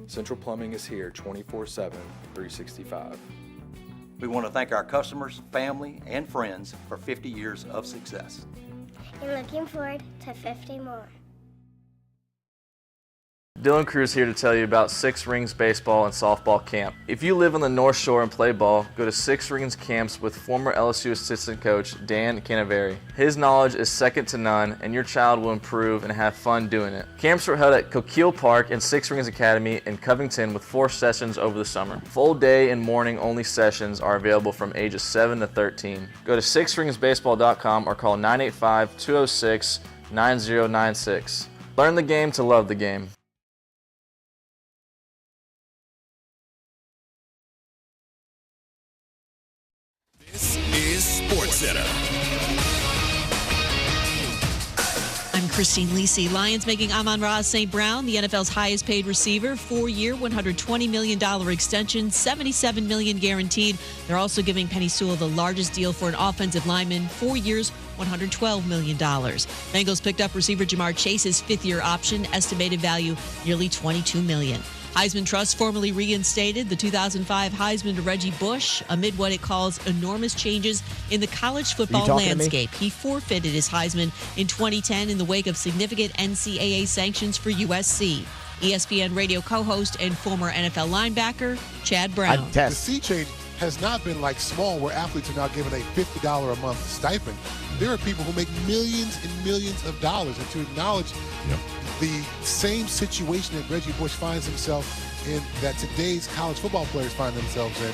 Central Plumbing is here 24/7, 365. We want to thank our customers, family, and friends for 50 years of success. And looking forward to 50 more. Dylan Cruz here to tell you about Six Rings Baseball and Softball Camp. If you live on the North Shore and play ball, go to Six Rings Camps with former LSU assistant coach Dan Canaveri. His knowledge is second to none, and your child will improve and have fun doing it. Camps are held at Coquille Park and Six Rings Academy in Covington with 4 sessions over the summer. Full day and morning only sessions are available from ages 7 to 13. Go to sixringsbaseball.com or call 985-206-9096. Learn the game to love the game. This is SportsCenter. I'm Christine Lisi. Lions making Amon-Ra St. Brown the NFL's highest paid receiver, 4-year, $120 million extension, $77 million guaranteed. They're also giving Penei Sewell the largest deal for an offensive lineman, 4 years, $112 million. Bengals picked up receiver Jamar Chase's 5th-year option, estimated value nearly $22 million. Heisman Trust formally reinstated the 2005 Heisman to Reggie Bush amid what it calls enormous changes in the college football landscape. He forfeited his Heisman in 2010 in the wake of significant NCAA sanctions for USC. ESPN radio co-host and former NFL linebacker Chad Brown. The sea change has not been like small, where athletes are now given a $50 a month stipend. There are people who make millions and millions of dollars, and to acknowledge the same situation that Reggie Bush finds himself in, that today's college football players find themselves in,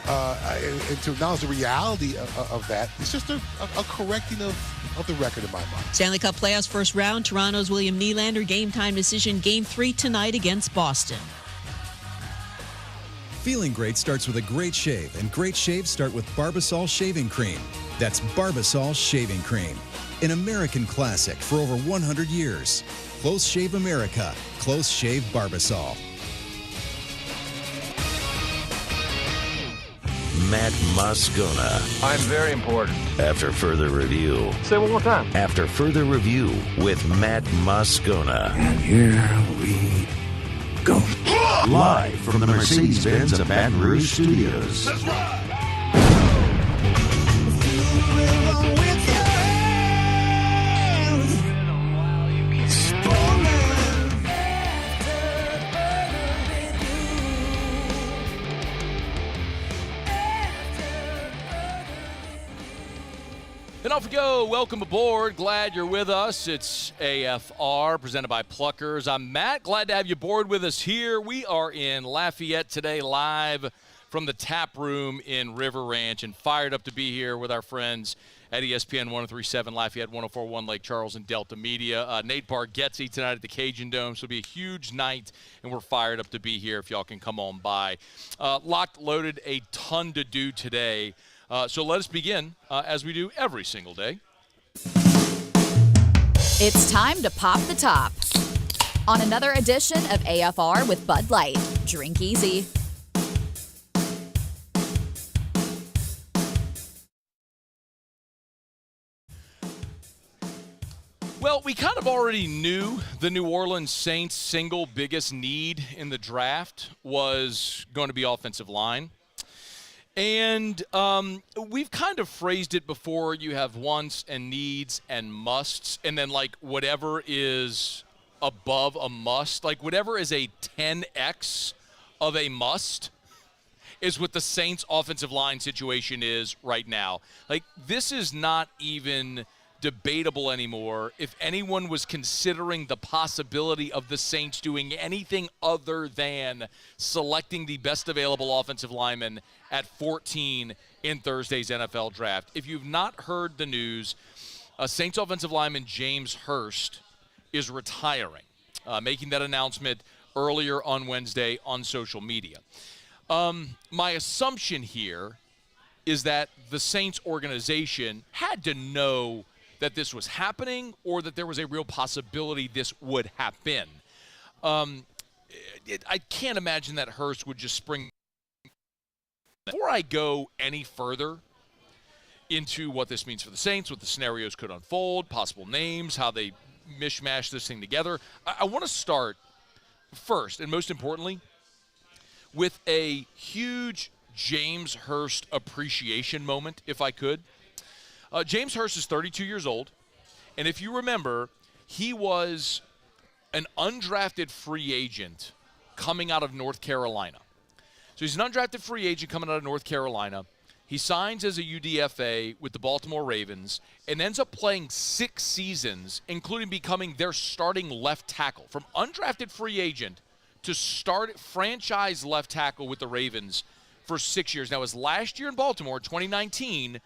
and to acknowledge the reality of that, it's just a correcting of the record in my mind. Stanley Cup playoffs first round, Toronto's William Nylander game time decision, Game 3 tonight against Boston. Feeling great starts with a great shave, and great shaves start with Barbasol Shaving Cream. That's Barbasol Shaving Cream, an American classic for over 100 years. Close Shave America. Close Shave Barbasol. Matt Moscona. I'm very important. After further review. Say it one more time. After further review with Matt Moscona. And here we go. Live from the Mercedes-Benz of Baton Rouge Studios. Let's ride. And off we go. Welcome aboard. Glad you're with us. It's AFR presented by Pluckers. I'm Matt. Glad to have you aboard with us here. We are in Lafayette today, live from the tap room in River Ranch, and fired up to be here with our friends at ESPN 1037, Lafayette 1041, Lake Charles, and Delta Media. Nate Bargatze tonight at the Cajun Dome, so it'll be a huge night, and we're fired up to be here if y'all can come on by. Locked, loaded, a ton to do today. So let us begin, as we do every single day. It's time to pop the top on another edition of AFR with Bud Light. Drink easy. Well, we kind of already knew the New Orleans Saints' single biggest need in the draft was going to be offensive line. And we've kind of phrased it before. You have wants and needs and musts, and then like whatever is above a must, like whatever is a 10x of a must is what the Saints offensive line situation is right now. Like, this is not even debatable anymore. If anyone was considering the possibility of the Saints doing anything other than selecting the best available offensive lineman at 14 in Thursday's NFL draft. If you've not heard the news, Saints offensive lineman James Hurst is retiring, making that announcement earlier on Wednesday on social media. My assumption here is that the Saints organization had to know that this was happening, or that there was a real possibility this would happen. I can't imagine that Hurst would just spring. Before I go any further into what this means for the Saints, what the scenarios could unfold, possible names, how they mishmash this thing together, I want to start first, and most importantly, with a huge James Hurst appreciation moment, if I could. James Hurst is 32 years old, and if you remember, he was an undrafted free agent coming out of North Carolina. So he's an undrafted free agent coming out of North Carolina. He signs as a UDFA with the Baltimore Ravens and ends up playing 6 seasons, including becoming their starting left tackle. From undrafted free agent to start franchise left tackle with the Ravens for 6 years. Now, his last year in Baltimore, 2019,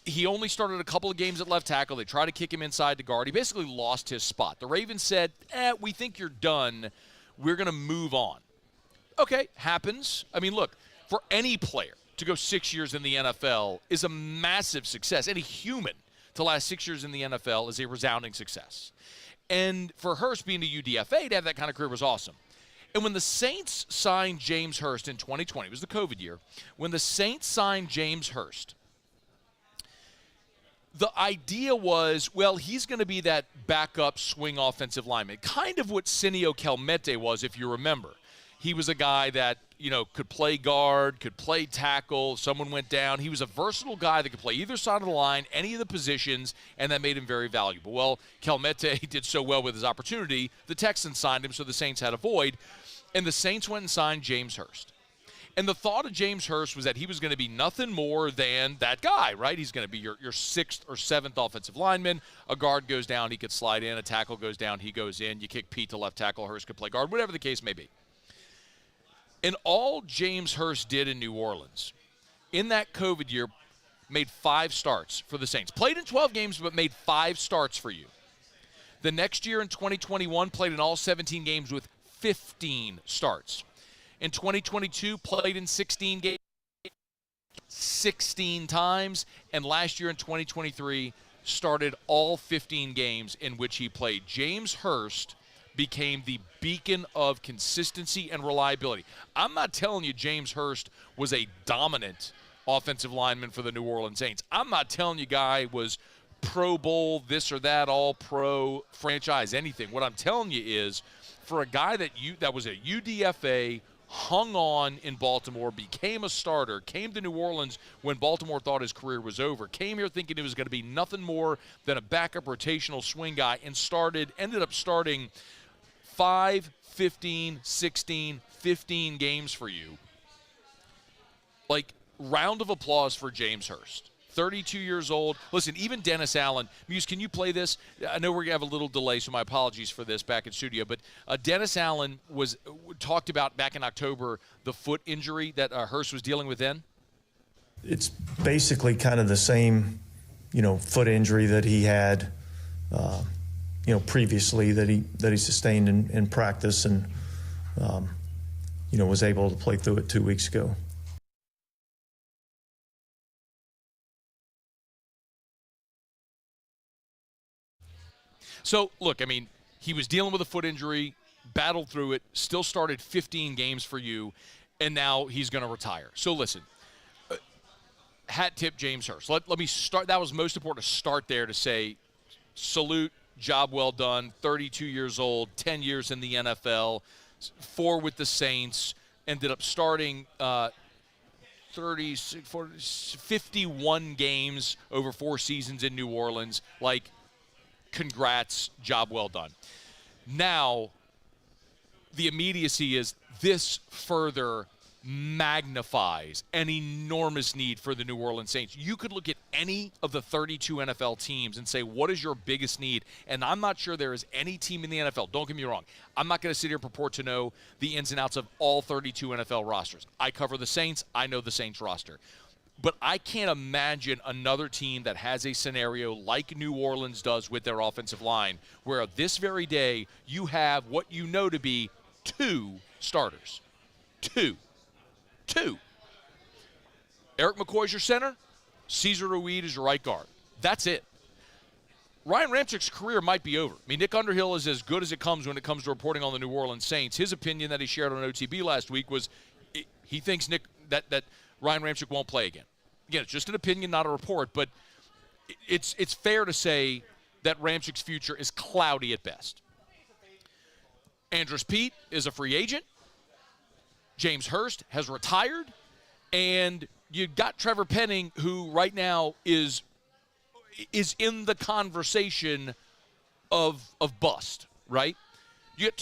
he only started a couple of games at left tackle. They tried to kick him inside to guard. He basically lost his spot. The Ravens said, we think you're done. We're going to move on. Okay, happens. I mean, look, for any player to go 6 years in the NFL is a massive success. Any human to last 6 years in the NFL is a resounding success. And for Hurst being a UDFA to have that kind of career was awesome. And when the Saints signed James Hurst in 2020, it was the COVID year, when the Saints signed James Hurst, the idea was, well, he's going to be that backup swing offensive lineman, kind of what Sinio Calmette was, if you remember. He was a guy that, could play guard, could play tackle. Someone went down. He was a versatile guy that could play either side of the line, any of the positions, and that made him very valuable. Well, Calmette did so well with his opportunity, the Texans signed him, so the Saints had a void, and the Saints went and signed James Hurst. And the thought of James Hurst was that he was going to be nothing more than that guy, right? He's going to be your 6th or 7th offensive lineman. A guard goes down, he could slide in. A tackle goes down, he goes in. You kick Pete to left tackle, Hurst could play guard, whatever the case may be. And all James Hurst did in New Orleans in that COVID year made 5 starts for the Saints. Played in 12 games, but made 5 starts for you. The next year in 2021, played in all 17 games with 15 starts. In 2022, played in 16 games 16 times. And last year in 2023, started all 15 games in which he played. James Hurst became the beacon of consistency and reliability. I'm not telling you James Hurst was a dominant offensive lineman for the New Orleans Saints. I'm not telling you guy was Pro Bowl, this or that, all pro, franchise, anything. What I'm telling you is for a guy that was a UDFA, hung on in Baltimore, became a starter, came to New Orleans when Baltimore thought his career was over, came here thinking it was going to be nothing more than a backup rotational swing guy, and ended up starting 5, 15, 16, 15 games for you. Like, round of applause for James Hurst. 32 years old. Listen, even Dennis Allen. Muse, can you play this? I know we're going to have a little delay, so my apologies for this back in studio. But Dennis Allen talked about back in October the foot injury that Hurst was dealing with then. It's basically kind of the same, foot injury that he had, previously that he sustained in practice and, was able to play through it 2 weeks ago. So, look, I mean, he was dealing with a foot injury, battled through it, still started 15 games for you, and now he's going to retire. So, listen, hat tip James Hurst. Let me start. That was most important to start there to say salute, job well done, 32 years old, 10 years in the NFL, 4 with the Saints, ended up starting 51 games over 4 seasons in New Orleans. Like, congrats, job well done. Now, the immediacy is this further magnifies an enormous need for the New Orleans Saints. You could look at any of the 32 NFL teams and say, what is your biggest need? And I'm not sure there is any team in the NFL, don't get me wrong, I'm not going to sit here and purport to know the ins and outs of all 32 NFL rosters. I cover the Saints, I know the Saints roster. But I can't imagine another team that has a scenario like New Orleans does with their offensive line, where this very day you have what you know to be 2 starters. Two. Eric McCoy's your center. Cesar Ruiz is your right guard. That's it. Ryan Ramczyk's career might be over. I mean, Nick Underhill is as good as it comes when it comes to reporting on the New Orleans Saints. His opinion that he shared on OTB last week was he thinks that Ryan Ramczyk won't play again. Again, it's just an opinion, not a report, but it's fair to say that Ramczyk's future is cloudy at best. Andrus Peat is a free agent. James Hurst has retired, and you got Trevor Penning, who right now is in the conversation of bust, right? You get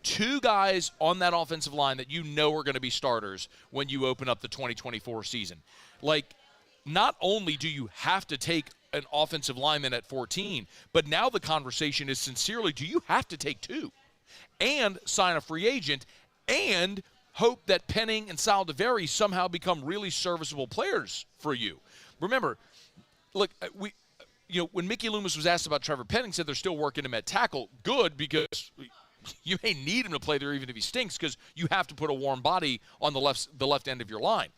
two guys on that offensive line that you know are going to be starters when you open up the 2024 season. Like, not only do you have to take an offensive lineman at 14, but now the conversation is sincerely, do you have to take two and sign a free agent and hope that Penning and Saldiveri somehow become really serviceable players for you? Remember, look, when Mickey Loomis was asked about Trevor Penning, said they're still working him at tackle. Good, because you may need him to play there even if he stinks, because you have to put a warm body on the left end of your line.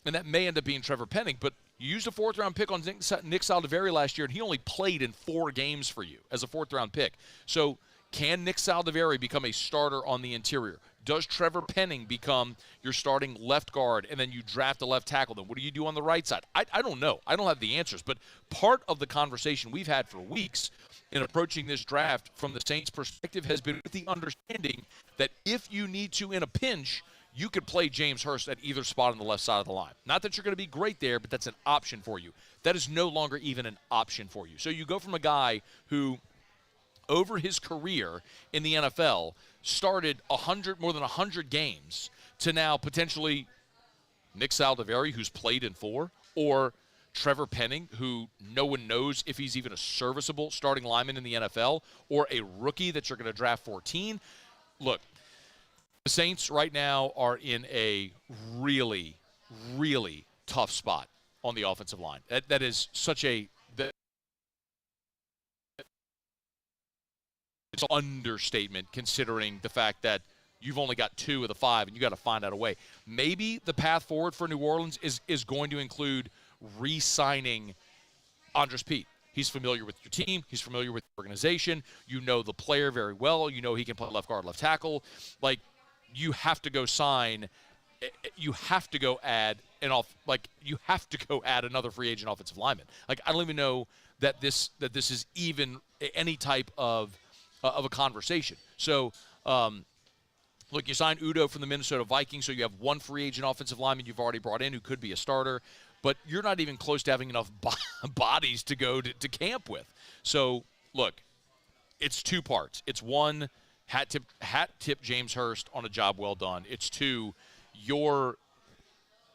And that may end up being Trevor Penning. But you used a fourth-round pick on Nick Saldiveri last year, and he only played in 4 games for you as a fourth-round pick. So can Nick Saldiveri become a starter on the interior? Does Trevor Penning become your starting left guard, and then you draft a left tackle? Then what do you do on the right side? I don't know. I don't have the answers. But part of the conversation we've had for weeks in approaching this draft from the Saints' perspective has been with the understanding that if you need to in a pinch, you could play James Hurst at either spot on the left side of the line. Not that you're going to be great there, but that's an option for you. That is no longer even an option for you. So you go from a guy who, over his career in the NFL, started more than 100 games, to now potentially Nick Saldiveri, who's played in 4, or Trevor Penning, who no one knows if he's even a serviceable starting lineman in the NFL, or a rookie that you're going to draft 14. Look, the Saints right now are in a really, really tough spot on the offensive line. That is such a it's an understatement, considering the fact that you've only got 2 of the 5, and you got to find out a way. Maybe the path forward for New Orleans is going to include re-signing Andres Pete. He's familiar with your team. He's familiar with the organization. You know the player very well. You know he can play left guard, left tackle. Like, you have to go sign. You have to go add you have to go add another free agent offensive lineman. Like, I don't even know that this is even any type of a conversation. So, look, you signed Udo from the Minnesota Vikings, so you have 1 free agent offensive lineman you've already brought in who could be a starter, but you're not even close to having enough bodies to go to camp with. So, look, it's 2 parts. It's 1, hat tip James Hurst on a job well done. It's 2, your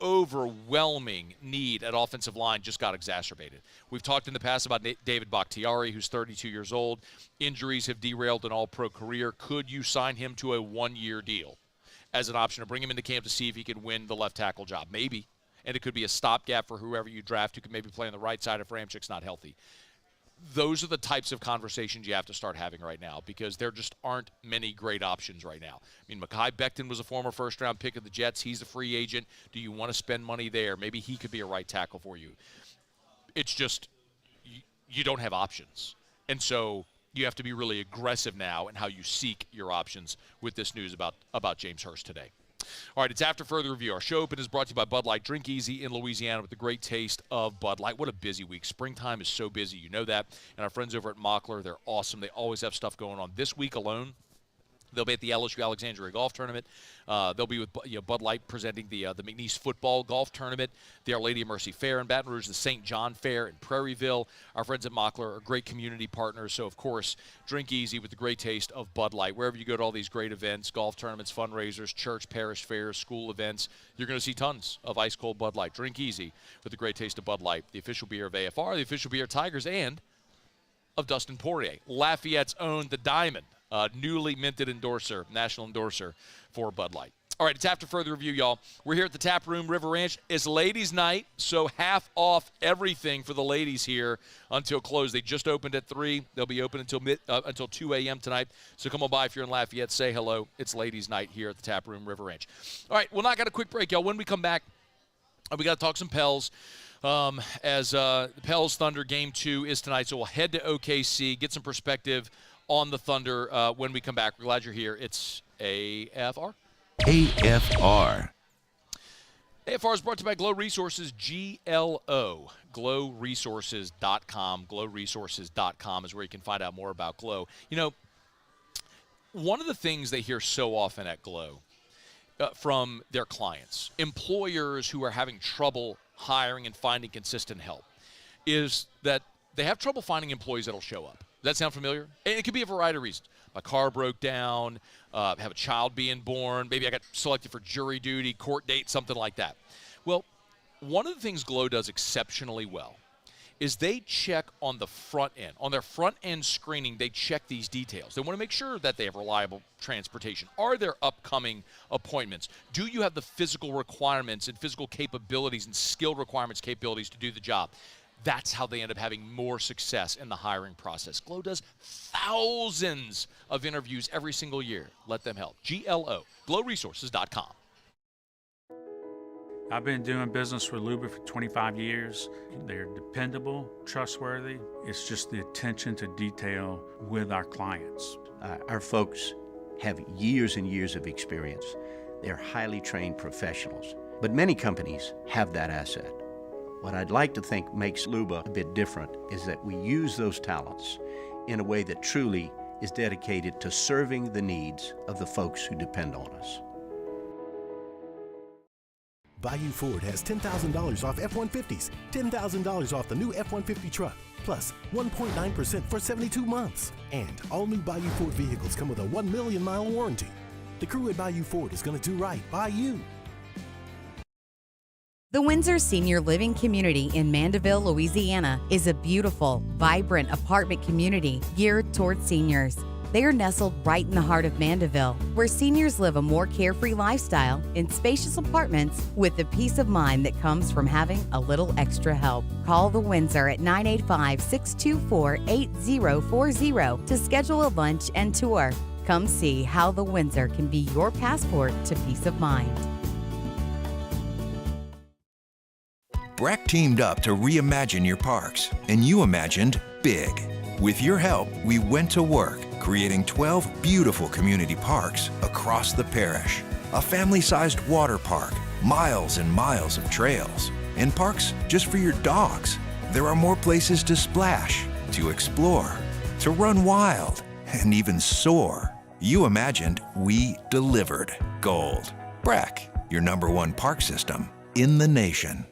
overwhelming need at offensive line just got exacerbated. We've talked in the past about David Bakhtiari, who's 32 years old. Injuries have derailed an all-pro career. Could you sign him to a 1-year deal as an option to bring him into camp to see if he can win the left tackle job? Maybe. And it could be a stopgap for whoever you draft who could maybe play on the right side if Ramchik's not healthy. Those are the types of conversations you have to start having right now, because there just aren't many great options right now. I mean, Mekhi Becton was a former first-round pick of the Jets. He's a free agent. Do you want to spend money there? Maybe he could be a right tackle for you. It's just you don't have options. And so you have to be really aggressive now in how you seek your options with this news about James Hurst today. All right, it's After Further Review. Our show open is brought to you by Bud Light. Drink easy in Louisiana with the great taste of Bud Light. What a busy week. Springtime is so busy. You know that. And our friends over at Mockler, they're awesome. They always have stuff going on. This week alone, they'll be at the LSU Alexandria Golf Tournament. They'll be with Bud Light presenting the McNeese Football Golf Tournament, the Our Lady of Mercy Fair in Baton Rouge, the St. John Fair in Prairieville. Our friends at Mockler are great community partners. So, of course, drink easy with the great taste of Bud Light. Wherever you go to all these great events, golf tournaments, fundraisers, church, parish fairs, school events, you're going to see tons of ice-cold Bud Light. Drink easy with the great taste of Bud Light, the official beer of AFR, the official beer of Tigers, and of Dustin Poirier, Lafayette's own The Diamond. Newly minted endorser, national endorser for Bud Light. All right, it's After Further Review, y'all. We're here at the Tap Room River Ranch. It's ladies' night, so half off everything for the ladies here until close. They just opened at 3. They'll be open until 2 a.m. tonight. So come on by if you're in Lafayette. Say hello. It's ladies' night here at the Tap Room River Ranch. All right, we'll knock out a quick break, y'all. When we come back, we got to talk some Pels. As the Pels-Thunder Game 2 is tonight, so we'll head to OKC, get some perspective on the Thunder when we come back. We're glad you're here. It's AFR. AFR. AFR is brought to you by Glow Resources, GLO, glowresources.com. Glowresources.com is where you can find out more about Glow. You know, one of the things they hear so often at Glow from their clients, employers who are having trouble hiring and finding consistent help, is that they have trouble finding employees that'll show up. Does that sound familiar? And it could be a variety of reasons. My car broke down, have a child being born, maybe I got selected for jury duty, court date, something like that. Well, one of the things Glow does exceptionally well is they check on the front end. On their front end screening, they check these details. They want to make sure that they have reliable transportation. Are there upcoming appointments? Do you have the physical requirements and physical capabilities and skill requirements capabilities to do the job? That's how they end up having more success in the hiring process. Glow does thousands of interviews every single year. Let them help. GLO, glowresources.com. I've been doing business with Luba for 25 years. They're dependable, trustworthy. It's just the attention to detail with our clients. Our folks have years and years of experience. They're highly trained professionals, but many companies have that asset. What I'd like to think makes Luba a bit different is that we use those talents in a way that truly is dedicated to serving the needs of the folks who depend on us. Bayou Ford has $10,000 off F-150s, $10,000 off the new F-150 truck, plus 1.9% for 72 months. And all new Bayou Ford vehicles come with a 1 million mile warranty. The crew at Bayou Ford is going to do right by you. The Windsor Senior Living Community in Mandeville, Louisiana is a beautiful, vibrant apartment community geared towards seniors. They are nestled right in the heart of Mandeville, where seniors live a more carefree lifestyle in spacious apartments with the peace of mind that comes from having a little extra help. Call the Windsor at 985-624-8040 to schedule a lunch and tour. Come see how the Windsor can be your passport to peace of mind. BRAC teamed up to reimagine your parks, and you imagined big. With your help, we went to work, creating 12 beautiful community parks across the parish. A family-sized water park, miles and miles of trails, and parks just for your dogs. There are more places to splash, to explore, to run wild, and even soar. You imagined, we delivered. Gold. BRAC, your #1 park system in the nation.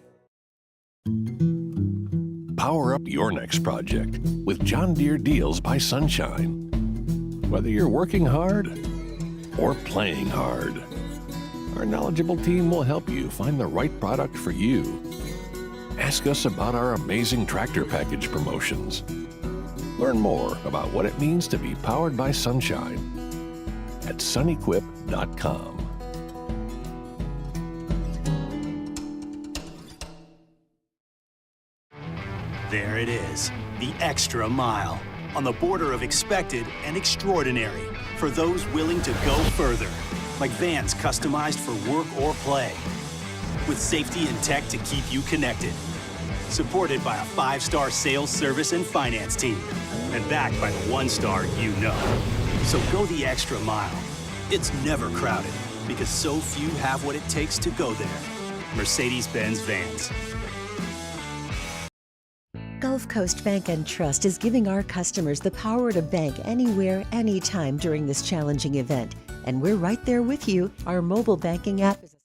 Power up your next project with John Deere Deals by Sunshine. Whether you're working hard or playing hard, our knowledgeable team will help you find the right product for you. Ask us about our amazing tractor package promotions. Learn more about what it means to be powered by Sunshine at sunequip.com. There it is, the extra mile, on the border of expected and extraordinary for those willing to go further, like vans customized for work or play, with safety and tech to keep you connected, supported by a 5-star sales, service, and finance team, and backed by the 1-star you know. So go the extra mile. It's never crowded, because so few have what it takes to go there. Mercedes-Benz Vans. Gulf Coast Bank and Trust is giving our customers the power to bank anywhere, anytime during this challenging event. And we're right there with you. Our mobile banking app is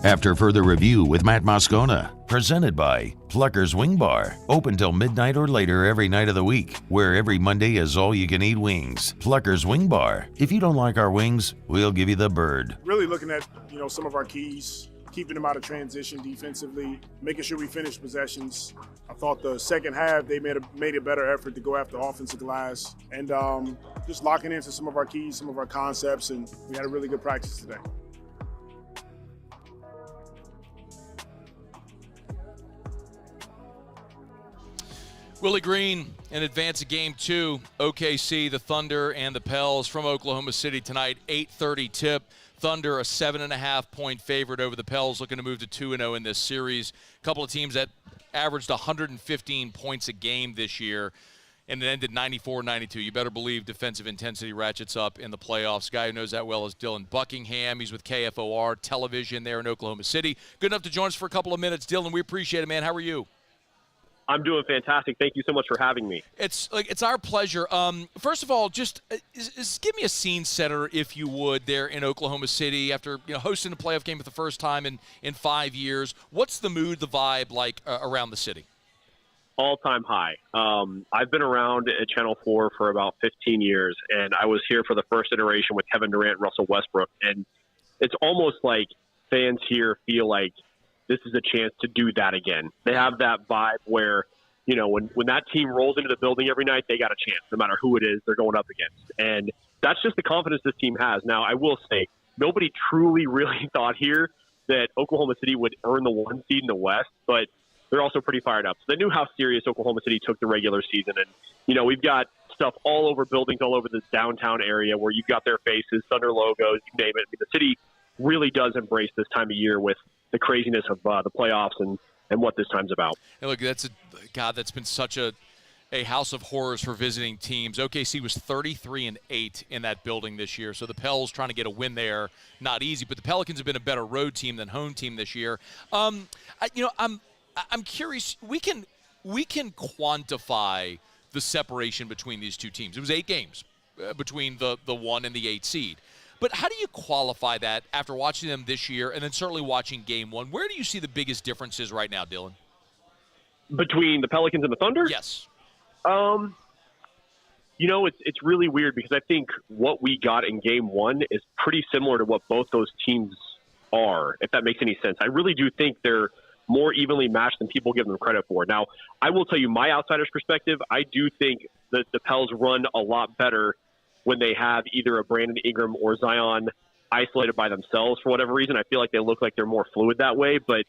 After further review with Matt Moscona, presented by Pluckers Wing Bar, open till midnight or later every night of the week, where every Monday is all-you-can-eat wings. Pluckers Wing Bar. If you don't like our wings, we'll give you the bird. Really looking at, some of our keys, keeping them out of transition defensively, making sure we finish possessions. I thought the second half they made a better effort to go after offensive glass and just locking into some of our keys, some of our concepts, and we had a really good practice today. Willie Green in advance of Game 2, OKC, the Thunder, and the Pels from Oklahoma City tonight, 8:30 tip. Thunder a 7.5-point favorite over the Pels, looking to move to 2-0 in this series. A couple of teams that averaged 115 points a game this year. and it ended 94-92. You better believe defensive intensity ratchets up in the playoffs. Guy who knows that well is Dylan Buckingham. He's with KFOR Television there in Oklahoma City. Good enough to join us for a couple of minutes. Dylan, we appreciate it, man. How are you? I'm doing fantastic. Thank you so much for having me. It's our pleasure. First of all, just give me a scene setter, if you would, there in Oklahoma City after hosting a playoff game for the first time in 5 years. What's the mood, the vibe like around the city? All-time high. I've been around at Channel 4 for about 15 years, and I was here for the first iteration with Kevin Durant and Russell Westbrook, and it's almost like fans here feel like this is a chance to do that again. They have that vibe where, when that team rolls into the building every night, they got a chance, no matter who it is they're going up against. And that's just the confidence this team has. Now, I will say, nobody truly really thought here that Oklahoma City would earn the 1 seed in the West, but they're also pretty fired up. So they knew how serious Oklahoma City took the regular season. And, we've got stuff all over buildings, all over this downtown area where you've got their faces, Thunder logos, you name it. I mean, the city really does embrace this time of year with the craziness of the playoffs and what this time's about. And look, that's been such a house of horrors for visiting teams. OKC was 33-8 in that building this year, so the Pels trying to get a win there, not easy. But the Pelicans have been a better road team than home team this year. I'm curious. We can quantify the separation between these two teams. It was 8 games between the 1 and the 8 seed. But how do you qualify that after watching them this year and then certainly watching Game 1? Where do you see the biggest differences right now, Dylan? Between the Pelicans and the Thunder? Yes. It's really weird because I think what we got in Game 1 is pretty similar to what both those teams are, if that makes any sense. I really do think they're more evenly matched than people give them credit for. Now, I will tell you my outsider's perspective. I do think that the Pels run a lot better when they have either a Brandon Ingram or Zion isolated by themselves for whatever reason. I feel like they look like they're more fluid that way. But,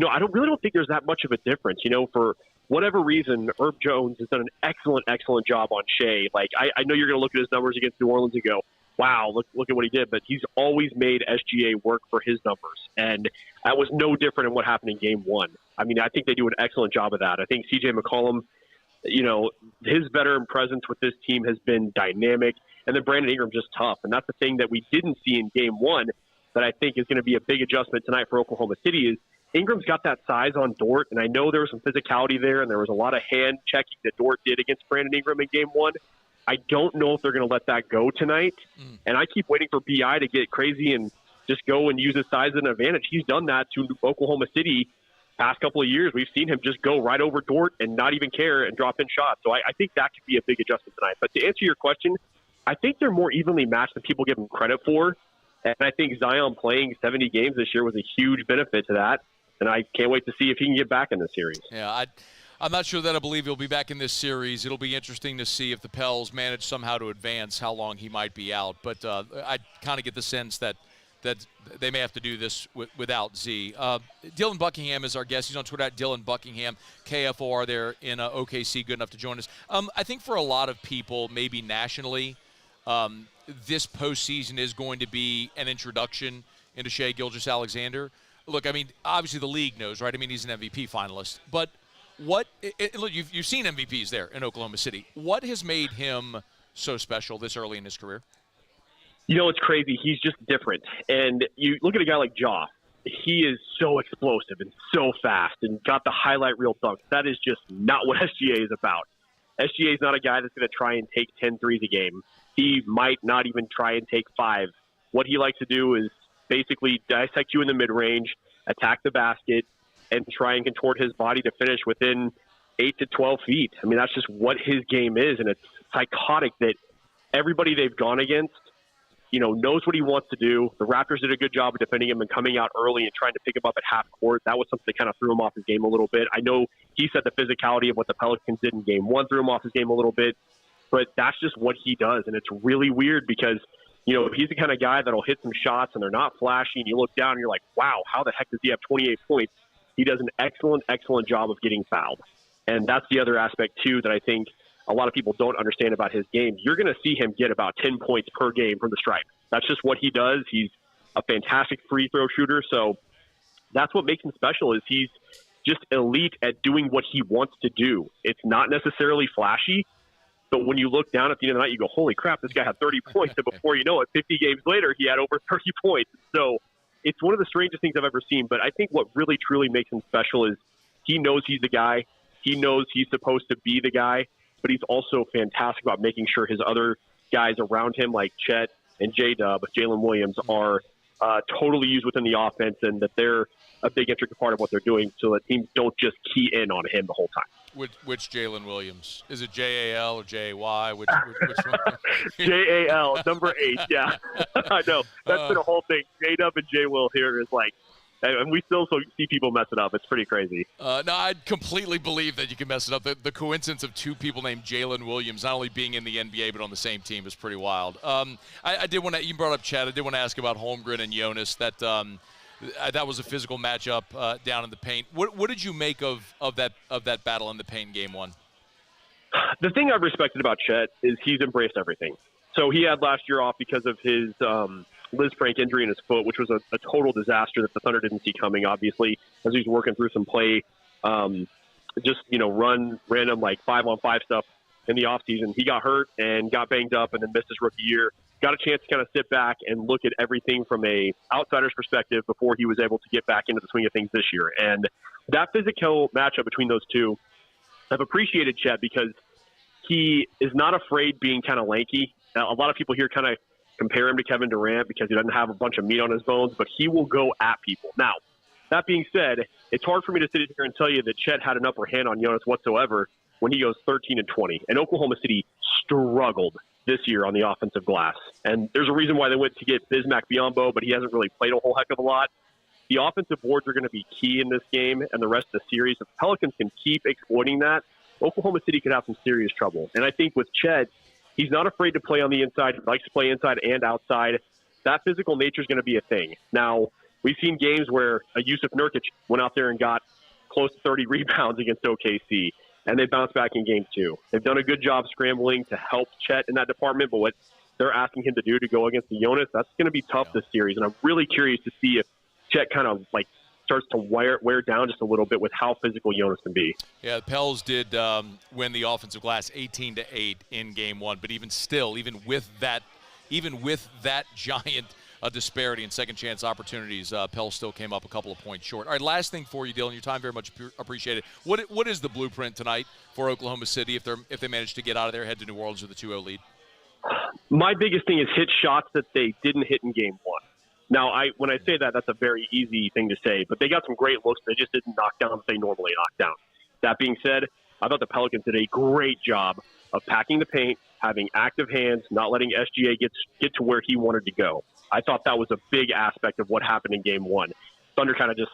I don't think there's that much of a difference. For whatever reason, Herb Jones has done an excellent job on Shea. Like, I know you're going to look at his numbers against New Orleans and go, wow, look at what he did. But he's always made SGA work for his numbers. And that was no different in what happened in Game 1. I mean, I think they do an excellent job of that. I think CJ McCollum, his veteran presence with this team has been dynamic. And then Brandon Ingram just tough. And that's the thing that we didn't see in Game 1 that I think is going to be a big adjustment tonight for Oklahoma City is Ingram's got that size on Dort. And I know there was some physicality there, and there was a lot of hand checking that Dort did against Brandon Ingram in Game 1. I don't know if they're going to let that go tonight. And I keep waiting for BI to get crazy and just go and use his size as an advantage. He's done that to Oklahoma City past couple of years. We've seen him just go right over Dort and not even care and drop in shots. So I think that could be a big adjustment tonight. But to answer your question, I think they're more evenly matched than people give them credit for. And I think Zion playing 70 games this year was a huge benefit to that. And I can't wait to see if he can get back in the series. Yeah, I'm not sure that I believe he'll be back in this series. It'll be interesting to see if the Pels manage somehow to advance, how long he might be out. But I kind of get the sense that they may have to do this without Z. Dylan Buckingham is our guest. He's on Twitter at Dylan Buckingham, KFOR there in OKC, good enough to join us. I think for a lot of people, maybe nationally, this postseason is going to be an introduction into Shai Gilgeous-Alexander. Look, I mean, obviously the league knows, right? I mean, he's an MVP finalist. But look, you've seen MVPs there in Oklahoma City. What has made him so special this early in his career? It's crazy. He's just different. And you look at a guy like Ja. He is so explosive and so fast and got the highlight reel dunks. That is just not what SGA is about. SGA is not a guy that's going to try and take 10 threes a game. He might not even try and take 5. What he likes to do is basically dissect you in the mid-range, attack the basket, and try and contort his body to finish within 8 to 12 feet. I mean, that's just what his game is, and it's psychotic that everybody they've gone against, knows what he wants to do. The Raptors did a good job of defending him and coming out early and trying to pick him up at half court. That was something that kind of threw him off his game a little bit. I know he said the physicality of what the Pelicans did in Game 1 threw him off his game a little bit, but that's just what he does, and it's really weird because he's the kind of guy that'll hit some shots and they're not flashy, and you look down and you're like, wow, how the heck does he have 28 points? He does an excellent job of getting fouled. And that's the other aspect, too, that I think a lot of people don't understand about his game. You're going to see him get about 10 points per game from the stripe. That's just what he does. He's a fantastic free throw shooter. So that's what makes him special is he's just elite at doing what he wants to do. It's not necessarily flashy, But when you look down at the end of the night, you go, holy crap, this guy had 30 points. And before you know it, 50 games later, he had over 30 points. So it's one of the strangest things I've ever seen. But I think what really, truly makes him special is he knows he's the guy. He knows he's supposed to be the guy. But he's also fantastic about making sure his other guys around him, like Chet and J-Dub, Jalen Williams, are totally used within the offense and that they're a big intricate part of what they're doing so that teams don't just key in on him the whole time. Which Jalen Williams? Is it J-A-L or J-A-Y? Which one? J-A-L, number 8, yeah. I know. That's been a whole thing. J-Dub and J-Will here is like, and we still see people mess it up. It's pretty crazy. No, I completely believe that you can mess it up. The coincidence of two people named Jalen Williams not only being in the NBA but on the same team is pretty wild. I did want to – you brought up Chad. I did want to ask about Holmgren and Jonas. That was a physical matchup down in the paint. What did you make of that battle in the paint game 1? The thing I've respected about Chet is he's embraced everything. So he had last year off because of his Liz Frank injury in his foot, which was a total disaster that the Thunder didn't see coming, obviously, as he was working through some play, run random like 5-on-5 stuff in the offseason. He got hurt and got banged up and then missed his rookie year. Got a chance to kind of sit back and look at everything from a outsider's perspective before he was able to get back into the swing of things this year. And that physical matchup between those two, I've appreciated Chet because he is not afraid being kind of lanky. A lot of people here kind of compare him to Kevin Durant because he doesn't have a bunch of meat on his bones, but he will go at people. Now, that being said, it's hard for me to sit here and tell you that Chet had an upper hand on Jonas whatsoever when he goes 13-20. And Oklahoma City struggled this year on the offensive glass. And there's a reason why they went to get Bismack Biyombo, but he hasn't really played a whole heck of a lot. The offensive boards are going to be key in this game and the rest of the series. If the Pelicans can keep exploiting that, Oklahoma City could have some serious trouble. And I think with Chet, he's not afraid to play on the inside. He likes to play inside and outside. That physical nature is going to be a thing. Now, we've seen games where a Yusuf Nurkic went out there and got close to 30 rebounds against OKC, and they bounced back in game 2. They've done a good job scrambling to help Chet in that department, but what they're asking him to do to go against the Jonas, that's going to be tough this series. And I'm really curious to see if Chet kind of like starts to wear down just a little bit with how physical Jonas can be. Yeah, the Pels did win the offensive glass 18-8 in game 1, but even still, even with that giant disparity in second chance opportunities, Pels still came up a couple of points short. All right, last thing for you, Dylan. Your time very much appreciated. What is the blueprint tonight for Oklahoma City if they manage to get out of there, head to New Orleans with a 2-0 lead? My biggest thing is hit shots that they didn't hit in game 1. Now, when I say that, that's a very easy thing to say, but they got some great looks. They just didn't knock down what they normally knock down. That being said, I thought the Pelicans did a great job of packing the paint, having active hands, not letting SGA get to where he wanted to go. I thought that was a big aspect of what happened in game 1. Thunder kind of just,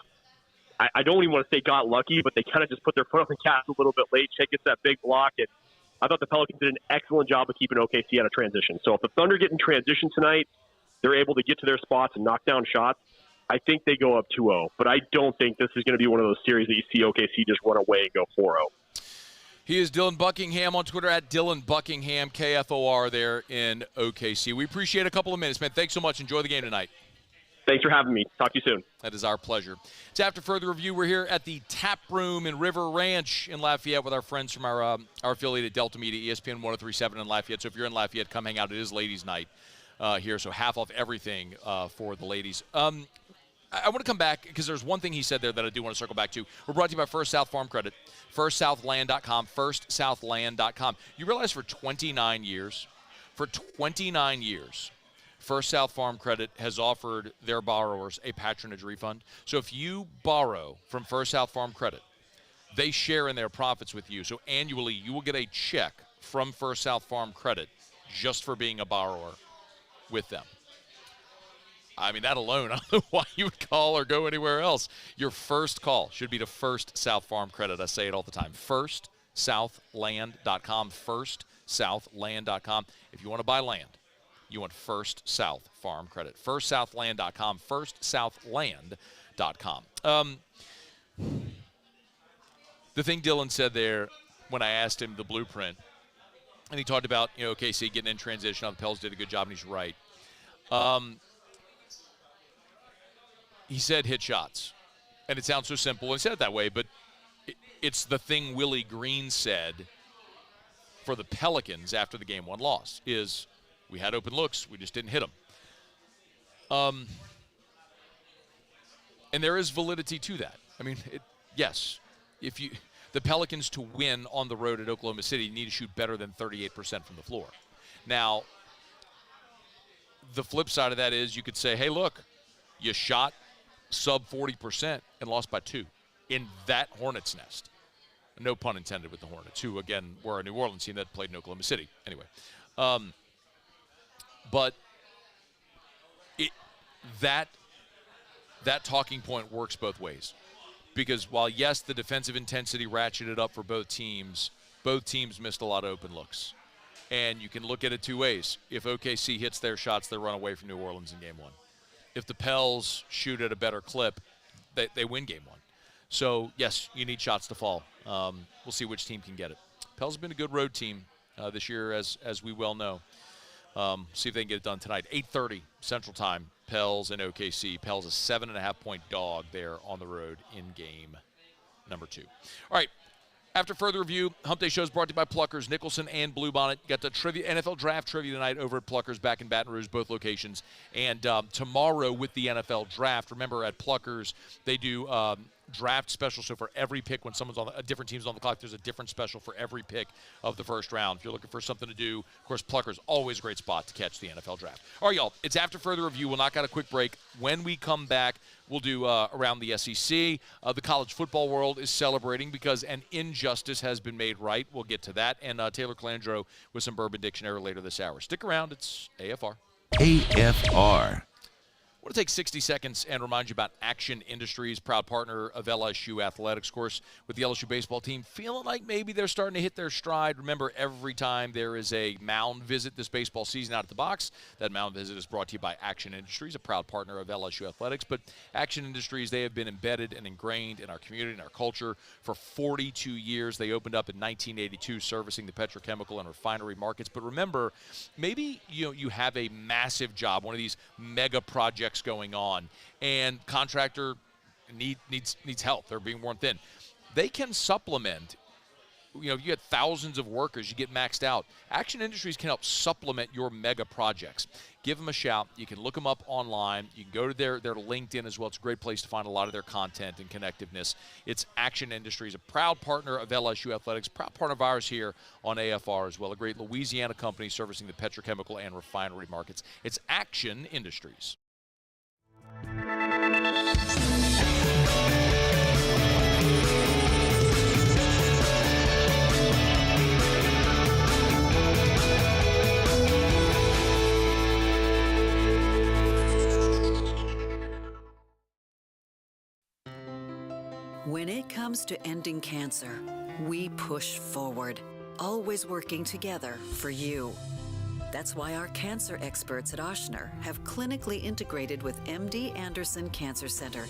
I don't even want to say got lucky, but they kind of just put their foot on the gas a little bit late. Chet gets that big block, and I thought the Pelicans did an excellent job of keeping OKC out of transition. So if the Thunder get in transition tonight, they're able to get to their spots and knock down shots, I think they go up 2-0. But I don't think this is going to be one of those series that you see OKC just run away and go 4-0. He is Dylan Buckingham on Twitter at Dylan Buckingham, KFOR there in OKC. We appreciate a couple of minutes, man. Thanks so much. Enjoy the game tonight. Thanks for having me. Talk to you soon. That is our pleasure. It's after further review. We're here at the Tap Room in River Ranch in Lafayette with our friends from our affiliate at Delta Media, ESPN 103.7 in Lafayette. So if you're in Lafayette, come hang out. It is ladies' night here, so half off everything for the ladies. I want to come back because there's one thing he said there that I do want to circle back to. We're brought to you by First South Farm Credit, firstsouthland.com, firstsouthland.com. You realize for 29 years, First South Farm Credit has offered their borrowers a patronage refund. So if you borrow from First South Farm Credit, they share in their profits with you. So annually, you will get a check from First South Farm Credit just for being a borrower with them. I mean, that alone, I don't know why you would call or go anywhere else. Your first call should be to First South Farm Credit. I say it all the time. FirstSouthland.com. FirstSouthland.com. If you want to buy land, you want First South Farm Credit. FirstSouthland.com. FirstSouthland.com. The thing Dylan said there when I asked him the blueprint, and he talked about, OKC getting in transition. The Pels did a good job, and he's right. He said hit shots, and it sounds so simple and said it that way, but it's the thing Willie Green said for the Pelicans after the Game 1 loss is we had open looks, we just didn't hit them. And there is validity to that. I mean, yes, the Pelicans to win on the road at Oklahoma City need to shoot better than 38% from the floor. Now, the flip side of that is you could say, hey, look, you shot sub 40% and lost by 2 in that Hornets nest. No pun intended with the Hornets, who, again, were a New Orleans team that played in Oklahoma City. Anyway, but that talking point works both ways. Because while, yes, the defensive intensity ratcheted up for both teams missed a lot of open looks. And you can look at it two ways. If OKC hits their shots, they run away from New Orleans in Game 1. If the Pels shoot at a better clip, they win Game 1. So, yes, you need shots to fall. We'll see which team can get it. Pels have been a good road team this year, as we well know. See if they can get it done tonight. 8:30 Central Time, Pels and OKC. Pels a 7.5-point dog there on the road in game number 2. All right. After further review, Hump Day Show is brought to you by Pluckers, Nicholson, and Bluebonnet. Got the NFL Draft Trivia tonight over at Pluckers back in Baton Rouge, both locations. And tomorrow with the NFL Draft, remember at Pluckers, they do draft special. So for every pick, when someone's on a different team's on the clock, there's a different special for every pick of the first round. If you're looking for something to do, of course, Pluckers, always a great spot to catch the NFL Draft. All right, y'all, it's after further review. We'll knock out a quick break. When we come back, we'll do around the SEC. The college football world is celebrating because an injustice has been made right. We'll get to that. And Taylor Calandro with some Bourbon Dictionary later this hour. Stick around. It's AFR. AFR. I want to take 60 seconds and remind you about Action Industries, proud partner of LSU Athletics. Of course, with the LSU baseball team feeling like maybe they're starting to hit their stride. Remember, every time there is a mound visit this baseball season out at the box, that mound visit is brought to you by Action Industries, a proud partner of LSU Athletics. But Action Industries, they have been embedded and ingrained in our community and our culture for 42 years. They opened up in 1982, servicing the petrochemical and refinery markets. But remember, maybe you have a massive job, one of these mega projects going on, and contractor needs help. They're being worn thin. They can supplement. You get thousands of workers, you get maxed out. Action Industries can help supplement your mega projects. Give them a shout. You can look them up online. You can go to their LinkedIn as well. It's a great place to find a lot of their content and connectiveness. It's Action Industries, a proud partner of LSU Athletics, proud partner of ours here on AFR as well, a great Louisiana company servicing the petrochemical and refinery markets. It's Action Industries. When it comes to ending cancer, we push forward, always working together for you. That's why our cancer experts at Ochsner have clinically integrated with MD Anderson Cancer Center.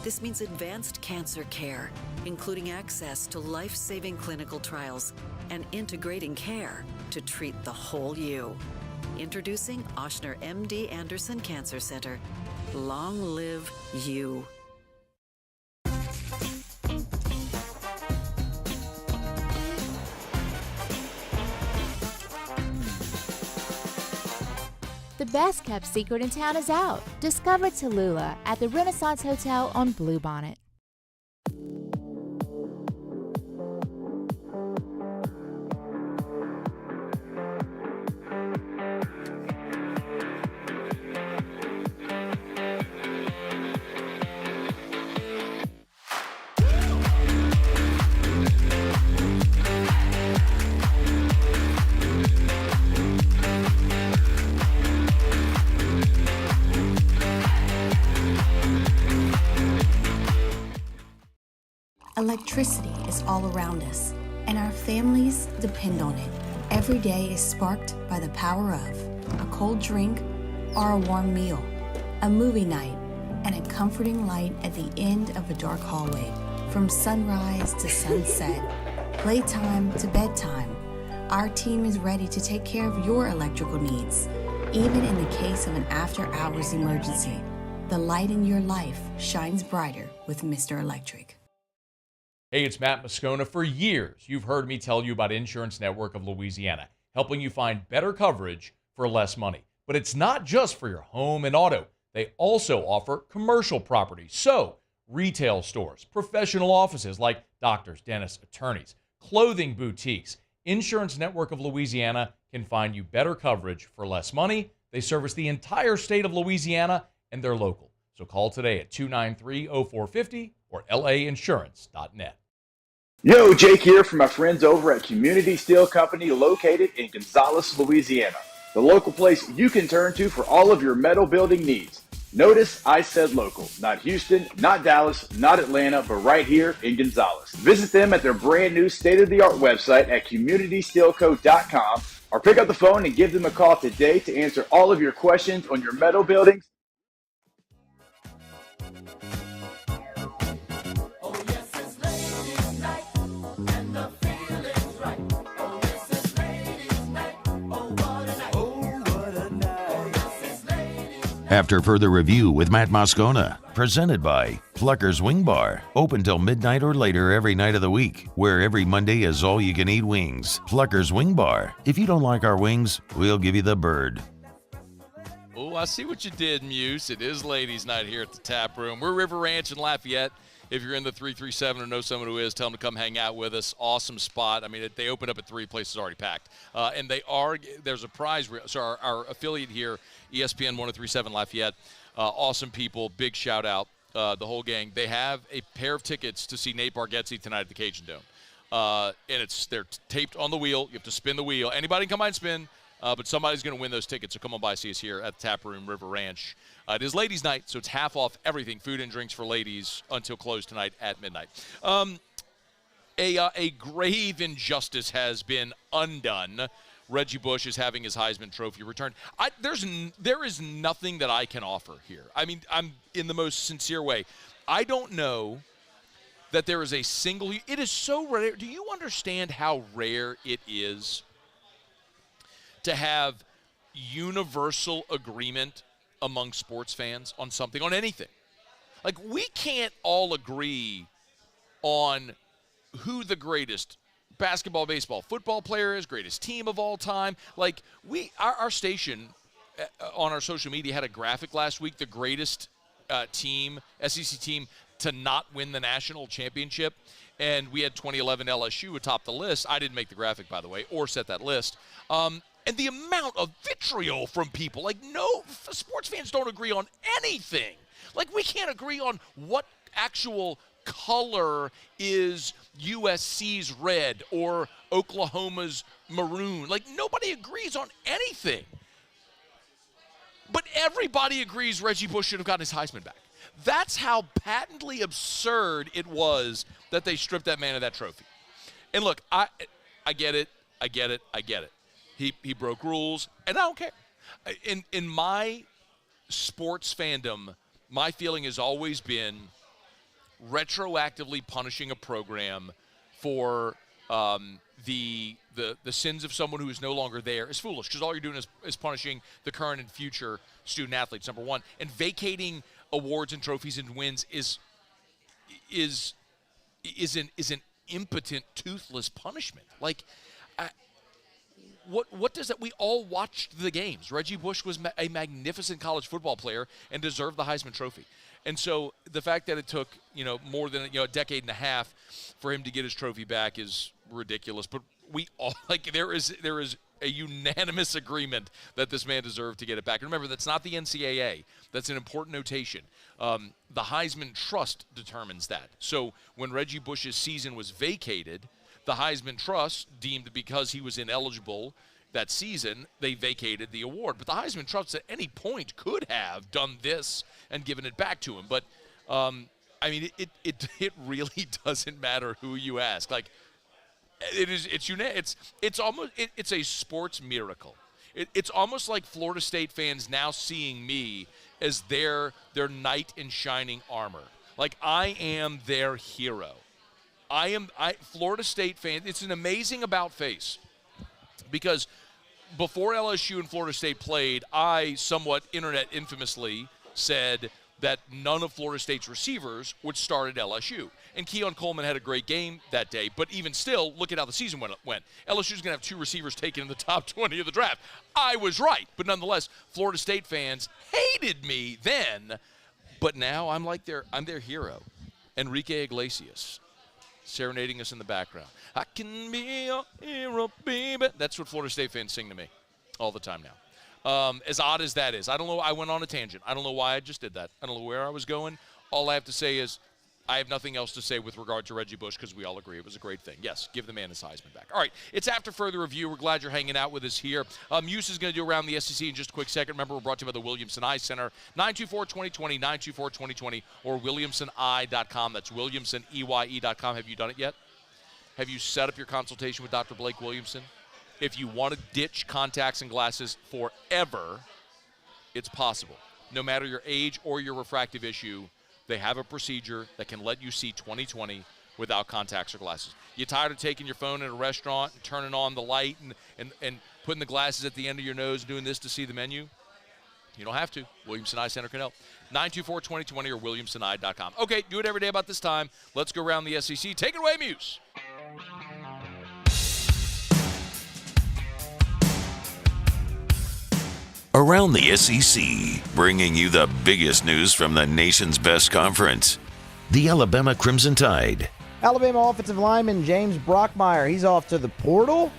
This means advanced cancer care, including access to life-saving clinical trials and integrating care to treat the whole you. Introducing Ochsner MD Anderson Cancer Center. Long live you. The best kept secret in town is out. Discover Tallulah at the Renaissance Hotel on Bluebonnet. Electricity is all around us, and our families depend on it. Every day is sparked by the power of a cold drink or a warm meal, a movie night, and a comforting light at the end of a dark hallway. From sunrise to sunset, playtime to bedtime, our team is ready to take care of your electrical needs. Even in the case of an after-hours emergency, the light in your life shines brighter with Mr. Electric. Hey, it's Matt Moscona. For years, you've heard me tell you about Insurance Network of Louisiana, helping you find better coverage for less money. But it's not just for your home and auto. They also offer commercial property. So, retail stores, professional offices like doctors, dentists, attorneys, clothing boutiques. Insurance Network of Louisiana can find you better coverage for less money. They service the entire state of Louisiana, and they're local. So call today at 293-0450 or lainsurance.net. Yo, Jake here from my friends over at Community Steel Company located in Gonzales, Louisiana. The local place you can turn to for all of your metal building needs. Notice I said local, not Houston, not Dallas, not Atlanta, but right here in Gonzales. Visit them at their brand new state-of-the-art website at communitysteelco.com or pick up the phone and give them a call today to answer all of your questions on your metal buildings. After further review with Matt Moscona, presented by Pluckers Wing Bar, open till midnight or later every night of the week, where every Monday is all-you-can-eat wings. Pluckers Wing Bar. If you don't like our wings, we'll give you the bird. Oh, I see what you did, Muse. It is ladies' night here at the Tap Room. We're River Ranch in Lafayette. If you're in the 337 or know someone who is, tell them to come hang out with us. Awesome spot. I mean, they opened up at 3 places already packed. And there's a prize. So our affiliate here, ESPN 1037 Lafayette, awesome people, big shout out, the whole gang. They have a pair of tickets to see Nate Bargatze tonight at the Cajun Dome. And they're taped on the wheel. You have to spin the wheel. Anybody can come by and spin. But somebody's going to win those tickets, so come on by, see us here at the Tap Room, River Ranch. It is ladies' night, so it's half off everything, food and drinks for ladies, until close tonight at midnight. A grave injustice has been undone. Reggie Bush is having his Heisman Trophy returned. There is nothing that I can offer here. I mean, I'm in the most sincere way. I don't know that there is a single – it is so rare. Do you understand how rare it is to have universal agreement among sports fans on something, on anything? Like, we can't all agree on who the greatest basketball, baseball, football player is, greatest team of all time. Like, our station on our social media had a graphic last week, the greatest team, SEC team, to not win the national championship. And we had 2011 LSU atop the list. I didn't make the graphic, by the way, or set that list. And the amount of vitriol from people, like, no, sports fans don't agree on anything. Like, we can't agree on what actual color is USC's red or Oklahoma's maroon. Like, nobody agrees on anything. But everybody agrees Reggie Bush should have gotten his Heisman back. That's how patently absurd it was that they stripped that man of that trophy. And look, I get it. I get it. He broke rules, and I don't care. In my sports fandom, my feeling has always been retroactively punishing a program for the sins of someone who is no longer there is foolish, because all you're doing is punishing the current and future student athletes, number one. And vacating awards and trophies and wins is an impotent, toothless punishment. Like, What does that? We all watched the games. Reggie Bush was a magnificent college football player and deserved the Heisman Trophy. And so the fact that it took more than a decade and a half for him to get his trophy back is ridiculous. But we all there is a unanimous agreement that this man deserved to get it back. And remember, that's not the NCAA. That's an important notation. The Heisman Trust determines that. So when Reggie Bush's season was vacated, the Heisman Trust deemed, because he was ineligible that season, they vacated the award. But the Heisman Trust at any point could have done this and given it back to him. But, I mean, it really doesn't matter who you ask. Like, it's a sports miracle. It's almost like Florida State fans now seeing me as their knight in shining armor. Like, I am their hero. Florida State fans, it's an amazing about face, because before LSU and Florida State played, I somewhat internet infamously said that none of Florida State's receivers would start at LSU. And Keon Coleman had a great game that day, but even still, look at how the season went. LSU's going to have 2 receivers taken in the top 20 of the draft. I was right, but nonetheless, Florida State fans hated me then, but now I'm their hero. Enrique Iglesias serenading us in the background. I can be your hero, baby. That's what Florida State fans sing to me all the time now. As odd as that is. I don't know. I went on a tangent. I don't know why I just did that. I don't know where I was going. All I have to say is I have nothing else to say with regard to Reggie Bush because we all agree it was a great thing. Yes, give the man his Heisman back. All right, it's after further review. We're glad you're hanging out with us here. Muse is going to do Around the SEC in just a quick second. Remember, we're brought to you by the Williamson Eye Center. 924-2020, 924-2020, or williamsoneye.com. That's williamsoneye.com. Have you done it yet? Have you set up your consultation with Dr. Blake Williamson? If you want to ditch contacts and glasses forever, it's possible. No matter your age or your refractive issue, they have a procedure that can let you see 20/20 without contacts or glasses. You tired of taking your phone in a restaurant and turning on the light and putting the glasses at the end of your nose and doing this to see the menu? You don't have to. Williamson Eye Center can help. 924-2020 or williamsoneye.com. Okay, do it every day about this time. Let's go around the SEC. Take it away, Muse. Around the SEC, bringing you the biggest news from the nation's best conference, the Alabama Crimson Tide. Alabama offensive lineman James Brockmeyer, he's off to the portal.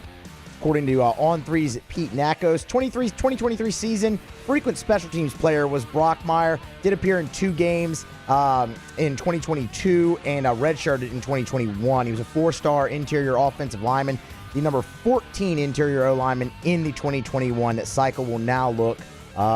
According to On3's Pete Nicholls, 2023 season, frequent special teams player was Brockmeyer. Did appear in 2 games in 2022 and redshirted in 2021. He was a 4-star interior offensive lineman. The number 14 interior O-lineman in the 2021 cycle will now look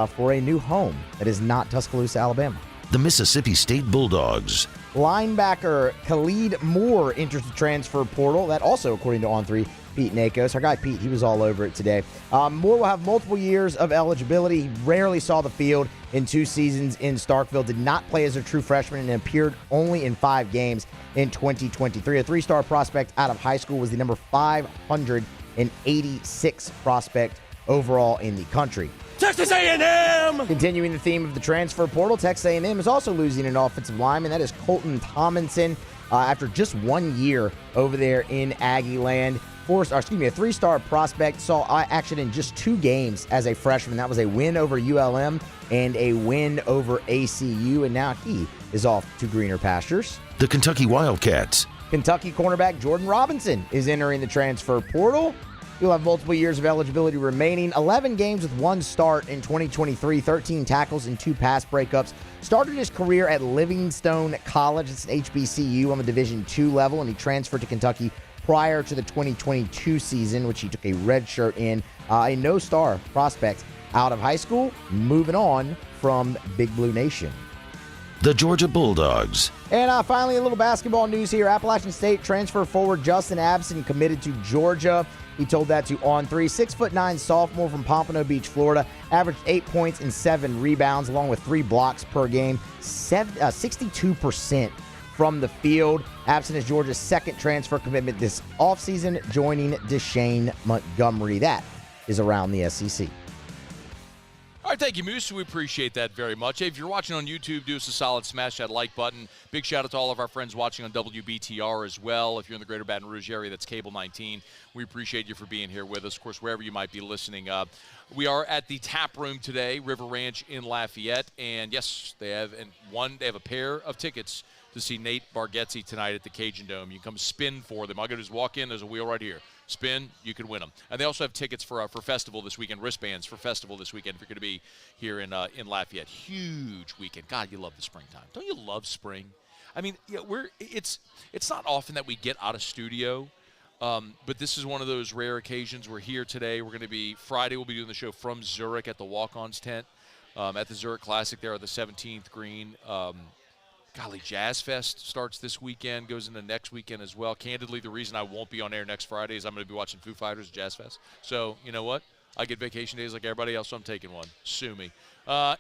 for a new home that is not Tuscaloosa, Alabama. The Mississippi State Bulldogs. Linebacker Khalid Moore enters the transfer portal. That also, according to On3, Pete Nicholls. Our guy Pete, he was all over it today. Moore will have multiple years of eligibility. He rarely saw the field in 2 seasons in Starkville. Did not play as a true freshman and appeared only in 5 games in 2023. A 3-star prospect out of high school, was the number 586 prospect overall in the country. Texas A&M! Continuing the theme of the transfer portal, Texas A&M is also losing an offensive lineman. That is Colton Tomlinson. After just 1 year over there in Aggie land. A 3-star prospect, saw action in just 2 games as a freshman. That was a win over ULM and a win over ACU, and now he is off to greener pastures. The Kentucky Wildcats. Kentucky cornerback Jordan Robinson is entering the transfer portal. He'll have multiple years of eligibility remaining. 11 games with 1 start in 2023, 13 tackles and 2 pass breakups. Started his career at Livingstone College. It's an HBCU on the Division II level, and he transferred to Kentucky prior to the 2022 season, which he took a red shirt in. A no-star prospect out of high school, moving on from Big Blue Nation. The Georgia Bulldogs. And finally, a little basketball news here. Appalachian State transfer forward Justin Abson committed to Georgia. He told that to On3. 6'9" sophomore from Pompano Beach, Florida. Averaged 8 points and 7 rebounds, along with 3 blocks per game. 62% from the field. Abson is Georgia's second transfer commitment this offseason, joining Deshane Montgomery. That is Around the SEC. All right, thank you, Moose. We appreciate that very much. Hey, if you're watching on YouTube, do us a solid, smash that like button. Big shout out to all of our friends watching on WBTR as well. If you're in the greater Baton Rouge area, that's Cable 19. We appreciate you for being here with us, of course, wherever you might be listening. We are at the Tap Room today, River Ranch in Lafayette. And, yes, they have a pair of tickets to see Nate Bargatze tonight at the Cajun Dome. You can come spin for them. All you got to do is walk in. There's a wheel right here. Spin, you can win them. And they also have tickets for Festival this weekend, wristbands for Festival this weekend if you're going to be here in Lafayette. Huge weekend. God, you love the springtime. Don't you love spring? I mean, yeah, it's not often that we get out of studio, but this is one of those rare occasions. We're here today. We're going to be Friday. We'll be doing the show from Zurich at the Walk-Ons tent at the Zurich Classic there at the 17th green. Golly, Jazz Fest starts this weekend, goes into next weekend as well. Candidly, the reason I won't be on air next Friday is I'm going to be watching Foo Fighters Jazz Fest. So, you know what? I get vacation days like everybody else, so I'm taking one. Sue me.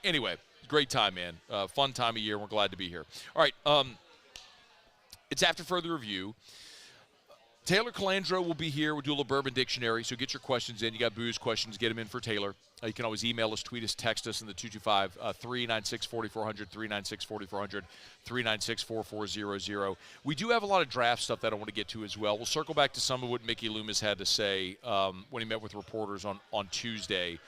Anyway, great time, man. Fun time of year. We're glad to be here. All right, it's after further review. Taylor Calandro will be here. We'll do a little Bourbon Dictionary, so get your questions in. You got booze questions, get them in for Taylor. You can always email us, tweet us, text us in the 225-396-4400, 396-4400, 396-4400. We do have a lot of draft stuff that I want to get to as well. We'll circle back to some of what Mickey Loomis had to say when he met with reporters on Tuesday.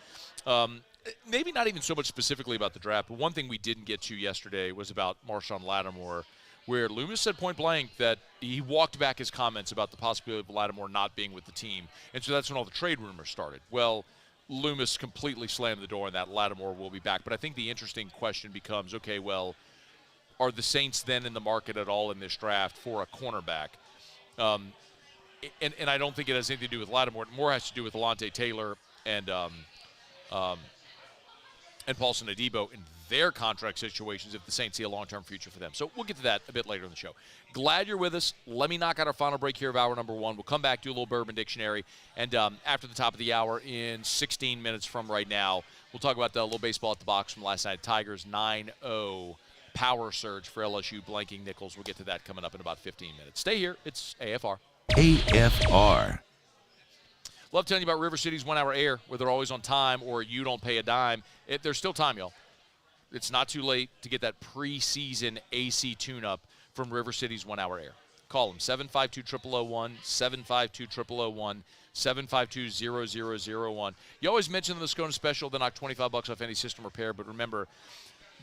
Maybe not even so much specifically about the draft, but one thing we didn't get to yesterday was about Marshawn Lattimore, where Loomis said point blank that he walked back his comments about the possibility of Lattimore not being with the team. And so that's when all the trade rumors started. Well, Loomis completely slammed the door on that. Lattimore will be back. But I think the interesting question becomes, okay, well, are the Saints then in the market at all in this draft for a cornerback? And I don't think it has anything to do with Lattimore. It more has to do with Alontae Taylor and Paulson Adebo in their contract situations if the Saints see a long-term future for them. So we'll get to that a bit later in the show. Glad you're with us. Let me knock out our final break here of hour number one. We'll come back, do a little Bourbon Dictionary, and after the top of the hour in 16 minutes from right now, we'll talk about the little baseball at the box from last night. Tigers 9-0 power surge for LSU, blanking Nicholls. We'll get to that coming up in about 15 minutes. Stay here. It's AFR. AFR. Love telling you about River City's 1 hour air, where they're always on time or you don't pay a dime. There's still time, y'all. It's not too late to get that preseason AC tune-up from River City's 1 hour air. Call them, 752-0001, 752-0001, 752-0001. You always mention the Moscona special, they knock $25 off any system repair, but remember,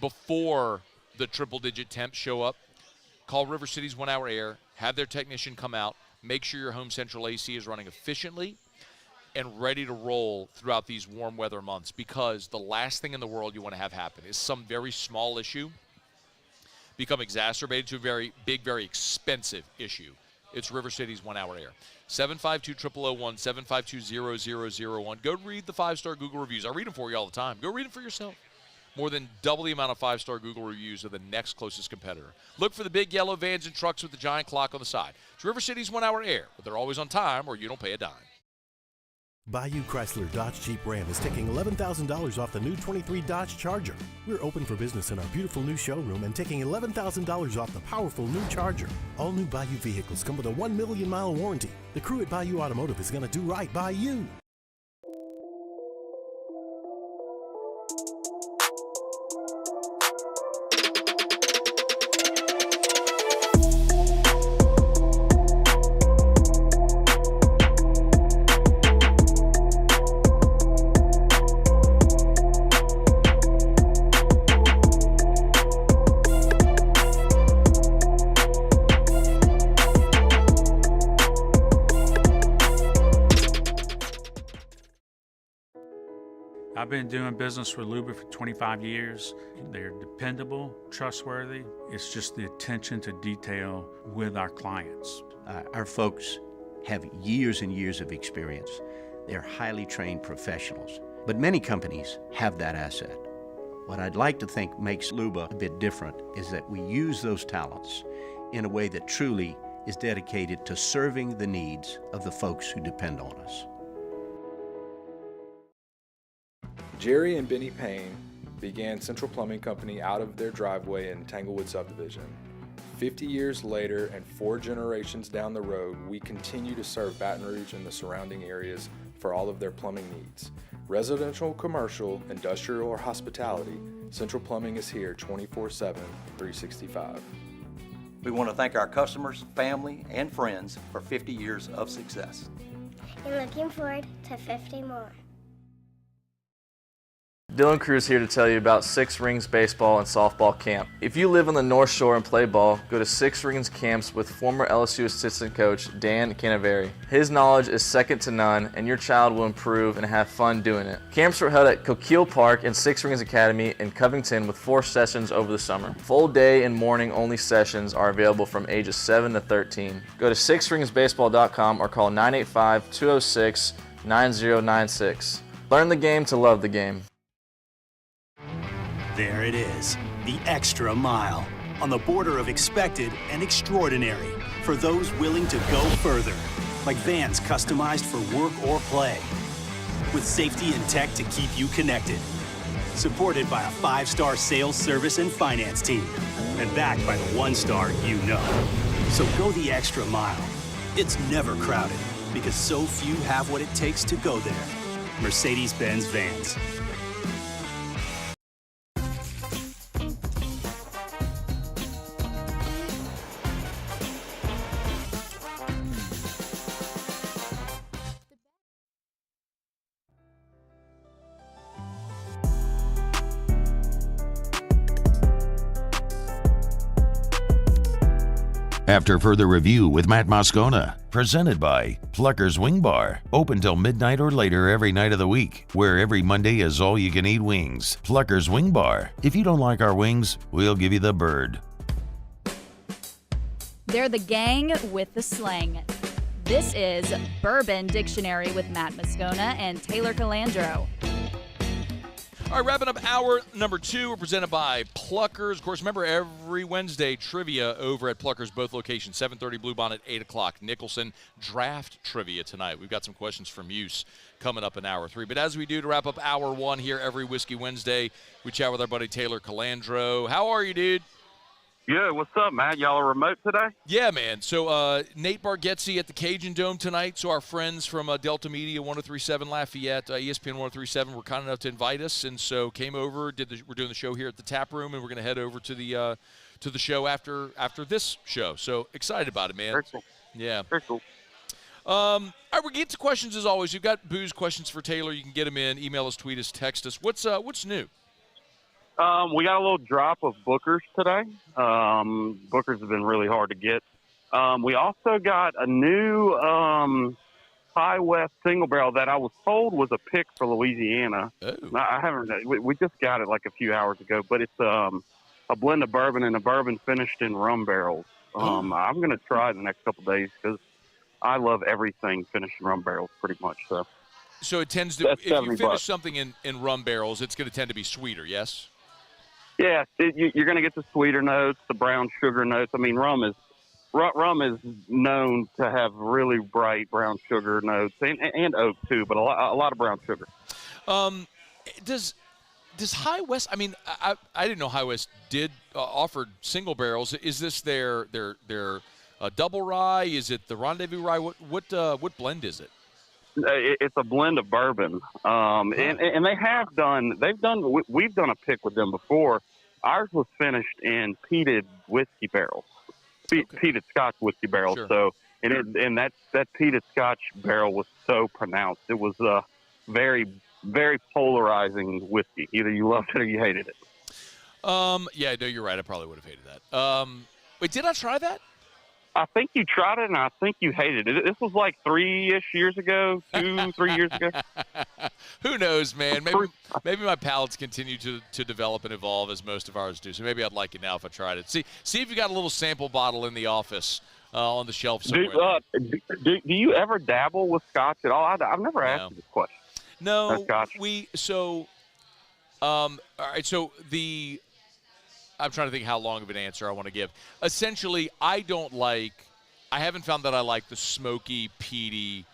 before the triple-digit temps show up, call River City's 1 hour air, have their technician come out, make sure your home central AC is running efficiently and ready to roll throughout these warm weather months, because the last thing in the world you want to have happen is some very small issue become exacerbated to a very big, very expensive issue. It's River City's 1 hour air. 752-0001, 752-0001. Go read the 5-star Google reviews. I read them for you all the time. Go read them for yourself. More than double the amount of 5-star Google reviews of the next closest competitor. Look for the big yellow vans and trucks with the giant clock on the side. It's River City's 1 hour air, but they're always on time or you don't pay a dime. Bayou Chrysler Dodge Jeep Ram is taking $11,000 off the new 23 Dodge Charger. We're open for business in our beautiful new showroom and taking $11,000 off the powerful new Charger. All new Bayou vehicles come with a 1 million mile warranty. The crew at Bayou Automotive is going to do right by you. I've been doing business with Luba for 25 years. They're dependable, trustworthy. It's just the attention to detail with our clients. Our folks have years and years of experience. They're highly trained professionals. But many companies have that asset. What I'd like to think makes Luba a bit different is that we use those talents in a way that truly is dedicated to serving the needs of the folks who depend on us. Jerry and Benny Payne began Central Plumbing Company out of their driveway in Tanglewood Subdivision. 50 years later and 4 generations down the road, we continue to serve Baton Rouge and the surrounding areas for all of their plumbing needs. Residential, commercial, industrial, or hospitality, Central Plumbing is here 24/7, 365. We want to thank our customers, family, and friends for 50 years of success. And looking forward to 50 more. Dylan Cruz here to tell you about Six Rings Baseball and Softball Camp. If you live on the North Shore and play ball, go to Six Rings Camps with former LSU assistant coach Dan Canaveri. His knowledge is second to none, and your child will improve and have fun doing it. Camps are held at Coquille Park and Six Rings Academy in Covington with 4 sessions over the summer. Full day and morning only sessions are available from ages 7 to 13. Go to sixringsbaseball.com or call 985-206-9096. Learn the game to love the game. There it is, the extra mile, on the border of expected and extraordinary, for those willing to go further, like vans customized for work or play, with safety and tech to keep you connected, supported by a 5-star sales, service, and finance team, and backed by the 1-star you know. So go the extra mile. It's never crowded because so few have what it takes to go there. Mercedes-Benz Vans. After further review with Matt Moscona, presented by Pluckers Wing Bar, open till midnight or later every night of the week, where every Monday is all-you-can-eat wings. Pluckers Wing Bar. If you don't like our wings, we'll give you the bird. They're the gang with the slang. This is Bourbon Dictionary with Matt Moscona and Taylor Calandro. All right, wrapping up hour number 2. We're presented by Pluckers. Of course, remember every Wednesday trivia over at Pluckers, both locations, 7:30 Blue Bonnet, 8 o'clock Nicholson. Draft trivia tonight. We've got some questions from Use coming up in hour 3. But as we do to wrap up hour 1 here every Whiskey Wednesday, we chat with our buddy Taylor Calandro. How are you, dude? Good. What's up, man? Y'all are remote today? Yeah, man. So Nate Bargatze at the Cajun Dome tonight. So our friends from Delta Media 1037 Lafayette, ESPN 1037 were kind enough to invite us, and so came over. We're doing the show here at the Tap Room, and we're going to head over to the show after this show. So excited about it, man. Very cool. Yeah. Very cool. All right, we'll get to questions as always. You've got booze questions for Taylor. You can get them in. Email us, tweet us, text us. What's new? We got a little drop of Bookers today. Bookers have been really hard to get. We also got a new High West single barrel that I was told was a pick for Louisiana. Oh. I haven't. We just got it like a few hours ago, but it's a blend of bourbon and a bourbon finished in rum barrels. I'm going to try it in the next couple of days because I love everything finished in rum barrels pretty much. So it tends to, if you finish $70. something in rum barrels, it's going to tend to be sweeter, yes? Yeah, you're going to get the sweeter notes, the brown sugar notes. I mean, rum is known to have really bright brown sugar notes and oak too, but a lot of brown sugar. Does High West? I mean, I didn't know High West did offered single barrels. Is this their double rye? Is it the Rendezvous rye? What blend is it? It's a blend of bourbon, and we've done a pick with them before. Ours was finished in peated whiskey barrels, peated Scotch whiskey barrels. Sure. So, and that peated Scotch barrel was so pronounced. It was a very, very polarizing whiskey. Either you loved it or you hated it. Yeah, no, you're right. I probably would have hated that. Wait, did I try that? I think you tried it, and I think you hated it. This was like 3 years ago, 3 years ago. Who knows, man? Maybe my palates continue to develop and evolve as most of ours do. So maybe I'd like it now if I tried it. See if you got a little sample bottle in the office on the shelf somewhere. Do you ever dabble with Scotch at all? I've never asked you this question. No, Scotch. All right. So I'm trying to think how long of an answer I want to give. Essentially, I haven't found that I like the smoky, peaty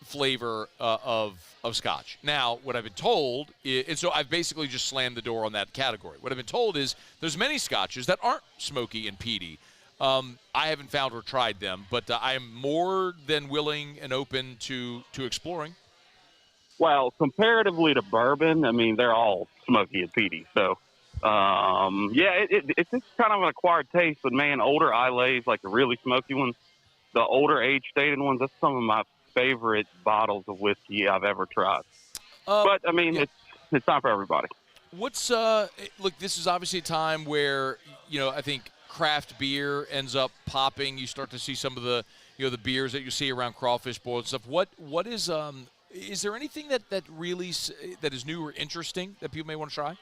flavor of Scotch. Now, what I've been told and so I've basically just slammed the door on that category. What I've been told is there's many Scotches that aren't smoky and peaty. I haven't found or tried them, but I am more than willing and open to exploring. Well, comparatively to bourbon, I mean, they're all smoky and peaty, so it's just kind of an acquired taste. But man, older Isleys, like the really smoky ones, the older age-stated ones, that's some of my favorite bottles of whiskey I've ever tried. But I mean, it's not for everybody. Look, this is obviously a time where I think craft beer ends up popping. You start to see some of the the beers that you see around crawfish boil and stuff. What is there anything that really that is new or interesting that people may want to try?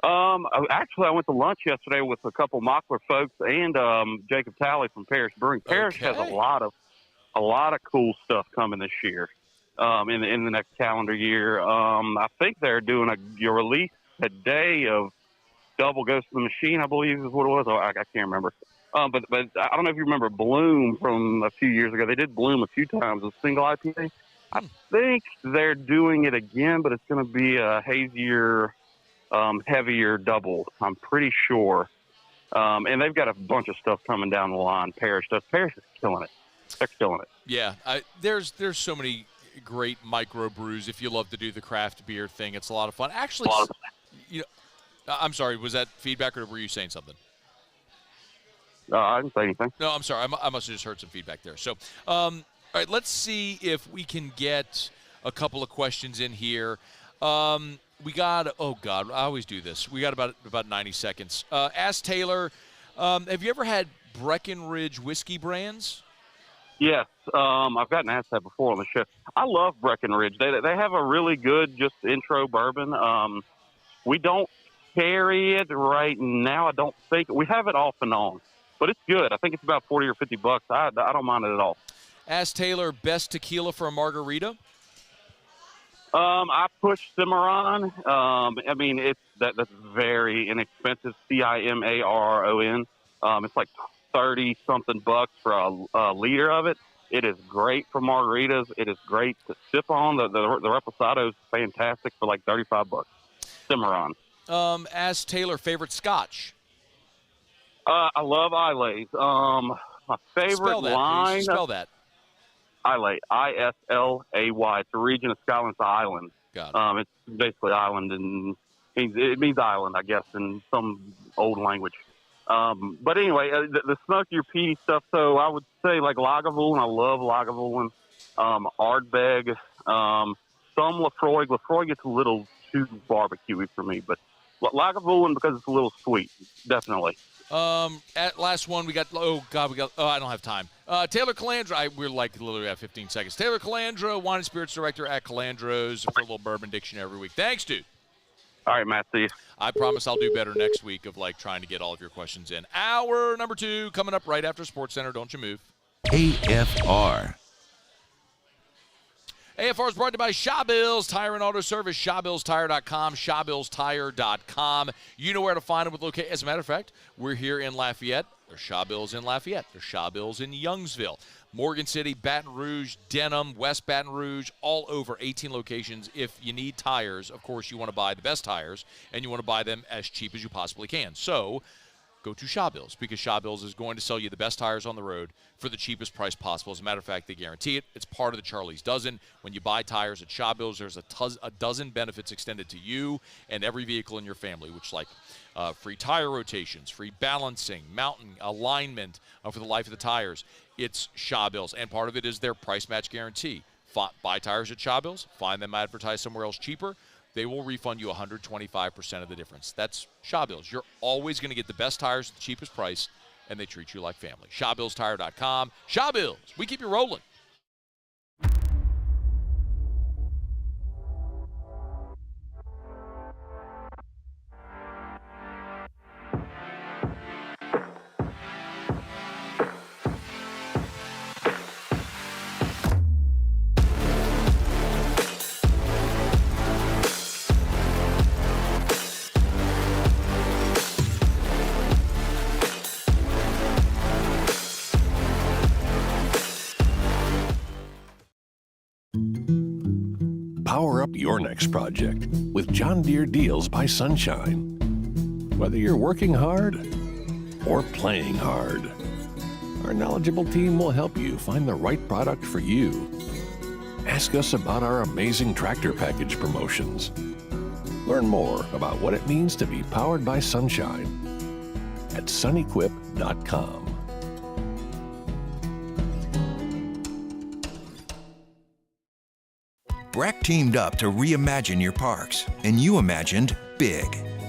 Actually, I went to lunch yesterday with a couple Mockler folks and Jacob Talley from Parish Brewing. Parish has a lot of cool stuff coming this year. In the next calendar year, I think they're doing a release today of Double Ghost of the Machine, I believe is what it was. I can't remember. But I don't know if you remember Bloom from a few years ago. They did Bloom a few times, a single IPA. I think they're doing it again, but it's going to be a hazier, heavier double. I'm pretty sure. And they've got a bunch of stuff coming down the line. Parrish is killing it. They're killing it. Yeah, there's so many great micro brews. If you love to do the craft beer thing, it's a lot of fun. Actually, I'm sorry, was that feedback or were you saying something? I didn't say anything. No, I'm sorry. I must have just heard some feedback there. So, all right, let's see if we can get a couple of questions in here. We got, oh, God, I always do this. We got about 90 seconds. Ask Taylor, have you ever had Breckenridge whiskey brands? Yes, I've gotten asked that before on the show. I love Breckenridge. They have a really good just intro bourbon. We don't carry it right now. I don't think. We have it off and on. But it's good. I think it's about $40 or $50. I don't mind it at all. Ask Taylor, best tequila for a margarita? I push Cimarron. I mean, that's very inexpensive. Cimarron. It's like $30-something for a liter of it. It is great for margaritas. It is great to sip on. The Reposado is fantastic for like $35. Cimarron. Ask Taylor, favorite scotch? I love Islays. My favorite line. Spell that. Islay, Islay. It's a region of Scotland's island. Got it. It's basically island, and it means island, I guess, in some old language. But anyway, the smokier peaty stuff. So I would say like Lagavulin. I love Lagavulin. Ardbeg. Some Lefroy. Lefroy gets a little too barbecuey for me, but Lagavulin because it's a little sweet, definitely. At last one, we got, I don't have time. Taylor Calandro, we're like literally at 15 seconds. Taylor Calandro, Wine and Spirits Director at Calandro's for a little bourbon dictionary every week. Thanks, dude. All right, Matt, see you. I promise I'll do better next week of like trying to get all of your questions in. Hour number 2 coming up right after SportsCenter. Don't you move. AFR. AFR is brought to you by Shaw Bills Tire and Auto Service, ShawBillsTire.com, ShawBillsTire.com. You know where to find them with location. As a matter of fact, we're here in Lafayette. There's Shaw Bills in Lafayette. There's Shaw Bills in Youngsville, Morgan City, Baton Rouge, Denham, West Baton Rouge, all over 18 locations. If you need tires, of course, you want to buy the best tires, and you want to buy them as cheap as you possibly can. So go to Shaw Bills, because Shaw Bills is going to sell you the best tires on the road for the cheapest price possible. As a matter of fact, they guarantee it. It's part of the Charlie's Dozen. When you buy tires at Shaw Bills, there's a dozen benefits extended to you and every vehicle in your family, which like free tire rotations, free balancing, mounting, alignment for the life of the tires. It's Shaw Bills, and part of it is their price match guarantee. Buy tires at Shaw Bills, find them advertised somewhere else cheaper. They will refund you 125% of the difference. That's Shaw Bills. You're always going to get the best tires at the cheapest price, and they treat you like family. ShawBillsTire.com. Shaw Bills, we keep you rolling. Power up your next project with John Deere Deals by Sunshine. Whether you're working hard or playing hard, our knowledgeable team will help you find the right product for you. Ask us about our amazing tractor package promotions. Learn more about what it means to be powered by Sunshine at sunequip.com. Breck teamed up to reimagine your parks, and you imagined big.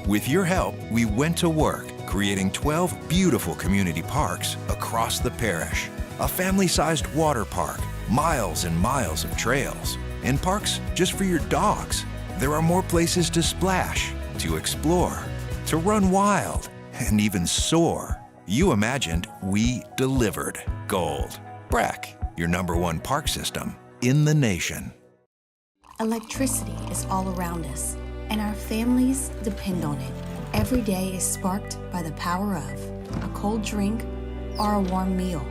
With your help, we went to work creating 12 beautiful community parks across the parish. A family-sized water park, miles and miles of trails, and parks just for your dogs. There are more places to splash, to explore, to run wild, and even soar. You imagined, we delivered. Gold. Breck, your #1 park system in the nation. Electricity is all around us, and our families depend on it. Every day is sparked by the power of a cold drink or a warm meal,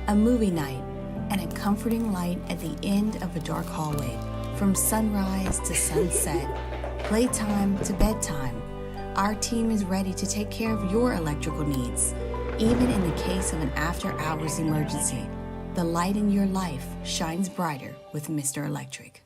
a movie night, and a comforting light at the end of a dark hallway. From sunrise to sunset, playtime to bedtime, Our team is ready to take care of your electrical needs, even in the case of an after-hours emergency. The light in your life shines brighter with Mr. Electric.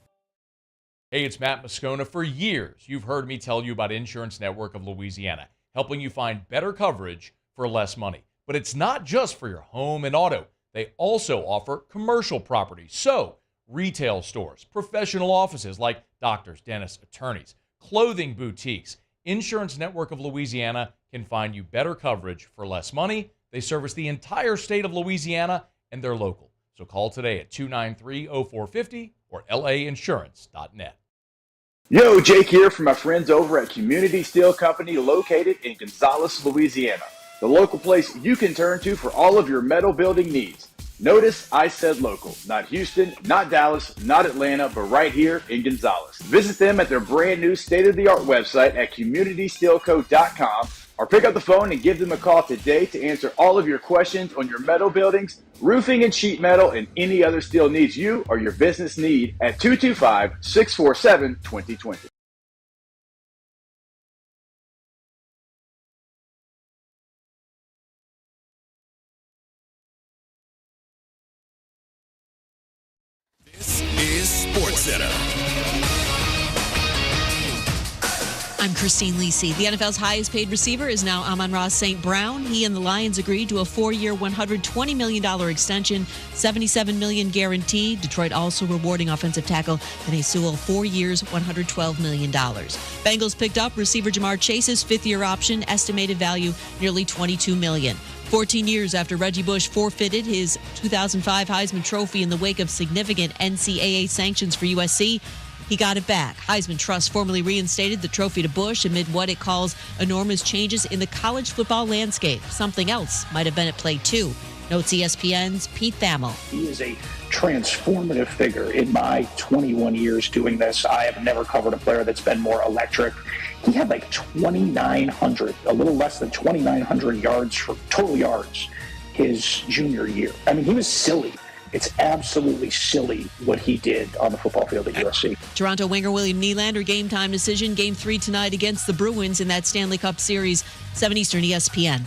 Hey, it's Matt Moscona. For years, you've heard me tell you about Insurance Network of Louisiana, helping you find better coverage for less money. But it's not just for your home and auto. They also offer commercial property. So, retail stores, professional offices like doctors, dentists, attorneys, clothing boutiques. Insurance Network of Louisiana can find you better coverage for less money. They service the entire state of Louisiana, and they're local. So call today at 293-0450 or lainsurance.net. Yo, Jake here from my friends over at Community Steel Company located in Gonzales, Louisiana. The local place you can turn to for all of your metal building needs. Notice I said local, not Houston, not Dallas, not Atlanta, but right here in Gonzales. Visit them at their brand new state-of-the-art website at communitysteelco.com or pick up the phone and give them a call today to answer all of your questions on your metal buildings, roofing and sheet metal, and any other steel needs you or your business need at 225-647-2020. This is SportsCenter. I'm Christine Lisi. The NFL's highest paid receiver is now Amon-Ra St. Brown. He and the Lions agreed to a 4-year, $120 million extension, $77 million guaranteed. Detroit also rewarding offensive tackle Penei Sewell 4 years, $112 million. Bengals picked up receiver Jamar Chase's 5th-year option, estimated value nearly $22 million. 14 years after Reggie Bush forfeited his 2005 Heisman Trophy in the wake of significant NCAA sanctions for USC, he got it back. Heisman Trust formally reinstated the trophy to Bush amid what it calls enormous changes in the college football landscape. Something else might have been at play, too. Notes ESPN's Pete Thamel. He is a transformative figure. In my 21 years doing this, I have never covered a player that's been more electric. He had like 2,900, a little less than 2,900 yards for total yards his junior year. I mean, he was silly. It's absolutely silly what he did on the football field at USC. Toronto winger William Nylander, game time decision. Game 3 tonight against the Bruins in that Stanley Cup Series. 7 Eastern, ESPN.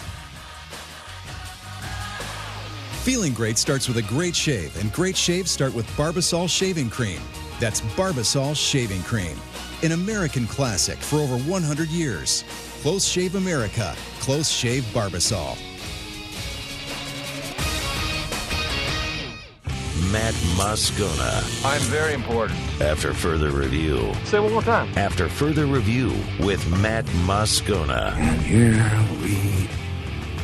Feeling great starts with a great shave, and great shaves start with Barbasol Shaving Cream. That's Barbasol Shaving Cream, an American classic for over 100 years. Close Shave America. Close Shave Barbasol. Matt Moscona. I'm very important. After further review. Say it one more time. After further review with Matt Moscona. And here we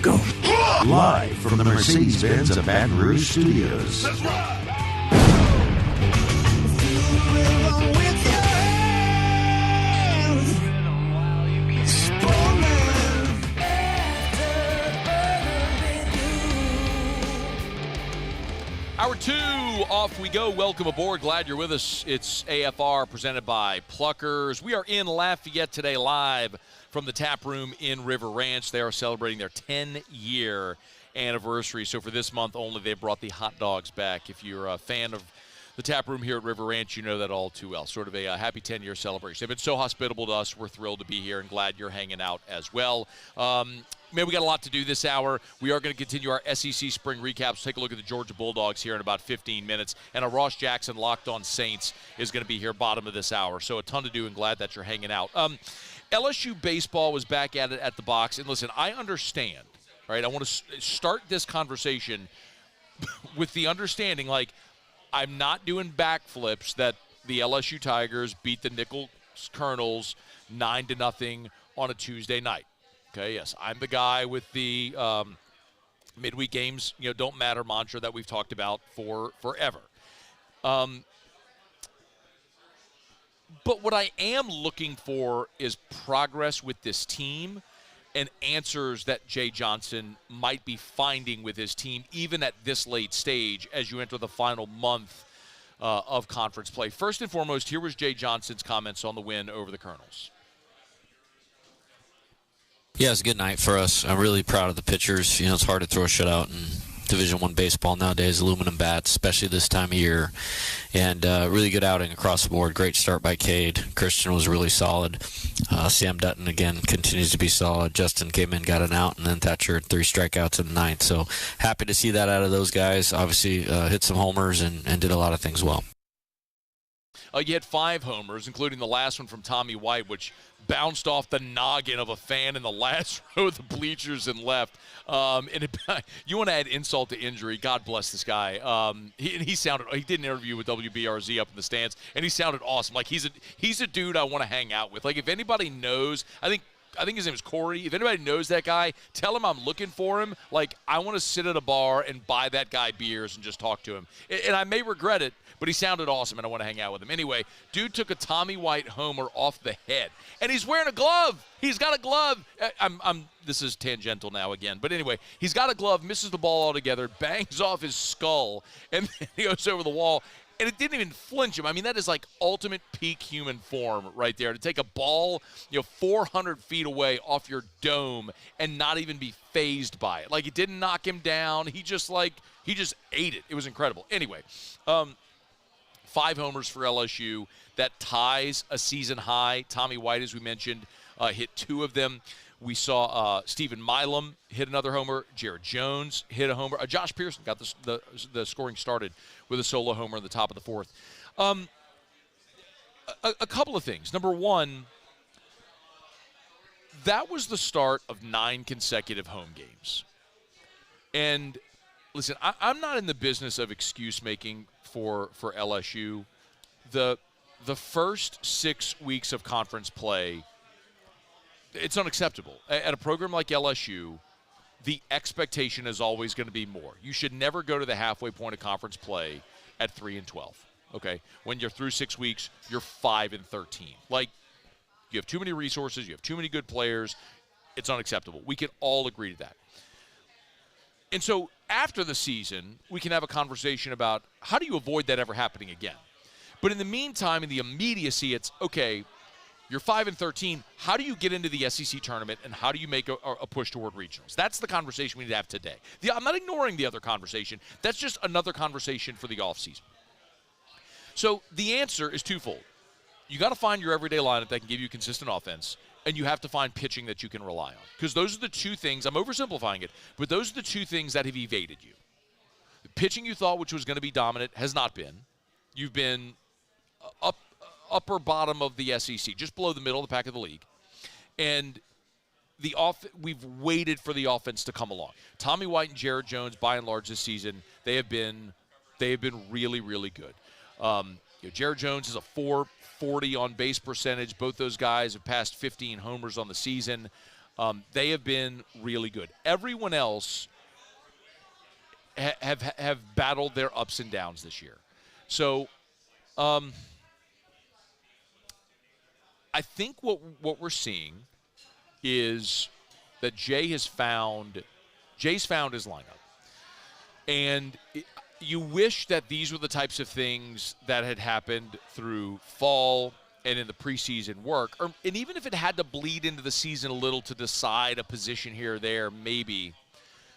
go. Live from the Mercedes-Benz of Baton Rouge Studios. Let's ride. Hour 2, off we go. Welcome aboard. Glad you're with us. It's AFR presented by Pluckers. We are in Lafayette today live from the tap room in River Ranch. They are celebrating their 10-year anniversary. So for this month only, they brought the hot dogs back. If you're a fan of the tap room here at River Ranch, you know that all too well. Sort of a happy 10-year celebration. They've been so hospitable to us. We're thrilled to be here and glad you're hanging out as well. Man, we got a lot to do this hour. We are going to continue our SEC spring recaps. Take a look at the Georgia Bulldogs here in about 15 minutes. And a Ross Jackson Locked On Saints is going to be here bottom of this hour. So a ton to do and glad that you're hanging out. LSU baseball was back at it at the box. And listen, I understand, right? I want to start this conversation with the understanding, like, I'm not doing backflips that the LSU Tigers beat the Nicholls Colonels 9-0 on a Tuesday night. Okay, yes, I'm the guy with the midweek games, don't matter mantra that we've talked about for forever. But what I am looking for is progress with this team and answers that Jay Johnson might be finding with his team, even at this late stage as you enter the final month of conference play. First and foremost, here was Jay Johnson's comments on the win over the Colonels. Yeah, it's a good night for us. I'm really proud of the pitchers. It's hard to throw a shutout in Division I baseball nowadays, aluminum bats, especially this time of year. And really good outing across the board. Great start by Cade. Christian was really solid. Sam Dutton, again, continues to be solid. Justin came in, got an out, and then Thatcher had 3 strikeouts in the 9th. So happy to see that out of those guys. Obviously, hit some homers and did a lot of things well. You had 5 homers, including the last one from Tommy White, which bounced off the noggin of a fan in the last row of the bleachers and left. You want to add insult to injury. God bless this guy. He did an interview with WBRZ up in the stands, and he sounded awesome. Like he's a dude I want to hang out with. Like if anybody knows, I think his name is Corey. If anybody knows that guy, tell him I'm looking for him. Like I want to sit at a bar and buy that guy beers and just talk to him. And I may regret it, but he sounded awesome, and I want to hang out with him. Anyway, dude took a Tommy White homer off the head, and he's wearing a glove. He's got a glove. This is tangential now again, but anyway, he's got a glove, misses the ball altogether, bangs off his skull, and then he goes over the wall, and it didn't even flinch him. I mean, that is like ultimate peak human form right there, to take a ball 400 feet away off your dome and not even be fazed by it. Like, it didn't knock him down. He just ate it. It was incredible. Anyway, 5 homers for LSU. That ties a season high. Tommy White, as we mentioned, hit 2 of them. We saw Stephen Milam hit another homer. Jared Jones hit a homer. Josh Pearson got the scoring started with a solo homer in the top of the 4th. A couple of things. Number one, that was the start of 9 consecutive home games. And listen, I'm not in the business of excuse making for LSU. The first 6 weeks of conference play, it's unacceptable. At a program like LSU, the expectation is always going to be more. You should never go to the halfway point of conference play at 3-12. Okay, when you're through 6 weeks, you're 5-13. Like, you have too many resources, you have too many good players. It's unacceptable. We can all agree to that. And so after the season, we can have a conversation about how do you avoid that ever happening again. But in the meantime, in the immediacy, it's, okay, you're 5-13. How do you get into the SEC tournament, and how do you make a push toward regionals? That's the conversation we need to have today. I'm not ignoring the other conversation. That's just another conversation for the offseason. So the answer is twofold. You got to find your everyday lineup that can give you consistent offense, and you have to find pitching that you can rely on. Because those are the 2 things, I'm oversimplifying it, but those are the 2 things that have evaded you. The pitching you thought which was going to be dominant has not been. You've been upper bottom of the SEC, just below the middle of the pack of the league. And we've waited for the offense to come along. Tommy White and Jared Jones, by and large this season, they have been really, really good. Jared Jones is a .440 on base percentage. Both those guys have passed 15 homers on the season. They have been really good. Everyone else have battled their ups and downs this year. So I think what we're seeing is that Jay's found his lineup. And you wish that these were the types of things that had happened through fall and in the preseason work. And even if it had to bleed into the season a little to decide a position here or there, maybe.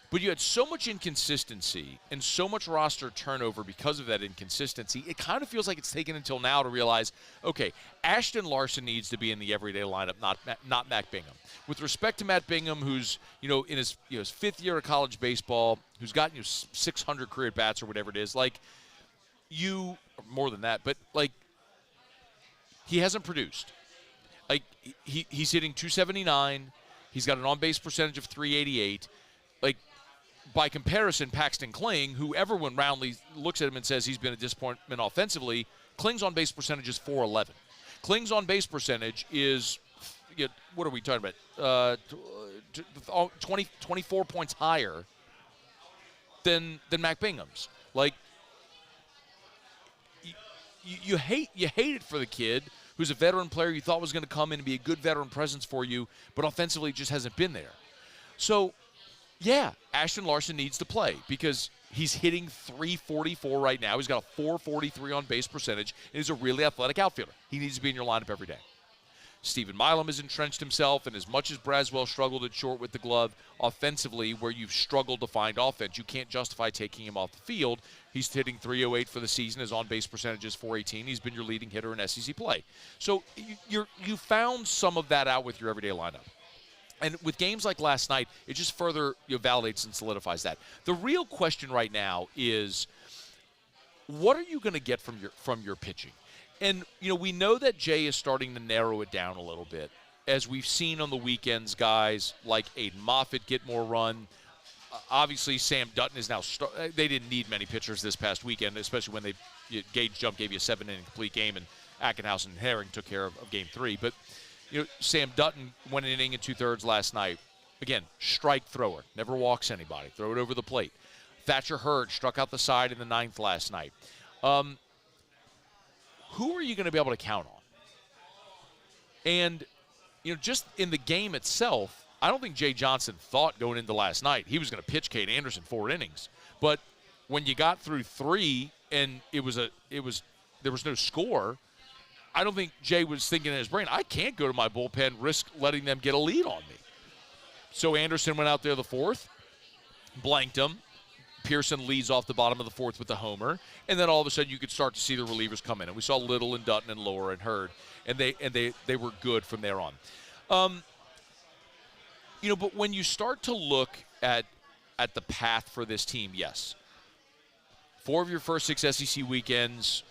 But you had so much inconsistency and so much roster turnover because of that inconsistency, it kind of feels like it's taken until now to realize, okay, Ashton Larson needs to be in the everyday lineup, not Matt Bingham. With respect to Matt Bingham, who's in his 5th year of college baseball, who's gotten 600 career at-bats or whatever it is, or more than that, but he hasn't produced. He's hitting .279. He's got an on-base percentage of .388. By comparison, Paxton Kling, who everyone roundly looks at him and says he's been a disappointment offensively, Kling's on-base percentage is .411. Kling's on-base percentage is, what are we talking about, 24 points higher than Matt Bingham's. You hate it for the kid who's a veteran player you thought was going to come in and be a good veteran presence for you, but offensively just hasn't been there. So, yeah, Ashton Larson needs to play because he's hitting .344 right now. He's got a .443 on base percentage, and he's a really athletic outfielder. He needs to be in your lineup every day. Stephen Milam has entrenched himself, and as much as Braswell struggled at short with the glove offensively, where you've struggled to find offense, you can't justify taking him off the field. He's hitting .308 for the season. His on-base percentage is .418. He's been your leading hitter in SEC play. So you found some of that out with your everyday lineup. And with games like last night, it just further validates and solidifies that. The real question right now is, what are you going to get from your pitching? And, we know that Jay is starting to narrow it down a little bit. As we've seen on the weekends, guys like Aiden Moffitt get more run. Obviously, Sam Dutton is now they didn't need many pitchers this past weekend, especially when Gage Jump gave you a 7-inning complete game, and Ackenhouse and Herring took care of Game 3. But, Sam Dutton went an inning and 2/3 last night. Again, strike thrower. Never walks anybody. Throw it over the plate. Thatcher Hurd struck out the side in the 9th last night. Who are you going to be able to count on? And, just in the game itself, I don't think Jay Johnson thought going into last night he was going to pitch Cade Anderson 4 innings. But when you got through 3 and there was no score, I don't think Jay was thinking in his brain, I can't go to my bullpen, risk letting them get a lead on me. So Anderson went out there the 4th, blanked him. Pearson leads off the bottom of the 4th with the homer, and then all of a sudden you could start to see the relievers come in. And we saw Little and Dutton and Lower and Hurd, and they were good from there on. But when you start to look at the path for this team, yes, 4 of your first 6 SEC weekends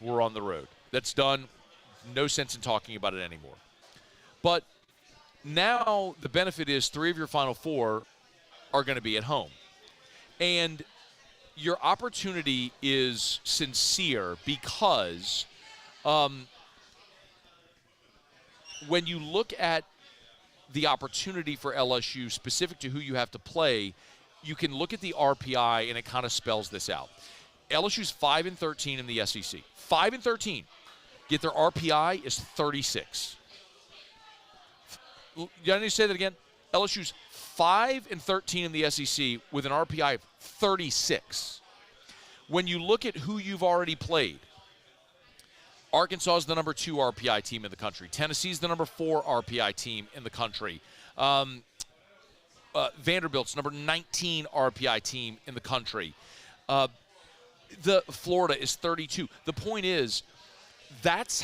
were on the road. That's done. No sense in talking about it anymore. But now the benefit is 3 of your final 4 are going to be at home. And your opportunity is sincere because when you look at the opportunity for LSU specific to who you have to play, you can look at the RPI and it kind of spells this out. LSU's 5-13 in the SEC. 5-13. Yet their RPI is 36. You need to say that again? LSU's 5-13 in the SEC with an RPI of 36. When you look at who you've already played, Arkansas is the number 2 RPI team in the country. Tennessee is the number 4 RPI team in the country. Vanderbilt's number 19 RPI team in the country. The Florida is 32. The point is, that's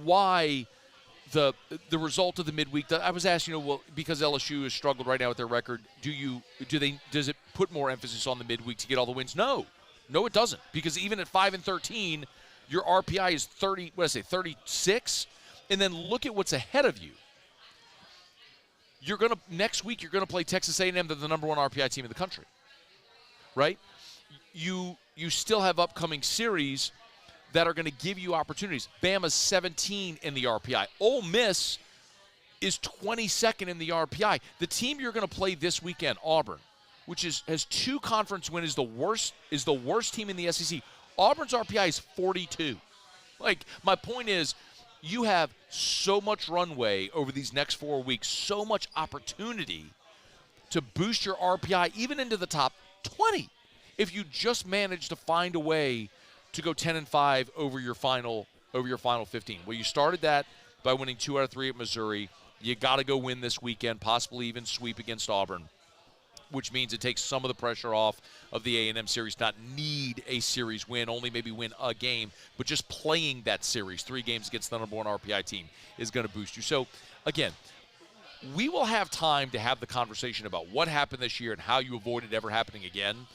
why the result of the midweek. I was asked, because LSU has struggled right now with their record, does it put more emphasis on the midweek to get all the wins? No, it doesn't. Because even at 5-13, your RPI is 36, and then look at what's ahead of you. Next week you're gonna play Texas A&M. They're the number 1 RPI team in the country, right? You still have upcoming series that are going to give you opportunities. Bama's 17 in the RPI. Ole Miss is 22nd in the RPI. The team you're going to play this weekend, Auburn, which has 2 conference wins, is the worst team in the SEC. Auburn's RPI is 42. My point is, you have so much runway over these next 4 weeks, so much opportunity to boost your RPI even into the top 20 if you just manage to find a way to go 10-5 over your final 15. Well, you started that by winning 2 out of 3 at Missouri. You got to go win this weekend, possibly even sweep against Auburn, which means it takes some of the pressure off of the A&M series. Not need a series win, only maybe win a game, but just playing that series, 3 games against the number 1 RPI team, is going to boost you. So, again, we will have time to have the conversation about what happened this year and how you avoid it ever happening again.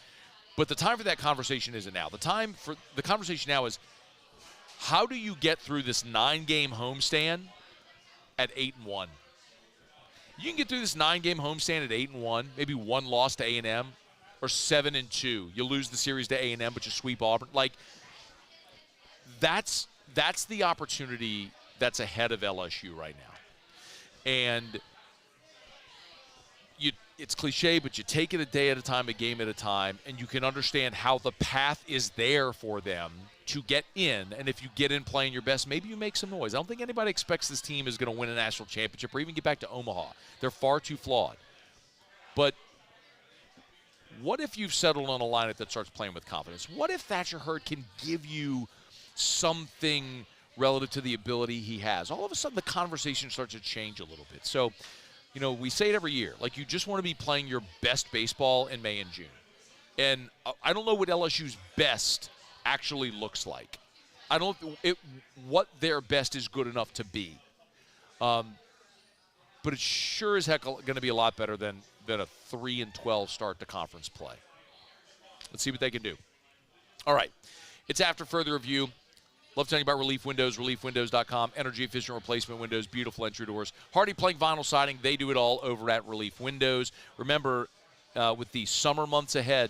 But the time for that conversation isn't now. The time for the conversation now is, how do you get through this 9-game homestand at 8-1? You can get through this 9-game homestand at 8-1, maybe 1 loss to A&M, or 7-2. You lose the series to A&M, but you sweep Auburn. That's the opportunity that's ahead of LSU right now. And it's cliche, but you take it a day at a time, a game at a time, and you can understand how the path is there for them to get in. And if you get in playing your best, maybe you make some noise. I don't think anybody expects this team is going to win a national championship or even get back to Omaha. They're far too flawed. But what if you've settled on a lineup that starts playing with confidence? What if Thatcher Hurd can give you something relative to the ability he has. All of a sudden, the conversation starts to change a little bit. So, we say it every year. Like, you just want to be playing your best baseball in May and June. And I don't know what LSU's best actually looks like. I don't what their best is good enough to be. But it sure as heck going to be a lot better than a 3-12 start to conference play. Let's see what they can do. All right. It's after further review. Love telling you about Relief Windows, reliefwindows.com. Energy-efficient replacement windows, beautiful entry doors. Hardy Plank vinyl siding, they do it all over at Relief Windows. Remember, with the summer months ahead,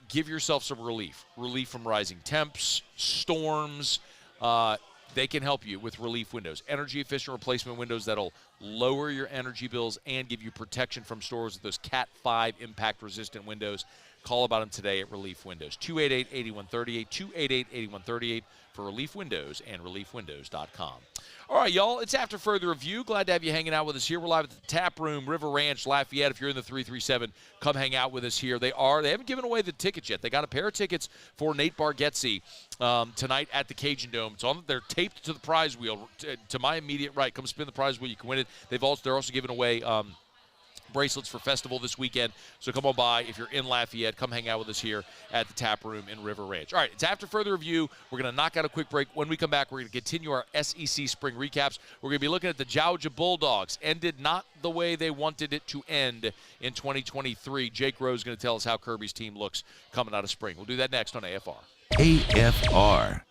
give yourself some relief. Relief from rising temps, storms. They can help you with Relief Windows. Energy-efficient replacement windows that'll lower your energy bills and give you protection from storms with those Cat 5 impact-resistant windows. Call about them today at Relief Windows. 288-8138, 288-8138 for Relief Windows and reliefwindows.com. All right, y'all, it's after further review. Glad to have you hanging out with us here. We're live at the Tap Room, River Ranch, Lafayette. If you're in the 337, come hang out with us here. They haven't given away the tickets yet. They got a pair of tickets for Nate Bargatze tonight at the Cajun Dome. They're taped to the prize wheel. To my immediate right, come spin the prize wheel. You can win it. They're also giving away bracelets for festival this weekend. So come on by. If you're in Lafayette, come hang out with us here at the Tap Room in River Ranch. All right, it's after further review. We're going to knock out a quick break. When we come back, we're going to continue our SEC spring recaps. We're going to be looking at the Georgia Bulldogs. Ended not the way they wanted it to end in 2023. Jake Rowe is going to tell us how Kirby's team looks coming out of spring. We'll do that next on AFR. AFR.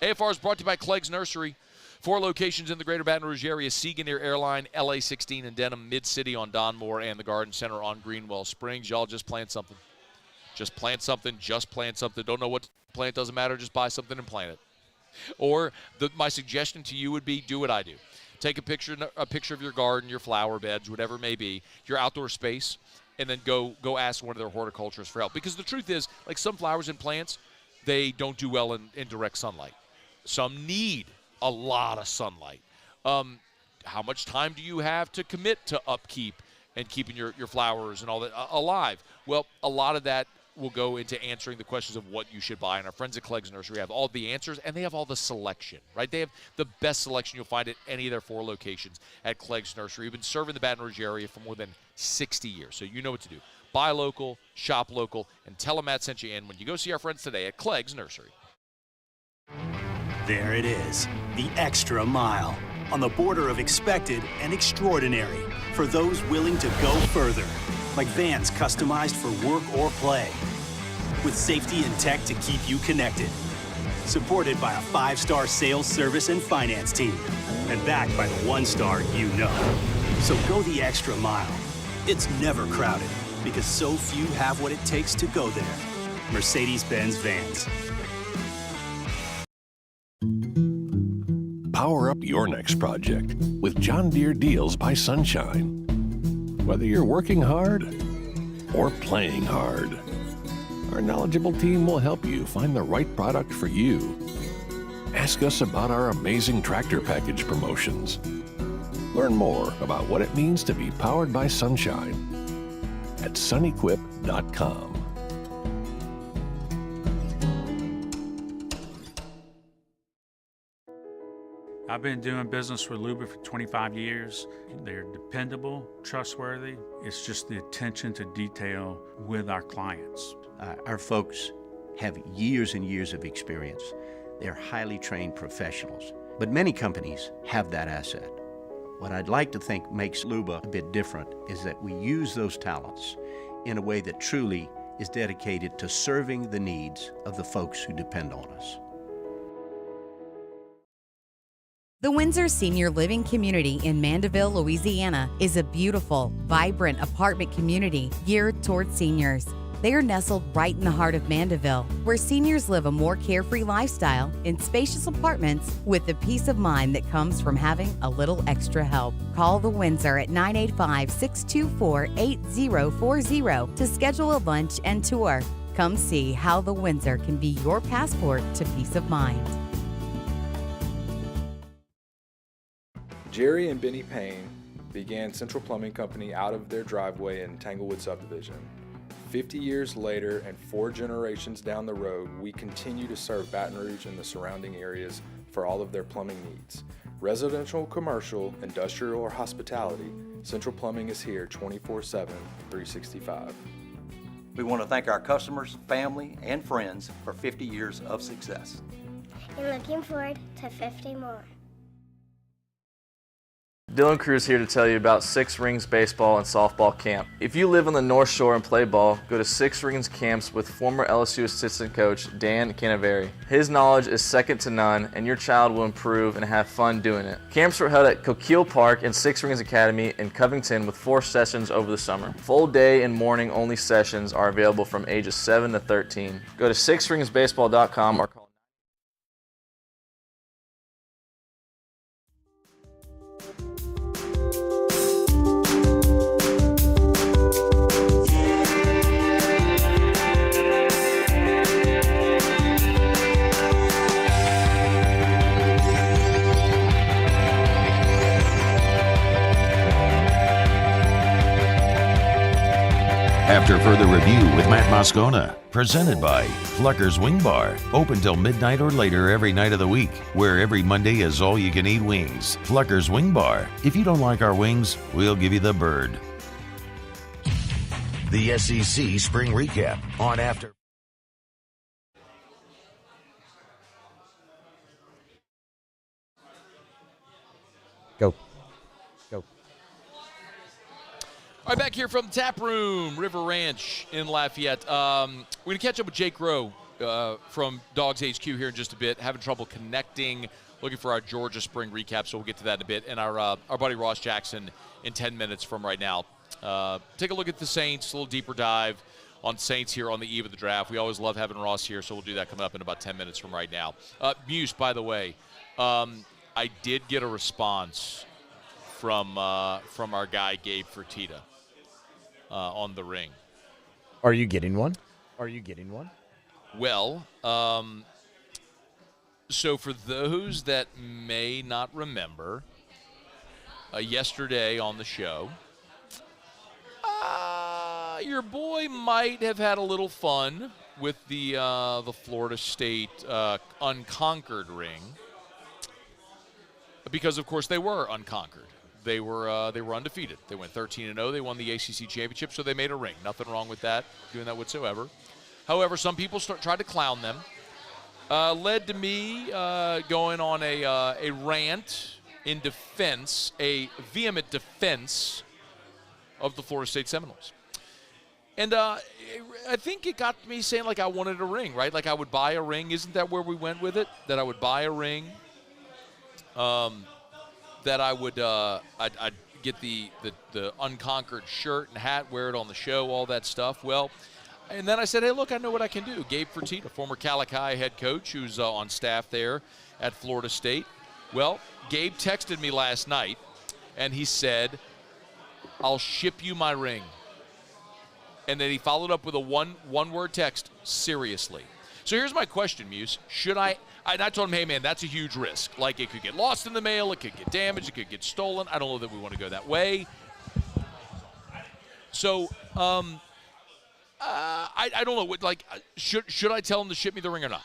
AFR is brought to you by Clegg's Nursery. 4 locations in the greater Baton Rouge area: Siga near Airline, LA 16 in Denham, Mid-City on Don Moore, and the Garden Center on Greenwell Springs. Y'all just plant something. Just plant something. Just plant something. Don't know what to plant, doesn't matter. Just buy something and plant it. Or my suggestion to you would be do what I do. Take a picture of your garden, your flower beds, whatever it may be, your outdoor space, and then go ask one of their horticulturists for help. Because the truth is, like some flowers and plants, they don't do well in direct sunlight. Some need a lot of sunlight. How much time do you have to commit to upkeep and keeping your flowers and all that alive? Well, a lot of that will go into answering the questions of what you should buy. And our friends at Clegg's Nursery have all the answers, and they have all the selection, right? They have the best selection you'll find at any of their 4 locations at Clegg's Nursery. We've been serving the Baton Rouge area for more than 60 years, so you know what to do. Buy local, shop local, and tell them Matt sent you in when you go see our friends today at Clegg's Nursery. There it is, the extra mile, on the border of expected and extraordinary, for those willing to go further, like vans customized for work or play, with safety and tech to keep you connected, supported by a 5-star sales, service, and finance team, and backed by the 1-star you know. So go the extra mile. It's never crowded, because so few have what it takes to go there. Mercedes-Benz Vans. Power up your next project with John Deere Deals by Sunshine. Whether you're working hard or playing hard, our knowledgeable team will help you find the right product for you. Ask us about our amazing tractor package promotions. Learn more about what it means to be powered by sunshine at sunequip.com. I've been doing business with Luba for 25 years. They're dependable, trustworthy. It's just the attention to detail with our clients. Our folks have years and years of experience. They're highly trained professionals, but many companies have that asset. What I'd like to think makes Luba a bit different is that we use those talents in a way that truly is dedicated to serving the needs of the folks who depend on us. The Windsor Senior Living Community in Mandeville, Louisiana is a beautiful, vibrant apartment community geared towards seniors. They are nestled right in the heart of Mandeville, where seniors live a more carefree lifestyle in spacious apartments with the peace of mind that comes from having a little extra help. Call the Windsor at 985-624-8040 to schedule a lunch and tour. Come see how the Windsor can be your passport to peace of mind. Jerry and Benny Payne began Central Plumbing Company out of their driveway in Tanglewood Subdivision. 50 years later and 4 generations down the road, we continue to serve Baton Rouge and the surrounding areas for all of their plumbing needs. Residential, commercial, industrial, or hospitality, Central Plumbing is here 24/7, 365. We want to thank our customers, family, and friends for 50 years of success. And looking forward to 50 more. Dylan Cruz here to tell you about Six Rings Baseball and Softball Camp. If you live on the North Shore and play ball, go to Six Rings Camps with former LSU assistant coach Dan Canaveri. His knowledge is second to none, and your child will improve and have fun doing it. Camps were held at Coquille Park and Six Rings Academy in Covington with 4 sessions over the summer. Full day and morning only sessions are available from ages 7 to 13. Go to sixringsbaseball.com or call. After further review with Matt Moscona, presented by Pluckers Wing Bar, open till midnight or later every night of the week, where every Monday is all-you-can-eat wings. Pluckers Wing Bar. If you don't like our wings, we'll give you the bird. The SEC Spring Recap on After. Go. All right, back here from the Tap Room, River Ranch in Lafayette. We're going to catch up with Jake Rowe from Dogs HQ here in just a bit. Having trouble connecting, looking for our Georgia Spring Recap, so we'll get to that in a bit. And our buddy Ross Jackson in 10 minutes from right now. Take a look at the Saints, a little deeper dive on Saints here on the eve of the draft. We always love having Ross here, so we'll do that coming up in about 10 minutes from right now. Muse, by the way, I did get a response from our guy Gabe Fertitta on the ring. Are you getting one? Well, so for those that may not remember, yesterday on the show, your boy might have had a little fun with the Florida State unconquered ring, because of course they were unconquered. They were undefeated. They went 13-0. They won the ACC championship, so they made a ring. Nothing wrong with that, doing that whatsoever. However, some people tried to clown them. Led to me going on a rant in defense, a vehement defense of the Florida State Seminoles. And I think it got me saying, like, I wanted a ring, right? Like, I would buy a ring. Isn't that where we went with it? That I would buy a ring. That I would I'd get the unconquered shirt and hat, wear it on the show, all that stuff. Well, and then I said, hey, look, I know what I can do. Gabe Fertitta, former Calachi head coach who's on staff there at Florida State. Well, Gabe texted me last night, and he said, I'll ship you my ring. And then he followed up with a one-word text, seriously. So here's my question, Muse. Should I told him, hey, man, that's a huge risk. Like, it could get lost in the mail. It could get damaged. It could get stolen. I don't know that we want to go that way. So I don't know. Like, should I tell him to ship me the ring or not?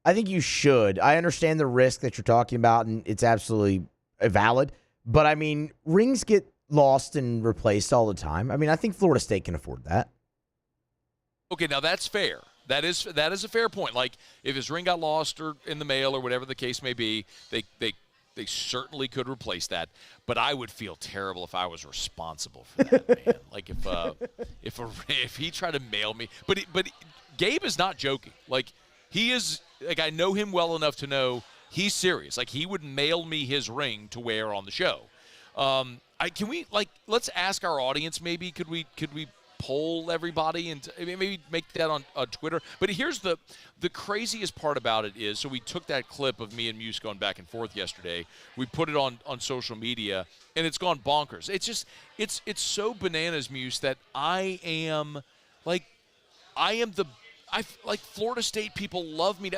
I think you should. I understand the risk that you're talking about, and it's absolutely valid. But, I mean, rings get lost and replaced all the time. I mean, I think Florida State can afford that. Okay, now that's fair. That is a fair point. Like, if his ring got lost or in the mail or whatever the case may be, they certainly could replace that. But I would feel terrible if I was responsible for that, man. Like, if he tried to mail me, but Gabe is not joking. Like, he is. Like, I know him well enough to know he's serious. Like, he would mail me his ring to wear on the show. Can we, like, let's ask our audience maybe, could we poll everybody and maybe make that on Twitter? But here's the craziest part about it is, so we took that clip of me and Muse going back and forth yesterday. We put it on social media, and it's gone bonkers. It's just, it's so bananas, Muse, that like Florida State people love me.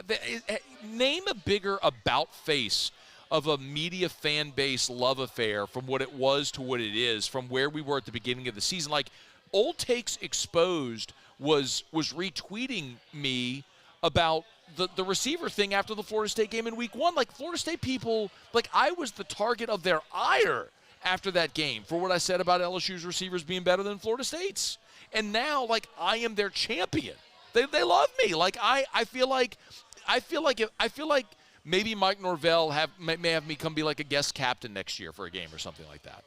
Name a bigger about face of a media fan base love affair from what it was to what it is, from where we were at the beginning of the season. Like, Old Takes Exposed was retweeting me about the receiver thing after the Florida State game in week 1. Like, Florida State people, like, I was the target of their ire after that game for what I said about LSU's receivers being better than Florida State's. And now, like, I am their champion. They love me. Like, I feel like maybe Mike Norvell may have me come be like a guest captain next year for a game or something like that.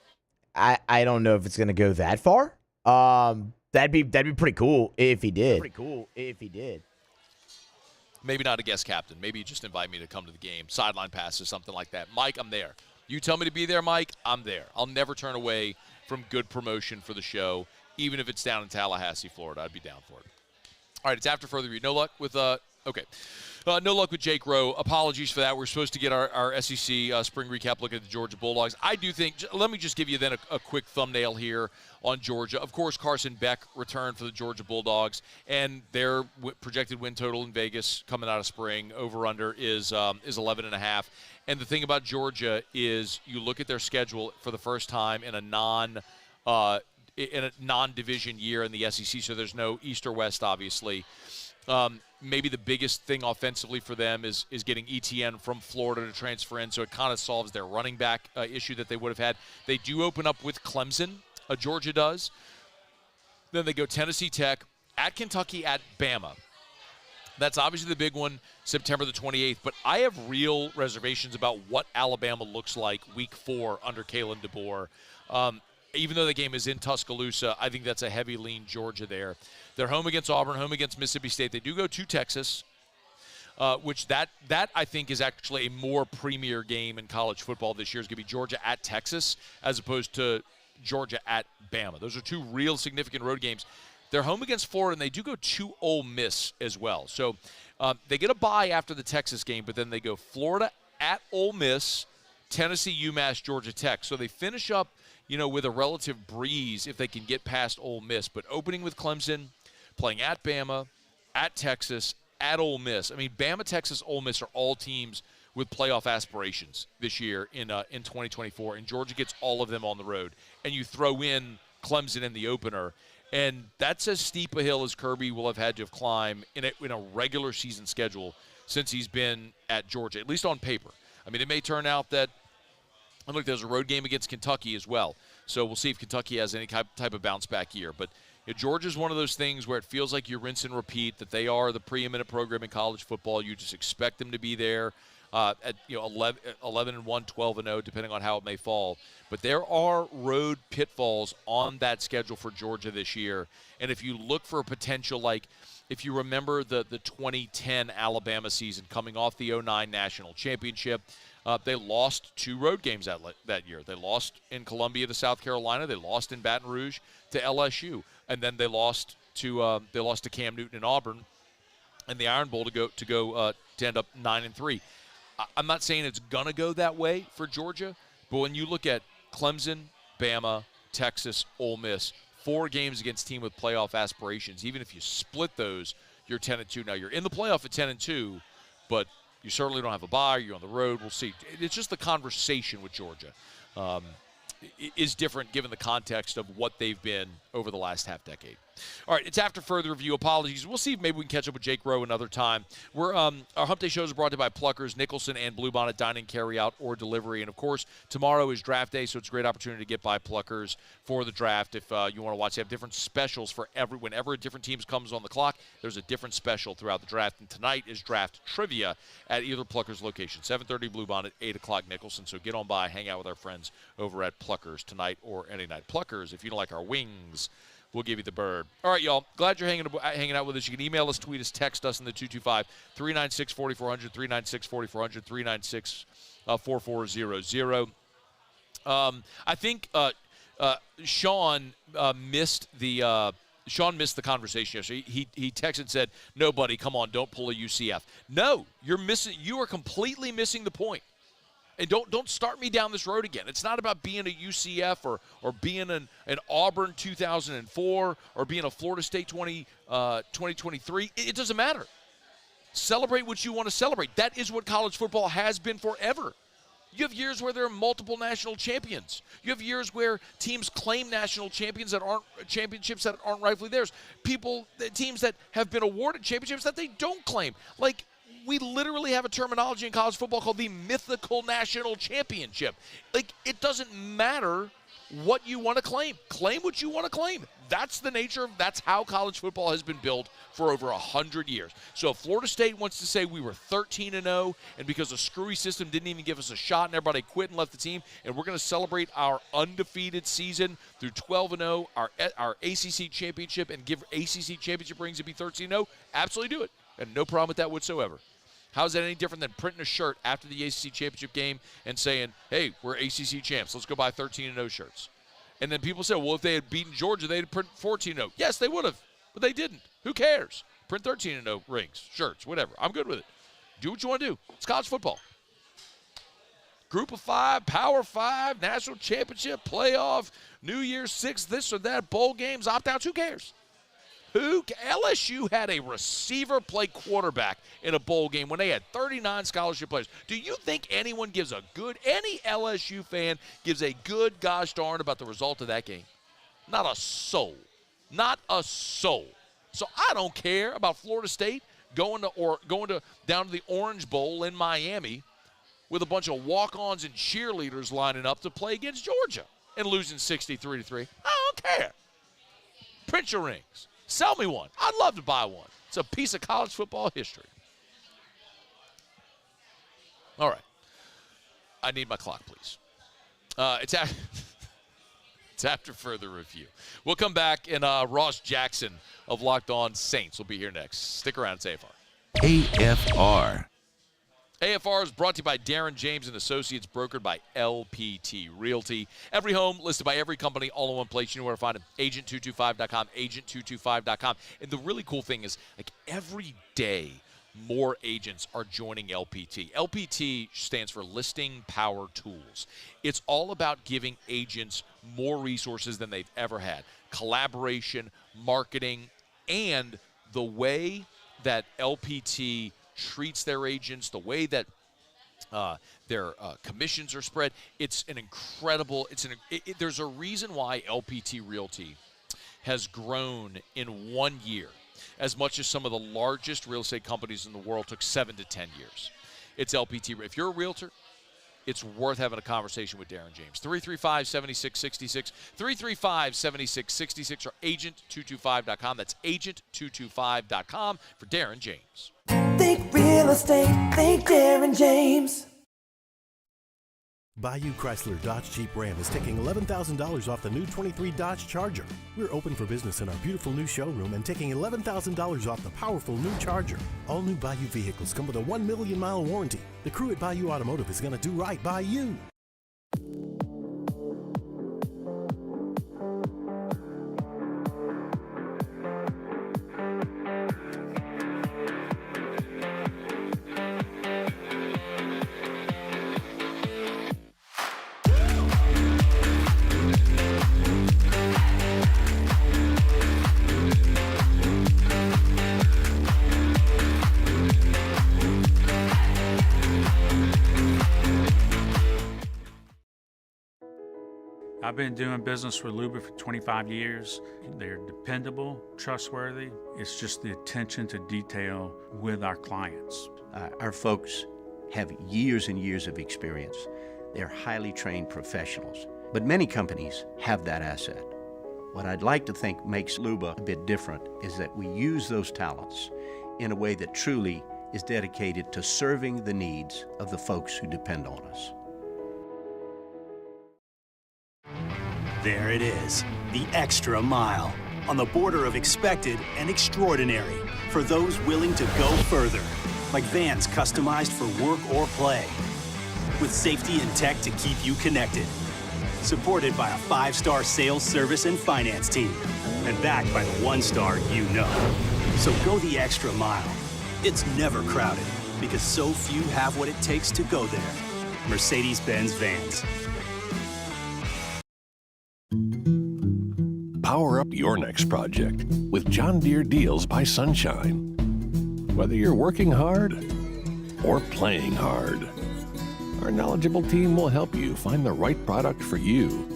I don't know if it's going to go that far. That'd be pretty cool if he did. Maybe not a guest captain. Maybe you just invite me to come to the game, sideline passes, something like that. Mike, I'm there. You tell me to be there, Mike, I'm there. I'll never turn away from good promotion for the show, even if it's down in Tallahassee, Florida. I'd be down for it. All right, it's after further review. No luck with no luck with Jake Rowe. Apologies for that. We're supposed to get our SEC spring recap look at the Georgia Bulldogs. I do think, let me just give you then a quick thumbnail here on Georgia. Of course, Carson Beck returned for the Georgia Bulldogs, and their projected win total in Vegas coming out of spring, over-under, is 11.5. And the thing about Georgia is you look at their schedule for the first time in a non-division year in the SEC, so there's no East or West, obviously. Maybe the biggest thing offensively for them is getting ETN from Florida to transfer in, so it kind of solves their running back issue that they would have had. They do open up with Clemson, Georgia does. Then they go Tennessee Tech, at Kentucky, at Bama. That's obviously the big one, September the 28th, but I have real reservations about what Alabama looks like week 4 under Kalen DeBoer. Even though the game is in Tuscaloosa, I think that's a heavy lean Georgia there. They're home against Auburn, home against Mississippi State. They do go to Texas, which that I think is actually a more premier game in college football this year. Is going to be Georgia at Texas as opposed to Georgia at Bama. Those are two real significant road games. They're home against Florida, and they do go to Ole Miss as well. So they get a bye after the Texas game, but then they go Florida at Ole Miss, Tennessee, UMass, Georgia Tech. So they finish up, with a relative breeze if they can get past Ole Miss. But opening with Clemson, playing at Bama, at Texas, at Ole Miss. I mean, Bama, Texas, Ole Miss are all teams with playoff aspirations this year in 2024, and Georgia gets all of them on the road. And you throw in Clemson in the opener, and that's as steep a hill as Kirby will have had to climb in a regular season schedule since he's been at Georgia, at least on paper. I mean, it may turn out that, and look, there's a road game against Kentucky as well. So we'll see if Kentucky has any type of bounce-back year. But Georgia's one of those things where it feels like you rinse and repeat, that they are the preeminent program in college football. You just expect them to be there at 11-1, 12-0, depending on how it may fall. But there are road pitfalls on that schedule for Georgia this year. And if you look for a potential, like if you remember the 2010 Alabama season coming off the 2009 national championship, they lost 2 road games that year. They lost in Columbia to South Carolina. They lost in Baton Rouge to LSU, and then they lost to Cam Newton and Auburn, and the Iron Bowl to end up 9-3. I'm not saying it's gonna go that way for Georgia, but when you look at Clemson, Bama, Texas, Ole Miss, 4 games against team with playoff aspirations. Even if you split those, you're 10-2. Now you're in the playoff at 10-2, but you certainly don't have a bye. You're on the road. We'll see. It's just the conversation with Georgia is different given the context of what they've been over the last half decade. All right, it's after further review. Apologies. We'll see if maybe we can catch up with Jake Rowe another time. Our Hump Day shows are brought to you by Pluckers, Nicholls, and Bluebonnet Dining, Carry Out, or Delivery. And, of course, tomorrow is draft day, so it's a great opportunity to get by Pluckers for the draft. If you want to watch, they have different specials for whenever a different team comes on the clock, there's a different special throughout the draft. And tonight is draft trivia at either Pluckers location, 7:30 Bluebonnet, 8 o'clock Nicholson. So get on by, hang out with our friends over at Pluckers tonight or any night. Pluckers, if you don't like our wings, we'll give you the bird. All right, y'all. Glad you're hanging out with us. You can email us, tweet us, text us in the 225-396-4400, 396-4400, 396-4400. I think Sean missed the conversation yesterday. He texted and said, "No, buddy, come on, don't pull a UCF." No, you are completely missing the point. And don't start me down this road again. It's not about being a UCF or being an Auburn 2004 or being a Florida State 2023. It doesn't matter. Celebrate what you want to celebrate. That is what college football has been forever. You have years where there are multiple national champions. You have years where teams claim national championships that aren't rightfully theirs. Teams that have been awarded championships that they don't claim. Like, we literally have a terminology in college football called the mythical national championship. Like, it doesn't matter what you want to claim. Claim what you want to claim. That's the nature of, that's how college football has been built for over 100 years. So if Florida State wants to say we were 13-0, and because a screwy system didn't even give us a shot and everybody quit and left the team, and we're going to celebrate our undefeated season through 12-0, our ACC championship, and give ACC championship rings to be 13-0, absolutely do it. And no problem with that whatsoever. How is that any different than printing a shirt after the ACC championship game and saying, hey, we're ACC champs, let's go buy 13-0 shirts? And then people say, well, if they had beaten Georgia, they'd print 14-0. Yes, they would have, but they didn't. Who cares? Print 13-0 rings, shirts, whatever. I'm good with it. Do what you want to do. It's college football. Group of 5, Power 5, national championship, playoff, New Year's 6, this or that, bowl games, opt-outs, who cares? LSU had a receiver play quarterback in a bowl game when they had 39 scholarship players. Do you think anyone gives any LSU fan gives a good gosh darn about the result of that game? Not a soul. Not a soul. So I don't care about Florida State going down to the Orange Bowl in Miami with a bunch of walk-ons and cheerleaders lining up to play against Georgia and losing 63-3. I don't care. Print your rings. Sell me one. I'd love to buy one. It's a piece of college football history. All right. I need my clock, please. It's after further review. We'll come back, and Ross Jackson of Locked On Saints will be here next. Stick around. It's AFR. AFR. AFR is brought to you by Darren James and Associates, brokered by LPT Realty. Every home listed by every company, all in one place. You know where to find them. Agent225.com, agent225.com. And the really cool thing is, like, every day, more agents are joining LPT. LPT stands for Listing Power Tools. It's all about giving agents more resources than they've ever had. Collaboration, marketing, and the way that LPT treats their agents, the way that their commissions are spread. It's an incredible, there's a reason why LPT Realty has grown in 1 year as much as some of the largest real estate companies in the world took 7 to 10 years. It's LPT. If you're a realtor, it's worth having a conversation with Darren James. 335-7666, 335-7666, or agent225.com. That's agent225.com for Darren James. Think real estate, think Darren James. Bayou Chrysler Dodge Jeep Ram is taking $11,000 off the new 23 Dodge Charger. We're open for business in our beautiful new showroom and taking $11,000 off the powerful new Charger. All new Bayou vehicles come with a 1 million mile warranty. The crew at Bayou Automotive is going to do right by you. I've been doing business with Luba for 25 years. They're dependable, trustworthy. It's just the attention to detail with our clients. Our folks have years and years of experience. They're highly trained professionals. But many companies have that asset. What I'd like to think makes Luba a bit different is that we use those talents in a way that truly is dedicated to serving the needs of the folks who depend on us. There it is, the extra mile, on the border of expected and extraordinary, for those willing to go further, like vans customized for work or play, with safety and tech to keep you connected, supported by a 5-star sales, service, and finance team, and backed by the 1-star you know. So go the extra mile. It's never crowded, because so few have what it takes to go there. Mercedes-Benz Vans. Power up your next project with John Deere Deals by Sunshine. Whether you're working hard or playing hard, our knowledgeable team will help you find the right product for you.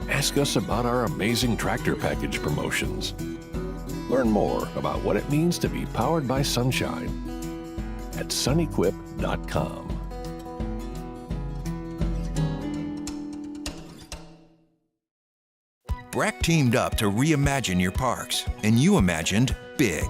Ask us about our amazing tractor package promotions. Learn more about what it means to be powered by Sunshine at sunequip.com. Breck teamed up to reimagine your parks, and you imagined big.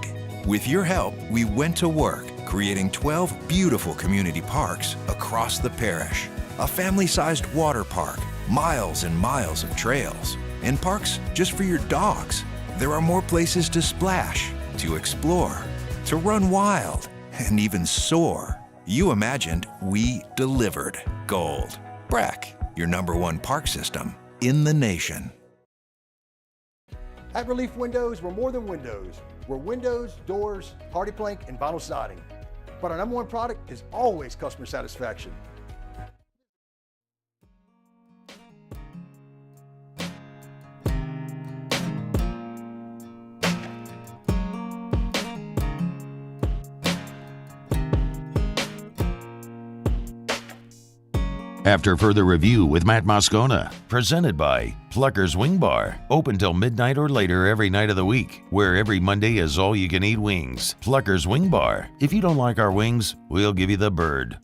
With your help, we went to work, creating 12 beautiful community parks across the parish. A family-sized water park, miles and miles of trails, and parks just for your dogs. There are more places to splash, to explore, to run wild, and even soar. You imagined, we delivered gold. Breck, your #1 park system in the nation. At Relief Windows, we're more than windows. We're windows, doors, hardy plank, and vinyl siding. But our #1 product is always customer satisfaction. After further review with Matt Moscona, presented by Pluckers Wing Bar, open till midnight or later every night of the week, where every Monday is all-you-can-eat wings. Pluckers Wing Bar. If you don't like our wings, we'll give you the bird.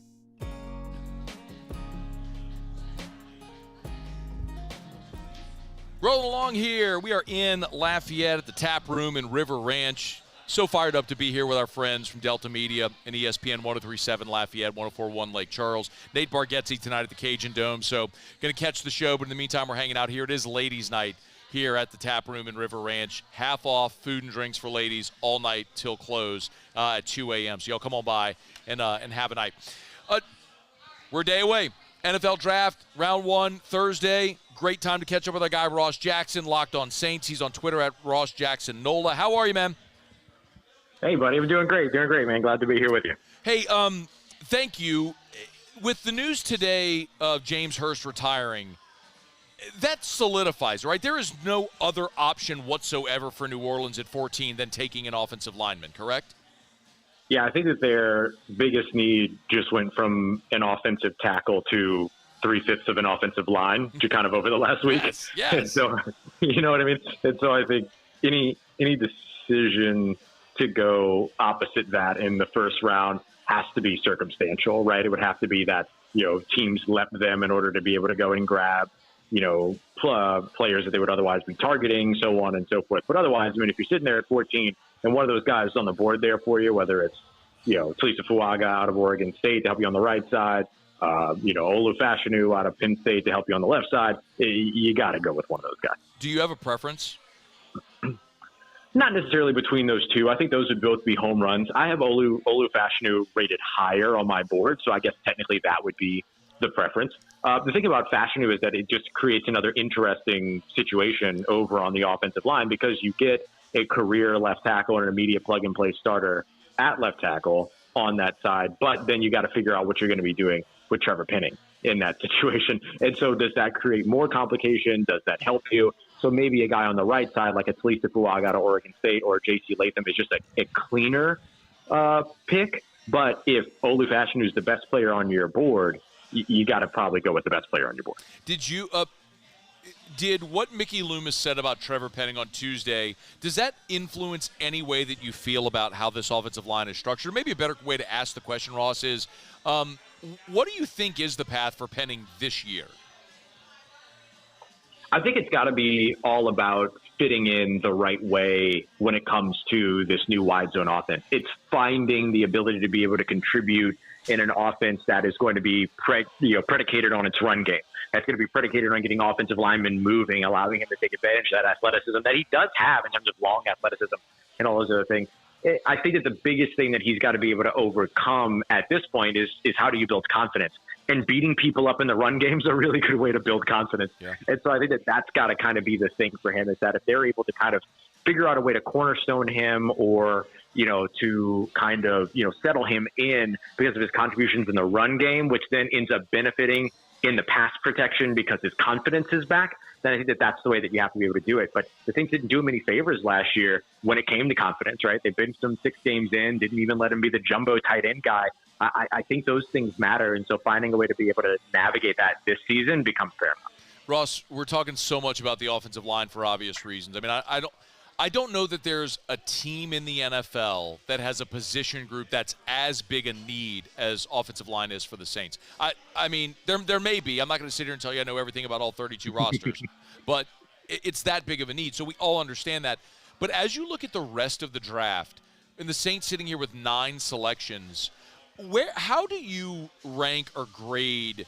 Rolling along here, we are in Lafayette at the Tap Room in River Ranch. So fired up to be here with our friends from Delta Media and ESPN 103.7 Lafayette, 104.1 Lake Charles. Nate Bargatze tonight at the Cajun Dome, so going to catch the show. But in the meantime, we're hanging out here. It is ladies' night here at the Tap Room in River Ranch. Half off food and drinks for ladies all night till close at 2 a.m. So y'all come on by and have a night. We're a day away. NFL Draft, round 1, Thursday. Great time to catch up with our guy Ross Jackson, Locked On Saints. He's on Twitter at Ross Jackson Nola. How are you, man? Hey, buddy. I'm doing great, man. Glad to be here with you. Hey, thank you. With the news today of James Hurst retiring, that solidifies, right? There is no other option whatsoever for New Orleans at 14 than taking an offensive lineman, correct? Yeah, I think that their biggest need just went from an offensive tackle to 3/5 of an offensive line to kind of over the last week. Yes. And so, you know what I mean? And so I think any decision to go opposite that in the first round has to be circumstantial, right? It would have to be that, teams left them in order to be able to go and grab, players that they would otherwise be targeting, so on and so forth. But otherwise, if you're sitting there at 14 and one of those guys is on the board there for you, whether it's, Talisa Fuaga out of Oregon State to help you on the right side, Olu Fashanu out of Penn State to help you on the left side, you got to go with one of those guys. Do you have a preference? Not necessarily between those two. I think those would both be home runs. I have Olu Fashanu rated higher on my board, so I guess technically that would be the preference. The thing about Fashanu is that it just creates another interesting situation over on the offensive line because you get a career left tackle and an immediate plug-and-play starter at left tackle on that side, but then you got to figure out what you're going to be doing with Trevor Penning in that situation. And so does that create more complication? Does that help you? So maybe a guy on the right side, like a Talisa Fuaga out of Oregon State or J.C. Latham, is just a cleaner pick. But if Olu Fashanu is the best player on your board, you got to probably go with the best player on your board. Did what Mickey Loomis said about Trevor Penning on Tuesday, does that influence any way that you feel about how this offensive line is structured? Maybe a better way to ask the question, Ross, is what do you think is the path for Penning this year? I think it's got to be all about fitting in the right way when it comes to this new wide zone offense. It's finding the ability to be able to contribute in an offense that is going to be predicated on its run game. That's going to be predicated on getting offensive linemen moving, allowing him to take advantage of that athleticism that he does have in terms of long athleticism and all those other things. I think that the biggest thing that he's got to be able to overcome at this point is how do you build confidence? And beating people up in the run game is a really good way to build confidence. Yeah. And so I think that that's got to kind of be the thing for him, is that if they're able to kind of figure out a way to cornerstone him or, to kind of, settle him in because of his contributions in the run game, which then ends up benefiting in the pass protection because his confidence is back, then I think that that's the way that you have to be able to do it. But the Saints didn't do him any favors last year when it came to confidence, right? They benched him 6 games in, didn't even let him be the jumbo tight end guy. I think those things matter, and so finding a way to be able to navigate that this season becomes paramount. Ross, we're talking so much about the offensive line for obvious reasons. I mean, I don't know that there's a team in the NFL that has a position group that's as big a need as offensive line is for the Saints. I mean, there may be. I'm not going to sit here and tell you I know everything about all 32 rosters, but it's that big of a need. So we all understand that. But as you look at the rest of the draft, and the Saints sitting here with 9 selections, how do you rank or grade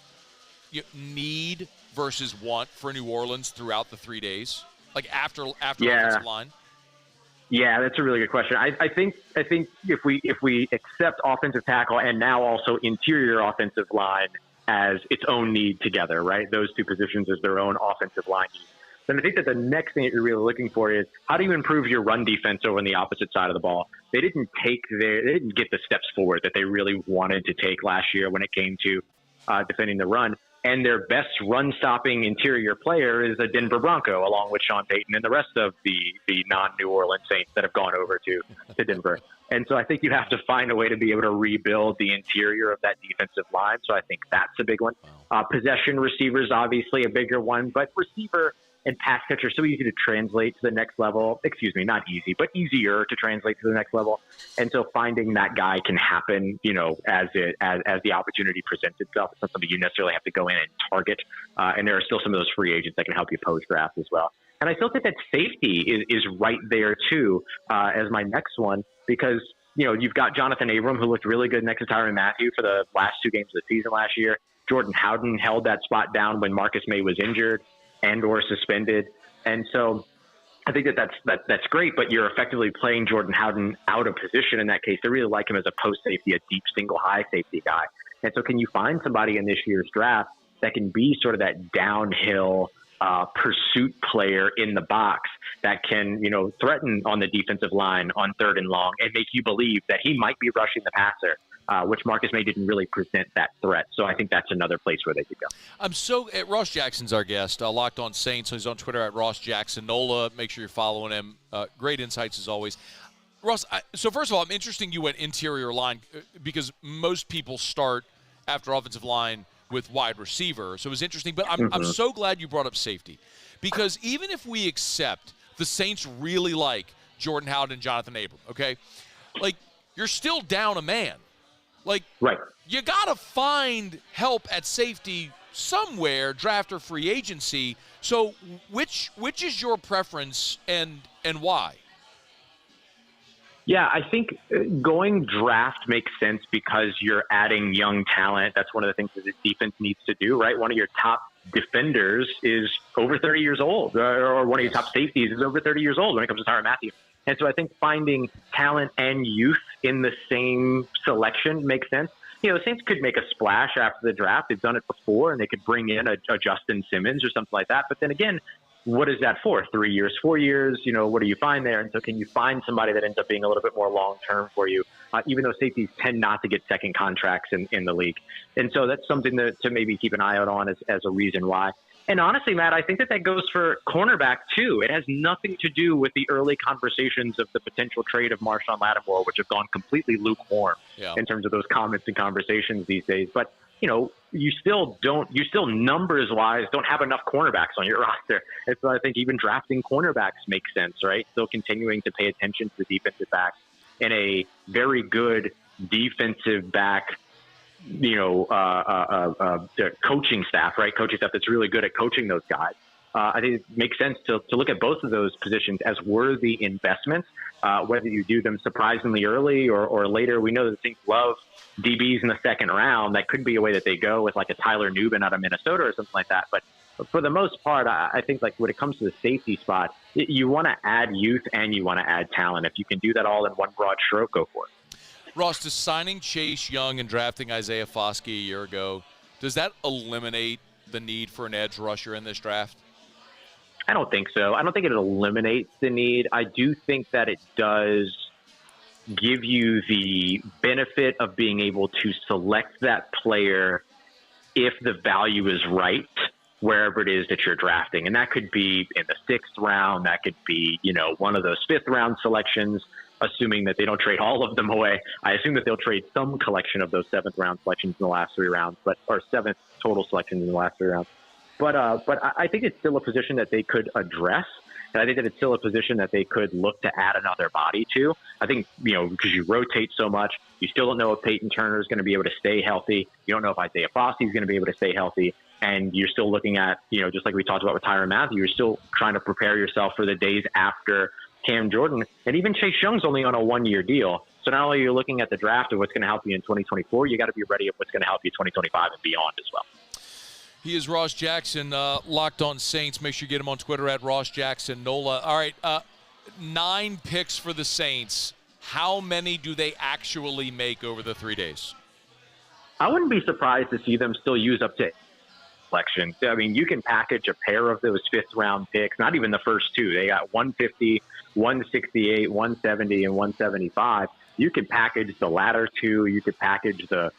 need versus want for New Orleans throughout the 3 days? Like after offensive line? Yeah, that's a really good question. I think if we accept offensive tackle and now also interior offensive line as its own need together, right? Those two positions as their own offensive line need. Then I think that the next thing that you're really looking for is how do you improve your run defense over on the opposite side of the ball? They didn't get the steps forward that they really wanted to take last year when it came to defending the run. And their best run-stopping interior player is a Denver Bronco, along with Sean Payton and the rest of the non-New Orleans Saints that have gone over to Denver. And so I think you have to find a way to be able to rebuild the interior of that defensive line. So I think that's a big one. Possession receivers, obviously a bigger one, but receiver and pass catcher are so easy to translate to the next level. Excuse me, not easy, but easier to translate to the next level. And so finding that guy can happen, as the opportunity presents itself. It's not something you necessarily have to go in and target. And there are still some of those free agents that can help you post-draft as well. And I still think that safety is right there too, as my next one, because you've got Jonathan Abram, who looked really good next to Tyrann Mathieu for the last 2 games of the season last year. Jordan Howden held that spot down when Marcus May was injured and or suspended. And so I think that's great, but you're effectively playing Jordan Howden out of position in that case. They really like him as a post safety, a deep single high safety guy. And so can you find somebody in this year's draft that can be sort of that downhill pursuit player in the box that can, threaten on the defensive line on 3rd and long and make you believe that he might be rushing the passer, which Marcus May didn't really present that threat. So I think that's another place where they could go. Ross Jackson's our guest, Locked On Saints. So he's on Twitter at Ross Jackson Nola. Make sure you're following him. Great insights as always. Ross, so first of all, I'm interested you went interior line because most people start after offensive line with wide receiver. So it was interesting, but I'm so glad you brought up safety because even if we accept the Saints really like Jordan Howden and Jonathan Abram, okay, like you're still down a man. Like, right. You got to find help at safety somewhere, draft or free agency. So which is your preference and why? Yeah, I think going draft makes sense because you're adding young talent. That's one of the things that this defense needs to do, right? One of your top defenders is over 30 years old, or one of your top safeties is over 30 years old when it comes to Tyrann Mathieu. And so I think finding talent and youth in the same selection makes sense. The Saints could make a splash after the draft. They've done it before, and they could bring in a Justin Simmons or something like that. But then again, what is that for? 3 years, 4 years? What do you find there? And so can you find somebody that ends up being a little bit more long-term for you, even though safeties tend not to get second contracts in the league? And so that's something to maybe keep an eye out on as a reason why. And honestly, Matt, I think that goes for cornerback too. It has nothing to do with the early conversations of the potential trade of Marshawn Lattimore, which have gone completely lukewarm in terms of those comments and conversations these days. But, you still numbers-wise don't have enough cornerbacks on your roster. And so I think even drafting cornerbacks makes sense, right? Still continuing to pay attention to the defensive backs and a very good defensive back coaching staff, right? Coaching staff that's really good at coaching those guys. I think it makes sense to look at both of those positions as worthy investments, whether you do them surprisingly early or later. We know that the Saints love DBs in the second round. That could be a way that they go with like a Tyler Nubin out of Minnesota or something like that. But for the most part, I think like when it comes to the safety spot, you want to add youth and you want to add talent. If you can do that all in one broad stroke, go for it. Ross, does signing Chase Young and drafting Isaiah Foskey a year ago, does that eliminate the need for an edge rusher in this draft? I don't think so. I don't think it eliminates the need. I do think that it does give you the benefit of being able to select that player if the value is right, wherever it is that you're drafting. And that could be in the 6th round. That could be, one of those 5th round selections, assuming that they don't trade all of them away. I assume that they'll trade some collection of those 7th round selections in the last 3 rounds, or 7th total selections in the last 3 rounds. But I think it's still a position that they could address. And I think that it's still a position that they could look to add another body to. I think, because you rotate so much, you still don't know if Peyton Turner is going to be able to stay healthy. You don't know if Isaiah Foskey is going to be able to stay healthy. And you're still looking at, just like we talked about with Tyrann Mathieu, you're still trying to prepare yourself for the days after Cam Jordan. And even Chase Young's only on a 1-year deal. So not only are you looking at the draft of what's going to help you in 2024, you got to be ready of what's going to help you 2025 and beyond as well. He is Ross Jackson, Locked On Saints. Make sure you get him on Twitter at Ross Jackson Nola. All right, 9 picks for the Saints. How many do they actually make over the 3 days? I wouldn't be surprised to see them still use up to selection. I mean, you can package a pair of those 5th-round picks, not even the first 2. They got 150, 168, 170, and 175. You could package the latter 2. You could package the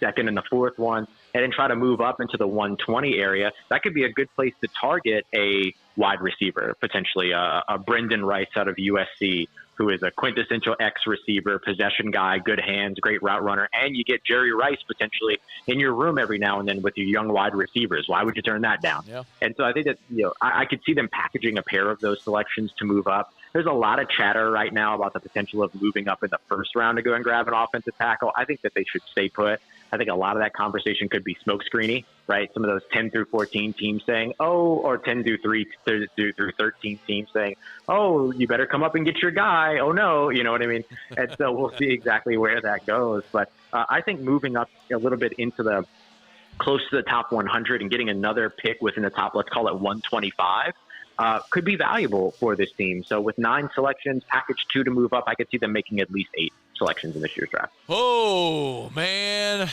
second and the 4th one, and then try to move up into the 120 area. That could be a good place to target a wide receiver, potentially a Brendan Rice out of USC, who is a quintessential X receiver, possession guy, good hands, great route runner, and you get Jerry Rice potentially in your room every now and then with your young wide receivers. Why would you turn that down? Yeah. And so I think that, I could see them packaging a pair of those selections to move up. There's a lot of chatter right now about the potential of moving up in the first round to go and grab an offensive tackle. I think that they should stay put. I think a lot of that conversation could be smokescreeny, right? Some of those 10 through 14 teams saying, or 10 through 13 teams saying, oh, you better come up and get your guy. Oh, no, you know what I mean? And so we'll see exactly where that goes. But I think moving up a little bit into the close to the top 100 and getting another pick within the top, let's call it 125, could be valuable for this team. So with 9 selections, package 2 to move up, I could see them making at least 8 selections in this year's draft. Oh, man.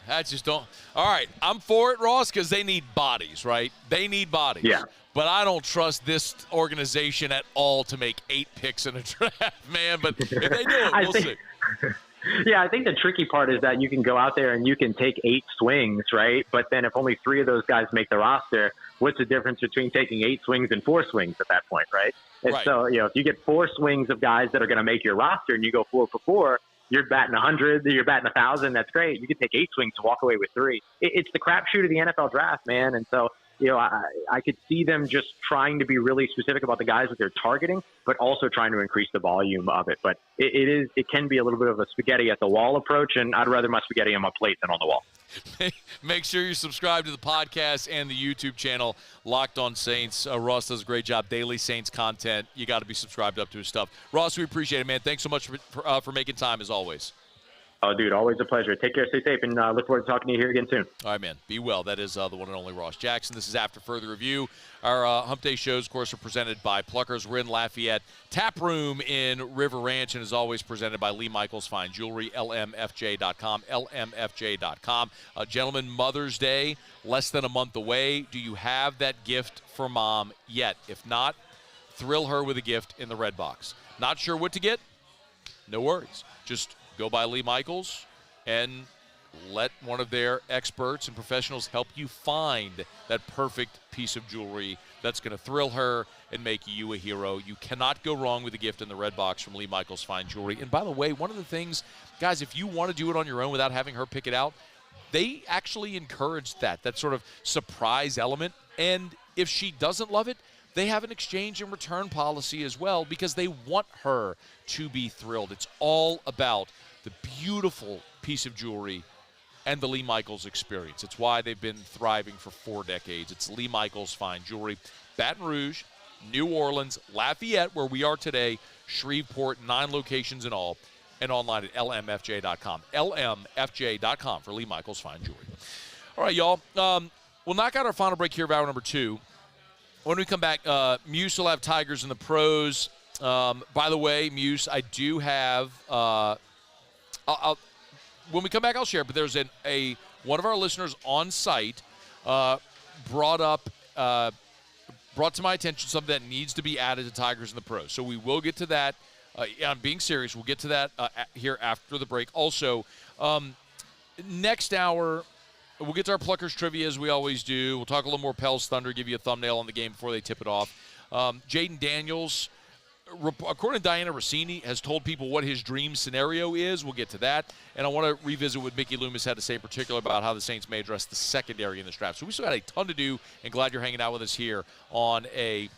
That just don't. All right, I'm for it, Ross, because they need bodies, right? They need bodies. Yeah. But I don't trust this organization at all to make 8 picks in a draft, man. But if they do it, we'll see. Yeah, I think the tricky part is that you can go out there and you can take 8 swings, right? But then if only 3 of those guys make the roster, what's the difference between taking 8 swings and 4 swings at that point, right? And so, if you get 4 swings of guys that are going to make your roster and you go 4 for 4, you're batting 100, you're batting 1,000. That's great. You can take 8 swings to walk away with 3. It's the crapshoot of the NFL draft, man. And so, I could see them just trying to be really specific about the guys that they're targeting, but also trying to increase the volume of it. But it can be a little bit of a spaghetti at the wall approach, and I'd rather my spaghetti on my plate than on the wall. Make sure you subscribe to the podcast and the YouTube channel, Locked On Saints. Ross does a great job. Daily Saints content. You got to be subscribed up to his stuff. Ross, we appreciate it, man. Thanks so much for making time, as always. Oh, dude, always a pleasure. Take care, stay safe, and look forward to talking to you here again soon. All right, man. Be well. That is the one and only Ross Jackson. This is After Further Review. Our Hump Day shows, of course, are presented by Pluckers. We're in Lafayette Tap Room in River Ranch, and as always, presented by Lee Michaels Fine Jewelry, lmfj.com, lmfj.com. Gentlemen, Mother's Day, less than a month away. Do you have that gift for mom yet? If not, thrill her with a gift in the Red Box. Not sure what to get? No worries. Just go by Lee Michaels and let one of their experts and professionals help you find that perfect piece of jewelry that's going to thrill her and make you a hero. You cannot go wrong with a gift in the Red Box from Lee Michaels Fine Jewelry. And by the way, one of the things, guys, if you want to do it on your own without having her pick it out, they actually encourage that sort of surprise element. And if she doesn't love it, they have an exchange and return policy as well because they want her to be thrilled. It's all about the beautiful piece of jewelry and the Lee Michaels experience. It's why they've been thriving for 4 decades. It's Lee Michaels Fine Jewelry. Baton Rouge, New Orleans, Lafayette, where we are today, Shreveport, 9 locations in all, and online at lmfj.com. lmfj.com for Lee Michaels Fine Jewelry. All right, y'all. We'll knock out our final break here of hour number 2. When we come back, Muse will have Tigers in the pros. By the way, Muse, I do have when we come back, I'll share. But there's one of our listeners on site brought to my attention something that needs to be added to Tigers in the pros. So we will get to that. I'm being serious. We'll get to that here after the break. Also, next hour, we'll get to our Pluckers trivia as we always do. We'll talk a little more Pels-Thunder, give you a thumbnail on the game before they tip it off. Jaden Daniels, according to Diana Rossini, has told people what his dream scenario is. We'll get to that. And I want to revisit what Mickey Loomis had to say in particular about how the Saints may address the secondary in this draft. So we still got a ton to do, and glad you're hanging out with us here on a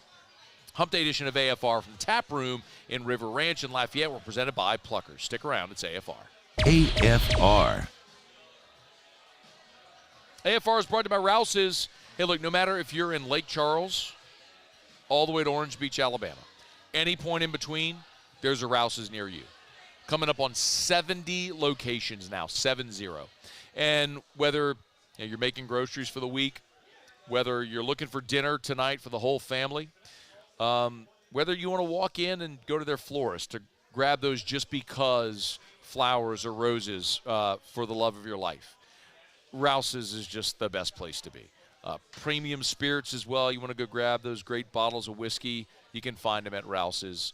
Hump Day edition of AFR from the Tap Room in River Ranch in Lafayette. We're presented by Pluckers. Stick around. It's AFR. AFR. AFR is brought to you by Rouse's. Hey, look, no matter if you're in Lake Charles all the way to Orange Beach, Alabama, any point in between, there's a Rouse's near you. Coming up on 70 locations now, 7-0. And whether you're making groceries for the week, whether you're looking for dinner tonight for the whole family, whether you want to walk in and go to their florist to grab those just because flowers or roses for the love of your life, Rouse's is just the best place to be. Premium spirits as well. You want to go grab those great bottles of whiskey, you can find them at Rouse's.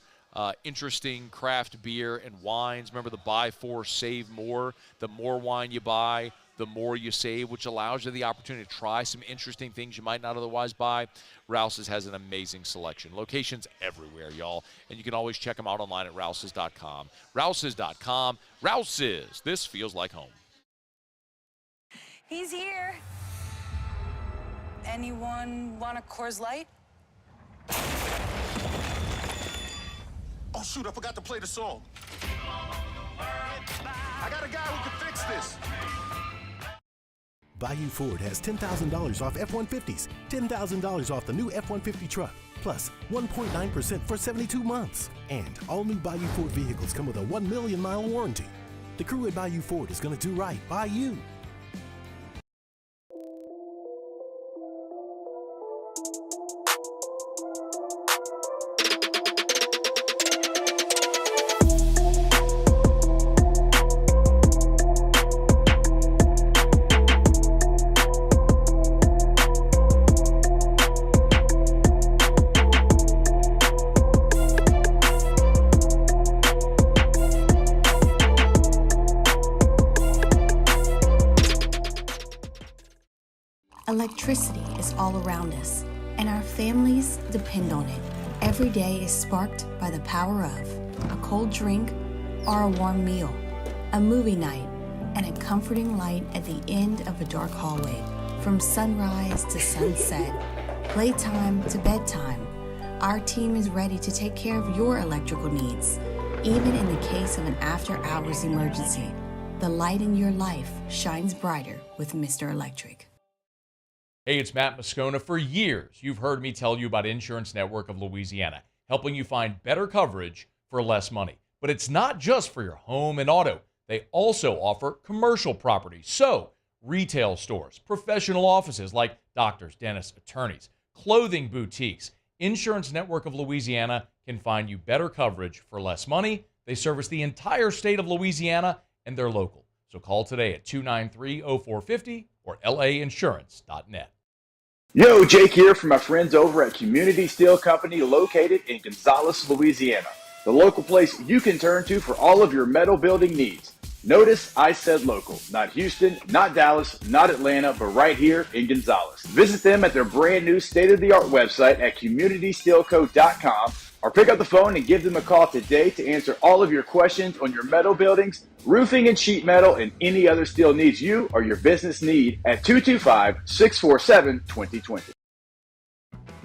Interesting craft beer and wines. Remember the buy four, save more. The more wine you buy, the more you save, which allows you the opportunity to try some interesting things you might not otherwise buy. Rouse's has an amazing selection. Locations everywhere, y'all. And you can always check them out online at rouses.com. Rouses.com. Rouse's. This feels like home. He's here. Anyone want a Coors Light? Oh, shoot, I forgot to play the song. I got a guy who can fix this. Bayou Ford has $10,000 off F-150s, $10,000 off the new F-150 truck, plus 1.9% for 72 months. And all new Bayou Ford vehicles come with a 1 million mile warranty. The crew at Bayou Ford is going to do right by you. Electricity is all around us, and our families depend on it. Every day is sparked by the power of a cold drink or a warm meal, a movie night, and a comforting light at the end of a dark hallway. From sunrise to sunset, playtime to bedtime, our team is ready to take care of your electrical needs. Even in the case of an after-hours emergency, the light in your life shines brighter with Mr. Electric. Hey, it's Matt Moscona. For years, you've heard me tell you about Insurance Network of Louisiana, helping you find better coverage for less money. But it's not just for your home and auto. They also offer commercial property. So, retail stores, professional offices like doctors, dentists, attorneys, clothing boutiques. Insurance Network of Louisiana can find you better coverage for less money. They service the entire state of Louisiana, and they're local. So call today at 293-0450 or lainsurance.net. Yo, Jake here from my friends over at Community Steel Company located in Gonzales, Louisiana. The local place you can turn to for all of your metal building needs. Notice I said local, not Houston, not Dallas, not Atlanta, but right here in Gonzales. Visit them at their brand new state-of-the-art website at communitysteelco.com or pick up the phone and give them a call today to answer all of your questions on your metal buildings, roofing and sheet metal, and any other steel needs you or your business need at 225-647-2020.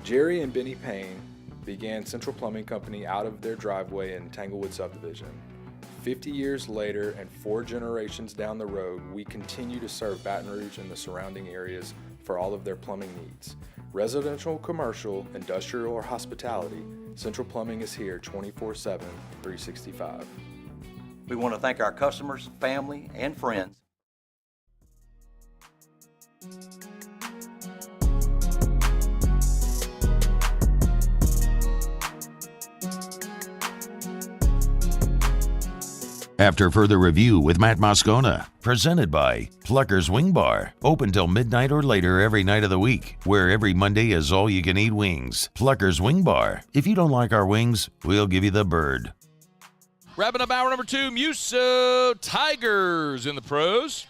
Jerry and Benny Payne began Central Plumbing Company out of their driveway in Tanglewood subdivision. 50 years later and 4 generations down the road, we continue to serve Baton Rouge and the surrounding areas for all of their plumbing needs. Residential, commercial, industrial, or hospitality, Central Plumbing is here 24/7, 365. We want to thank our customers, family, and friends. After further review with Matt Moscona, presented by Pluckers Wing Bar, open till midnight or later every night of the week, where every Monday is all-you-can-eat wings. Pluckers Wing Bar. If you don't like our wings, we'll give you the bird. Wrapping up hour number 2, Muso Tigers in the pros.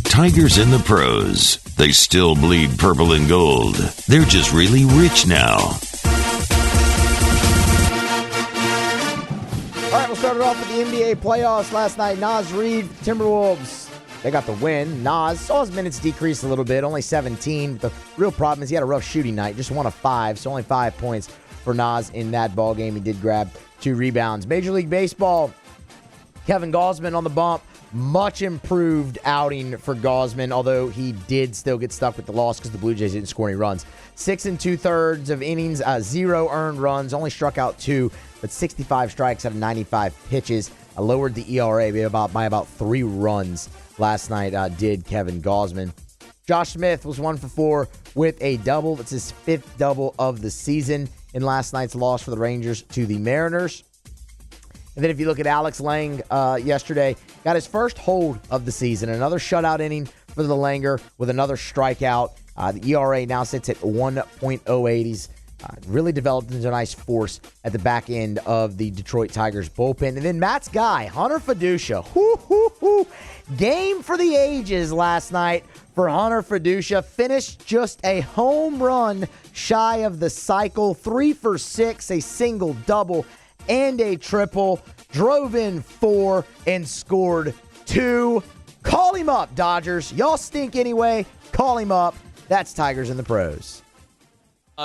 Tigers in the pros. They still bleed purple and gold. They're just really rich now. All right, we'll start it off with the NBA playoffs last night. Naz Reid, Timberwolves They got the win. Nas saw his minutes decrease a little bit, only 17. But the real problem is he had a rough shooting night, just 1 of 5, so only 5 points for Nas in that ball game. He did grab 2 rebounds. Major League Baseball, Kevin Gausman on the bump. Much improved outing for Gausman, although he did still get stuck with the loss because the Blue Jays didn't score any runs. 6 2/3 of innings, 0 earned runs, only struck out 2, but 65 strikes out of 95 pitches. Lowered the ERA by about 3 runs last night, did Kevin Gausman. Josh Smith was 1 for 4 with a double. That's his 5th double of the season in last night's loss for the Rangers to the Mariners. And then if you look at Alex Lang yesterday, got his first hold of the season. Another shutout inning for the Langer with another strikeout. The ERA now sits at 1.08. He's really developed into a nice force at the back end of the Detroit Tigers bullpen. And then Matt's guy, Hunter Fiducia. Game for the ages last night for Hunter Fiducia. Finished just a home run shy of the cycle. 3 for 6, a single, double, and a triple. Drove in 4 and scored 2. Call him up, Dodgers. Y'all stink anyway. Call him up. That's Tigers in the Pros.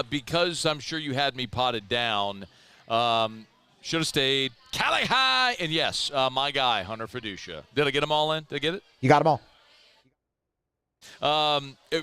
Because I'm sure you had me potted down, should have stayed. Cali High! And yes, my guy, Hunter Fiducia. Did I get them all in? Did I get it? You got them all.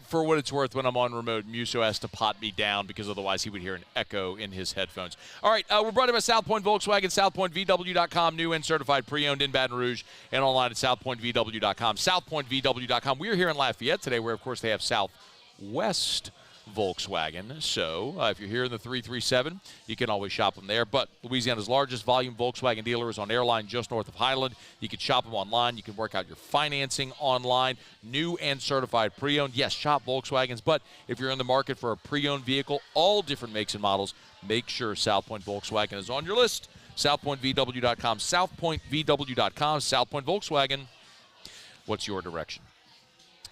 For what it's worth, when I'm on remote, Musso has to pot me down because otherwise he would hear an echo in his headphones. All right, we're brought to you by South Point Volkswagen, southpointvw.com, new and certified pre-owned in Baton Rouge, and online at southpointvw.com, southpointvw.com. We're here in Lafayette today where, of course, they have Southwest Volkswagen. So if you're here in the 337, you can always shop them there. But Louisiana's largest volume Volkswagen dealer is on Airline just north of Highland. You can shop them online. You can work out your financing online. New and certified pre-owned. Yes, shop Volkswagens. But if you're in the market for a pre-owned vehicle, all different makes and models, make sure South Point Volkswagen is on your list. SouthPointVW.com, SouthPointVW.com, South Point Volkswagen. What's your direction?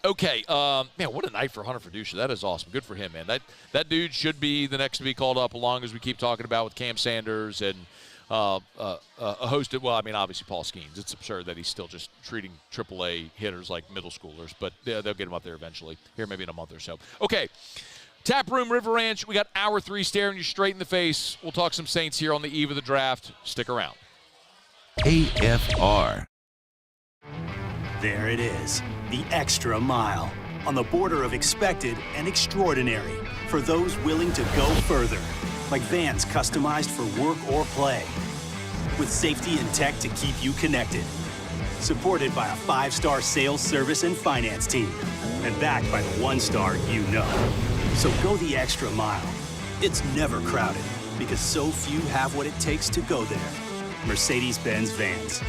Okay, man, what a night for Hunter Fiducia. That is awesome. Good for him, man. That dude should be the next to be called up, along as we keep talking about with Cam Sanders and a host of, well, I mean, obviously Paul Skeens. It's absurd that he's still just treating AAA hitters like middle schoolers, but they'll get him up there eventually, here maybe in a month or so. Okay, Tap Room River Ranch. We got hour 3 staring you straight in the face. We'll talk some Saints here on the eve of the draft. Stick around. AFR. There it is, the extra mile, on the border of expected and extraordinary, for those willing to go further, like vans customized for work or play, with safety and tech to keep you connected, supported by a 5-star sales, service, and finance team, and backed by the 1-star you know. So go the extra mile. It's never crowded, because so few have what it takes to go there. Mercedes-Benz Vans.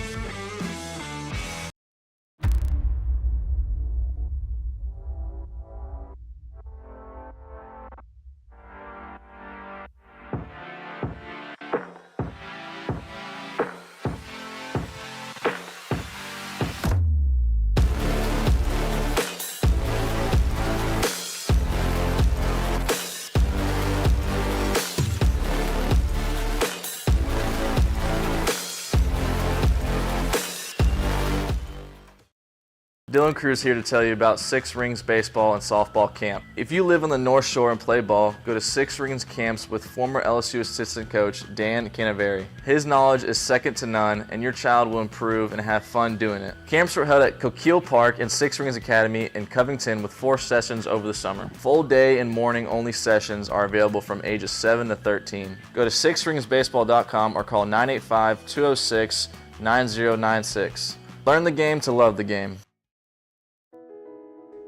Dylan Cruz here to tell you about Six Rings Baseball and Softball Camp. If you live on the North Shore and play ball, go to Six Rings Camps with former LSU assistant coach Dan Canaveri. His knowledge is second to none, and your child will improve and have fun doing it. Camps were held at Coquille Park and Six Rings Academy in Covington with 4 sessions over the summer. Full day and morning only sessions are available from ages 7 to 13. Go to sixringsbaseball.com or call 985-206-9096. Learn the game to love the game.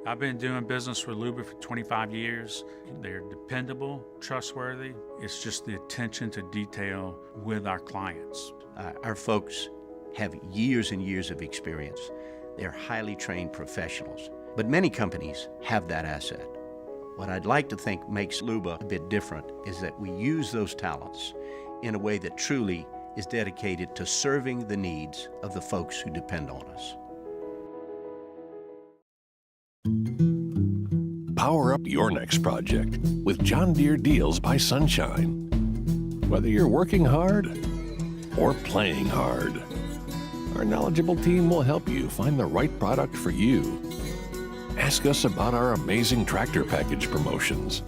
I've been doing business with Luba for 25 years. They're dependable, trustworthy. It's just the attention to detail with our clients. Our folks have years and years of experience. They're highly trained professionals. But many companies have that asset. What I'd like to think makes Luba a bit different is that we use those talents in a way that truly is dedicated to serving the needs of the folks who depend on us. Power up your next project with John Deere Deals by Sunshine. Whether you're working hard or playing hard, Our knowledgeable team will help you find the right product for you. Ask us about our amazing tractor package promotions.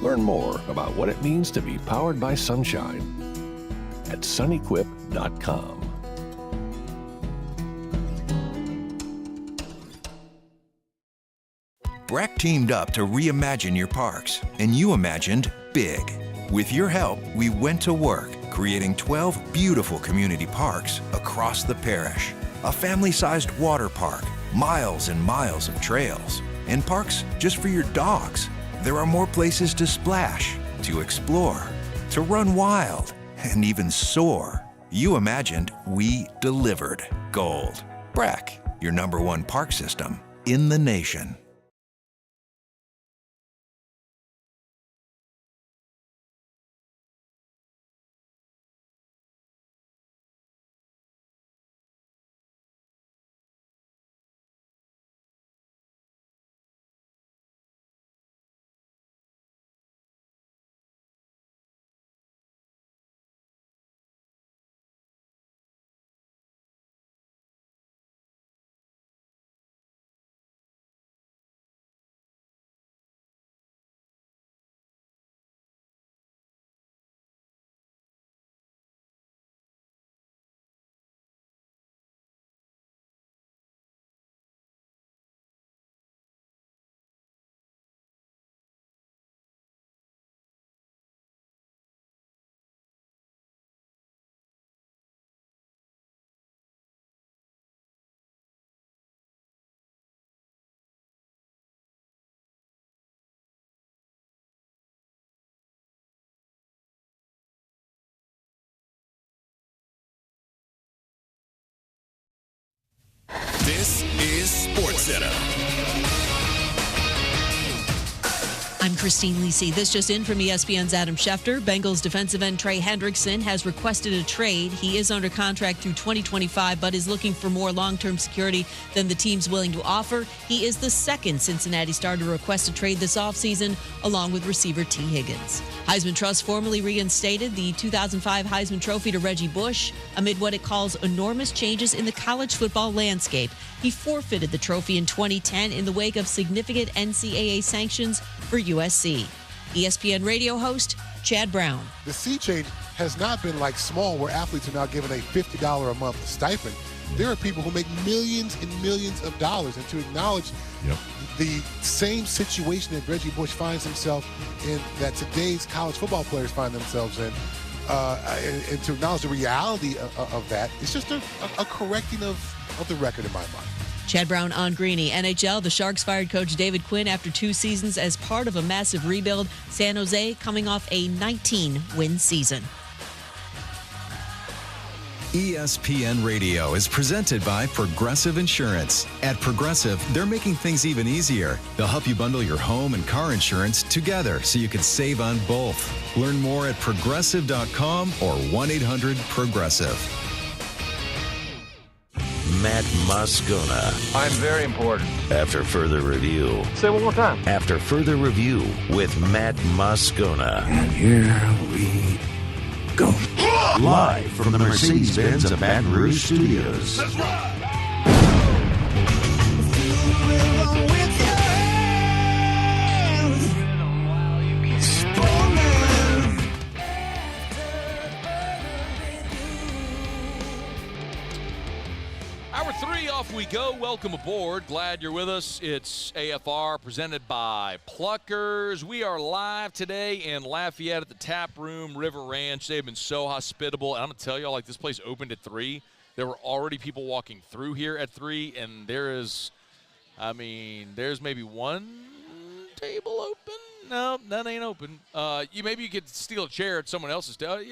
Learn more about what it means to be powered by sunshine at sunequip.com. Breck teamed up to reimagine your parks, and you imagined big. With your help, we went to work, creating 12 beautiful community parks across the parish. A family-sized water park, miles and miles of trails, and parks just for your dogs. There are more places to splash, to explore, to run wild, and even soar. You imagined, we delivered. Gold. Breck, your #1 park system in the nation. This is SportsCenter. I'm Christine Lisi. This just in from ESPN's Adam Schefter. Bengals defensive end Trey Hendrickson has requested a trade. He is under contract through 2025, but is looking for more long-term security than the team's willing to offer. He is the second Cincinnati star to request a trade this offseason, along with receiver T. Higgins. Heisman Trust formally reinstated the 2005 Heisman Trophy to Reggie Bush amid what it calls enormous changes in the college football landscape. He forfeited the trophy in 2010 in the wake of significant NCAA sanctions for USC. ESPN radio host Chad Brown. The sea change has not been like small, where athletes are now given a $50 a month stipend. There are people who make millions and millions of dollars, and to acknowledge the same situation that Reggie Bush finds himself in, that today's college football players find themselves in, and to acknowledge the reality of that, it's just a correcting of the record in my mind. Chad Brown on Greeny. NHL, the Sharks fired coach David Quinn after 2 seasons as part of a massive rebuild. San Jose coming off a 19-win season. ESPN Radio is presented by Progressive Insurance. At Progressive, they're making things even easier. They'll help you bundle your home and car insurance together so you can save on both. Learn more at progressive.com or 1-800-PROGRESSIVE. Matt Moscona. I'm very important. After further review. Say it one more time. After further review with Matt Moscona. And here we go. Live from the Mercedes-Benz of Baton Rouge Studios. Let's ride. Hour 3, off we go. Welcome aboard. Glad you're with us. It's AFR presented by Pluckers. We are live today in Lafayette at the Tap Room, River Ranch. They've been so hospitable. And I'm going to tell y'all, like, this place opened at 3. There were already people walking through here at 3, and there's maybe one table open. No, that ain't open. Maybe you could steal a chair at someone else's table.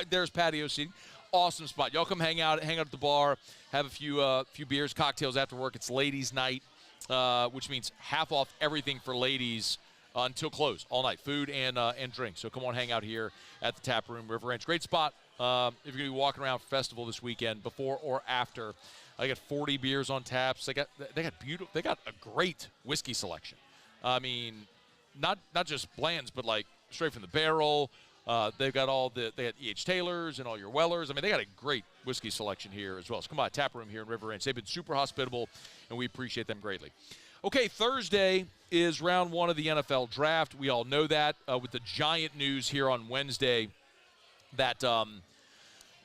There's patio seating. Awesome spot. Y'all come hang out at the bar, have a few beers, cocktails after work. It's ladies' night, which means half off everything for ladies until close all night, food and drinks. So come on, hang out here at the Tap Room, River Ranch. Great spot if you're going to be walking around for festival this weekend, before or after. I got 40 beers on taps. They got a great whiskey selection. I mean, not just blends, but like straight from the barrel. They've got they got E.H. Taylors and all your Wellers. I mean, they got a great whiskey selection here as well. So come by, tap room here in River Ranch. They've been super hospitable, and we appreciate them greatly. Okay, Thursday is round 1 of the NFL draft. We all know that with the giant news here on Wednesday that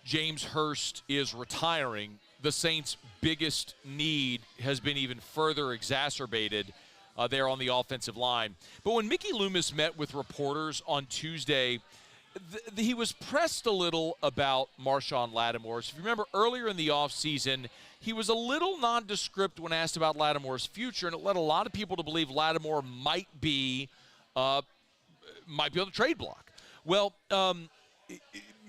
James Hurst is retiring. The Saints' biggest need has been even further exacerbated there on the offensive line. But when Mickey Loomis met with reporters on Tuesday, he was pressed a little about Marshawn Lattimore. So if you remember earlier in the offseason, he was a little nondescript when asked about Lattimore's future, and it led a lot of people to believe Lattimore might be on the trade block. Well,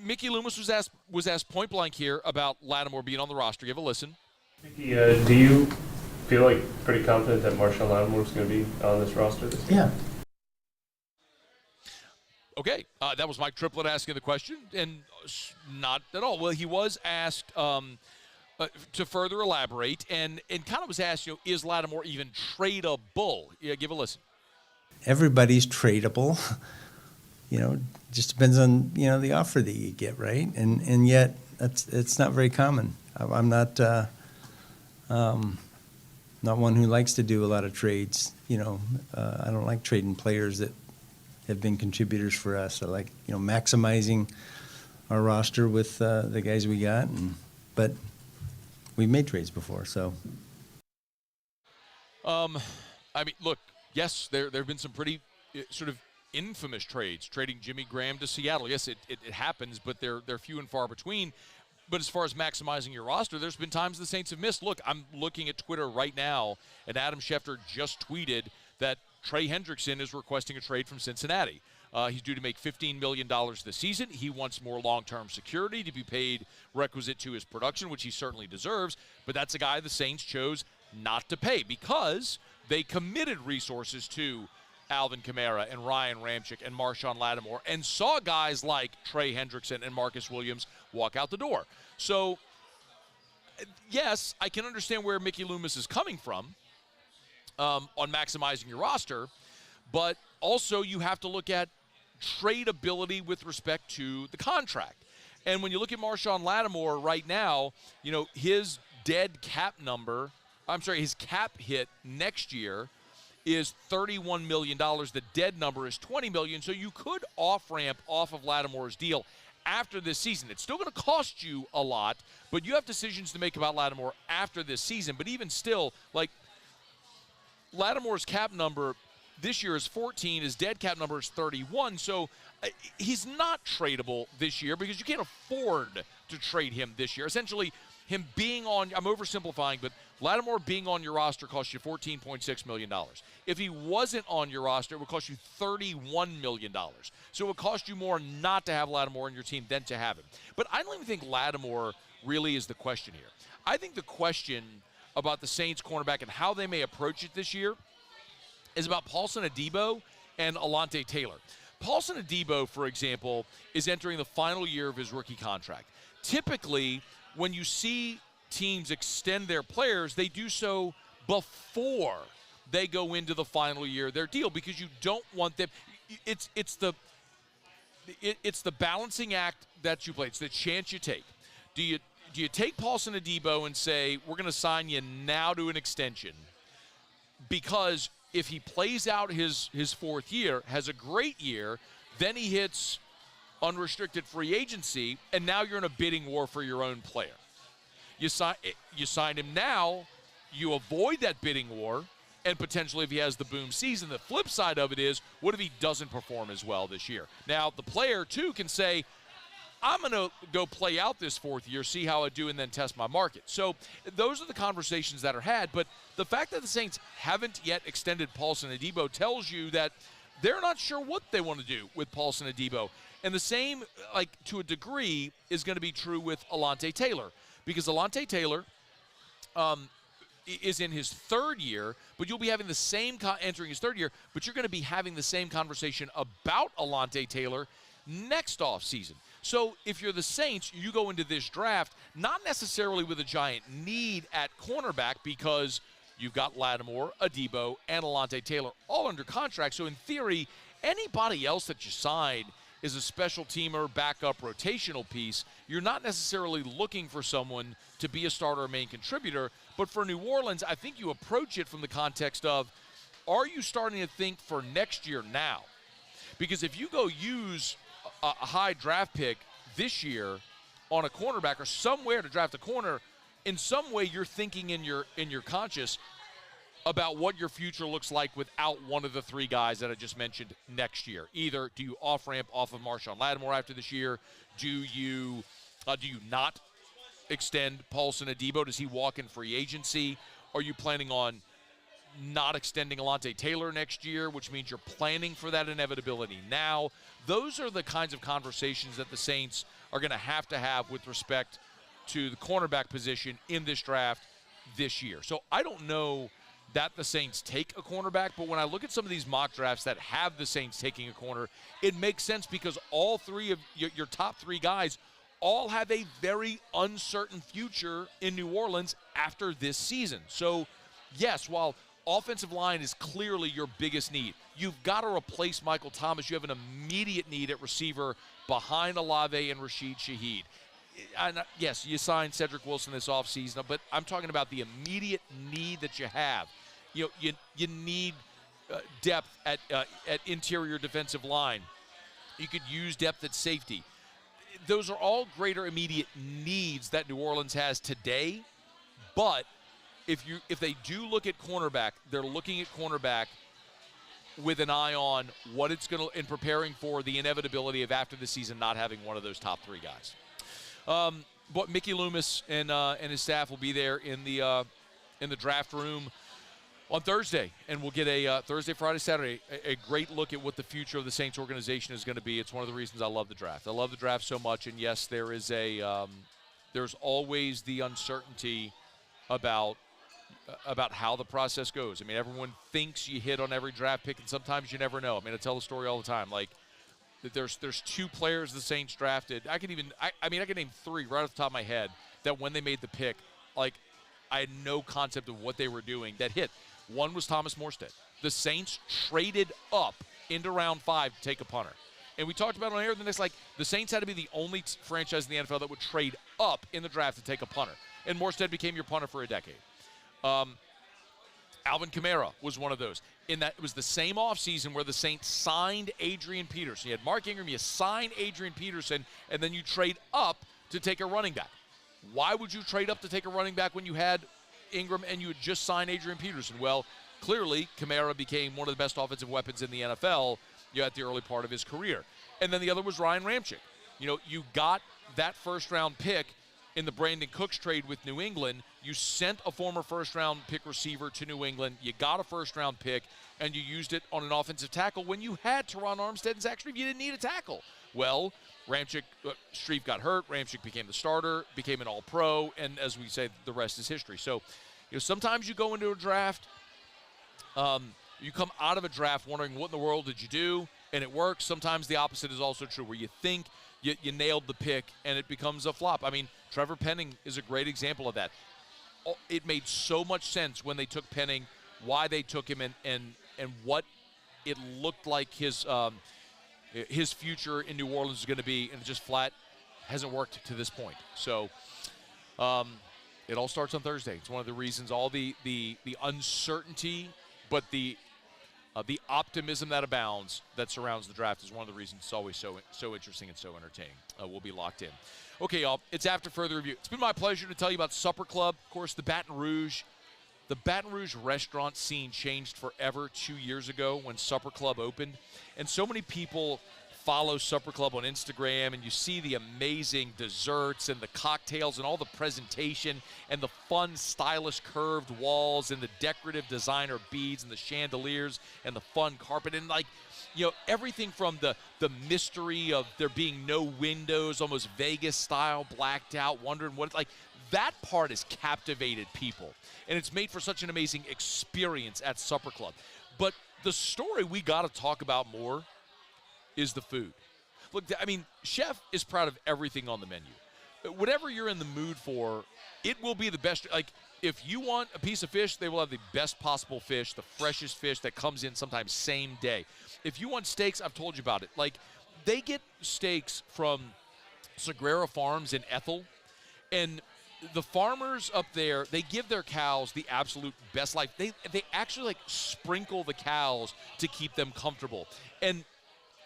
Mickey Loomis was asked point blank here about Lattimore being on the roster. Give a listen. Mickey, do you feel like pretty confident that Marshawn Lattimore is going to be on this roster this year? Yeah. Okay, that was Mike Triplett asking the question, and not at all. Well, he was asked to further elaborate, and kind of was asked, is Lattimore even tradable? Yeah, give a listen. Everybody's tradable. Just depends on, the offer that you get, right? And yet, it's not very common. I'm not one who likes to do a lot of trades. I don't like trading players that have been contributors for us. I like, maximizing our roster with the guys we got. But we've made trades before, so. Look, yes, there have been some pretty sort of infamous trades, trading Jimmy Graham to Seattle. Yes, it happens, but they're few and far between. But as far as maximizing your roster, there's been times the Saints have missed. Look, I'm looking at Twitter right now, and Adam Schefter just tweeted that Trey Hendrickson is requesting a trade from Cincinnati. He's due to make $15 million this season. He wants more long-term security to be paid requisite to his production, which he certainly deserves. But that's a guy the Saints chose not to pay because they committed resources to Alvin Kamara and Ryan Ramczyk and Marshawn Lattimore and saw guys like Trey Hendrickson and Marcus Williams walk out the door. So, yes, I can understand where Mickey Loomis is coming from on maximizing your roster, but also you have to look at tradability with respect to the contract. And when you look at Marshawn Lattimore right now, his his cap hit next year is $31 million. The dead number is $20 million. So you could off-ramp off of Lattimore's deal after this season. It's still going to cost you a lot, but you have decisions to make about Lattimore after this season. But even still, Lattimore's cap number this year is 14. His dead cap number is 31. So he's not tradable this year because you can't afford to trade him this year. Essentially, him being on, I'm oversimplifying, but Lattimore being on your roster costs you $14.6 million. If he wasn't on your roster, it would cost you $31 million. So it would cost you more not to have Lattimore on your team than to have him. But I don't even think Lattimore really is the question here. I think the question about the Saints cornerback and how they may approach it this year is about Paulson Adebo and Alante Taylor. Paulson Adebo, for example, is entering the final year of his rookie contract. Typically, when you see teams extend their players, they do so before they go into the final year of their deal because you don't want them. It's the balancing act that you play. It's the chance you take. Do you take Paulson Adebo and say, we're going to sign you now to an extension? Because if he plays out his fourth year, has a great year, then he hits unrestricted free agency, and now you're in a bidding war for your own player. You sign him now, you avoid that bidding war, and potentially if he has the boom season. The flip side of it is, what if he doesn't perform as well this year? Now, the player, too, can say, I'm going to go play out this fourth year, see how I do, and then test my market. So those are the conversations that are had. But the fact that the Saints haven't yet extended Paulson Adebo tells you that they're not sure what they want to do with Paulson Adebo. And the same, to a degree, is going to be true with Alante Taylor. Because Alante Taylor is in his third year, but you'll be having the same entering his third year, but you're going to be having the same conversation about Alante Taylor next offseason. So if you're the Saints, you go into this draft not necessarily with a giant need at cornerback because you've got Lattimore, Adebo, and Alante Taylor all under contract. So in theory, anybody else that you sign is a special teamer, backup, rotational piece, you're not necessarily looking for someone to be a starter or main contributor. But for New Orleans, I think you approach it from the context of, are you starting to think for next year now? Because if you go use a high draft pick this year on a cornerback or somewhere to draft a corner, in some way you're thinking in your conscious about what your future looks like without one of the three guys that I just mentioned next year. Either do you off-ramp off of Marshawn Lattimore after this year? Do you not extend Paulson Adebo? Does he walk in free agency? Are you planning on not extending Alontae Taylor next year, which means you're planning for that inevitability now? Those are the kinds of conversations that the Saints are going to have with respect to the cornerback position in this draft this year. So I don't know that the Saints take a cornerback, but when I look at some of these mock drafts that have the Saints taking a corner, it makes sense because all three of your top three guys all have a very uncertain future in New Orleans after this season. So, yes, while offensive line is clearly your biggest need, you've got to replace Michael Thomas. You have an immediate need at receiver behind Olave and Rashid Shaheed. And yes, you signed Cedric Wilson this offseason, but I'm talking about the immediate need that you have. You need depth at interior defensive ame. You could use depth at safety. Those are all greater immediate needs that New Orleans has today. But if they do look at cornerback, they're looking at cornerback with an eye on what it's going to, in preparing for the inevitability of after the season not having one of those top three guys. But Mickey Loomis and his staff will be there in the draft room on Thursday, and we'll get a Thursday, Friday, Saturday, a great look at what the future of the Saints organization is going to be. It's one of the reasons I love the draft. I love the draft so much, and yes, there is there's always the uncertainty about how the process goes. I mean, everyone thinks you hit on every draft pick, and sometimes you never know. I mean, I tell the story all the time, like, there's two players the Saints drafted. I can name three right off the top of my head that when they made the pick, like, I had no concept of what they were doing that hit. One was Thomas Morstead. The Saints traded up into round 5 to take a punter. And we talked about it on air, the Saints had to be the only franchise in the NFL that would trade up in the draft to take a punter. And Morstead became your punter for a decade. Alvin Kamara was one of those. In that it was the same offseason where the Saints signed Adrian Peterson. You had Mark Ingram, you signed Adrian Peterson, and then you trade up to take a running back. Why would you trade up to take a running back when you had Ingram and you had just signed Adrian Peterson? Well, clearly Kamara became one of the best offensive weapons in the NFL at the early part of his career. And then the other was Ryan Ramczyk. You got that first-round pick in the Brandon Cooks trade with New England. You sent a former first-round pick receiver to New England. You got a first-round pick, and you used it on an offensive tackle when you had Teron Armstead and Zach Strief. You didn't need a tackle. Well, Strief got hurt. Ramczyk became the starter, became an all-pro, and as we say, the rest is history. So, sometimes you go into a draft, you come out of a draft wondering what in the world did you do, and it works. Sometimes the opposite is also true, where you think you nailed the pick, and it becomes a flop. I mean, Trevor Penning is a great example of that. It made so much sense when they took Penning, why they took him, and what it looked like his future in New Orleans is going to be, and it just flat hasn't worked to this point. So it all starts on Thursday. It's one of the reasons, all the uncertainty, but the optimism that abounds that surrounds the draft is one of the reasons it's always so interesting and so entertaining. We'll be locked in. Okay, y'all, it's after further review. It's been my pleasure to tell you about Supper Club. Of course, the Baton Rouge restaurant scene changed forever 2 years ago when Supper Club opened. And so many people follow Supper Club on Instagram, and you see the amazing desserts and the cocktails and all the presentation and the fun, stylish, curved walls and the decorative designer beads and the chandeliers and the fun carpet and, everything from the mystery of there being no windows, almost Vegas style, blacked out, wondering what it's like. That part has captivated people, and it's made for such an amazing experience at Supper Club. But the story we got to talk about more is the food. Look, I mean, Chef is proud of everything on the menu. Whatever you're in the mood for, it will be the best. Like, if you want a piece of fish, they will have the best possible fish, the freshest fish that comes in sometimes same day. If you want steaks, I've told you about it. Like, they get steaks from Sagrera Farms in Ethel, and the farmers up there, they give their cows the absolute best life. They actually like sprinkle the cows to keep them comfortable. And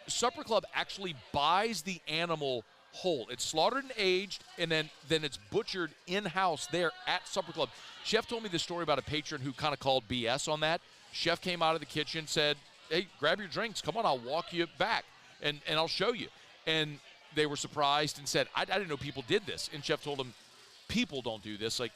Supper Club actually buys the animal whole. It's slaughtered and aged, and then it's butchered in-house there at Supper Club. Chef told me this story about a patron who kind of called BS on that. Chef came out of the kitchen, said, hey, grab your drinks. Come on, I'll walk you back, and I'll show you. And they were surprised and said, I didn't know people did this. And Chef told them, people don't do this. Like,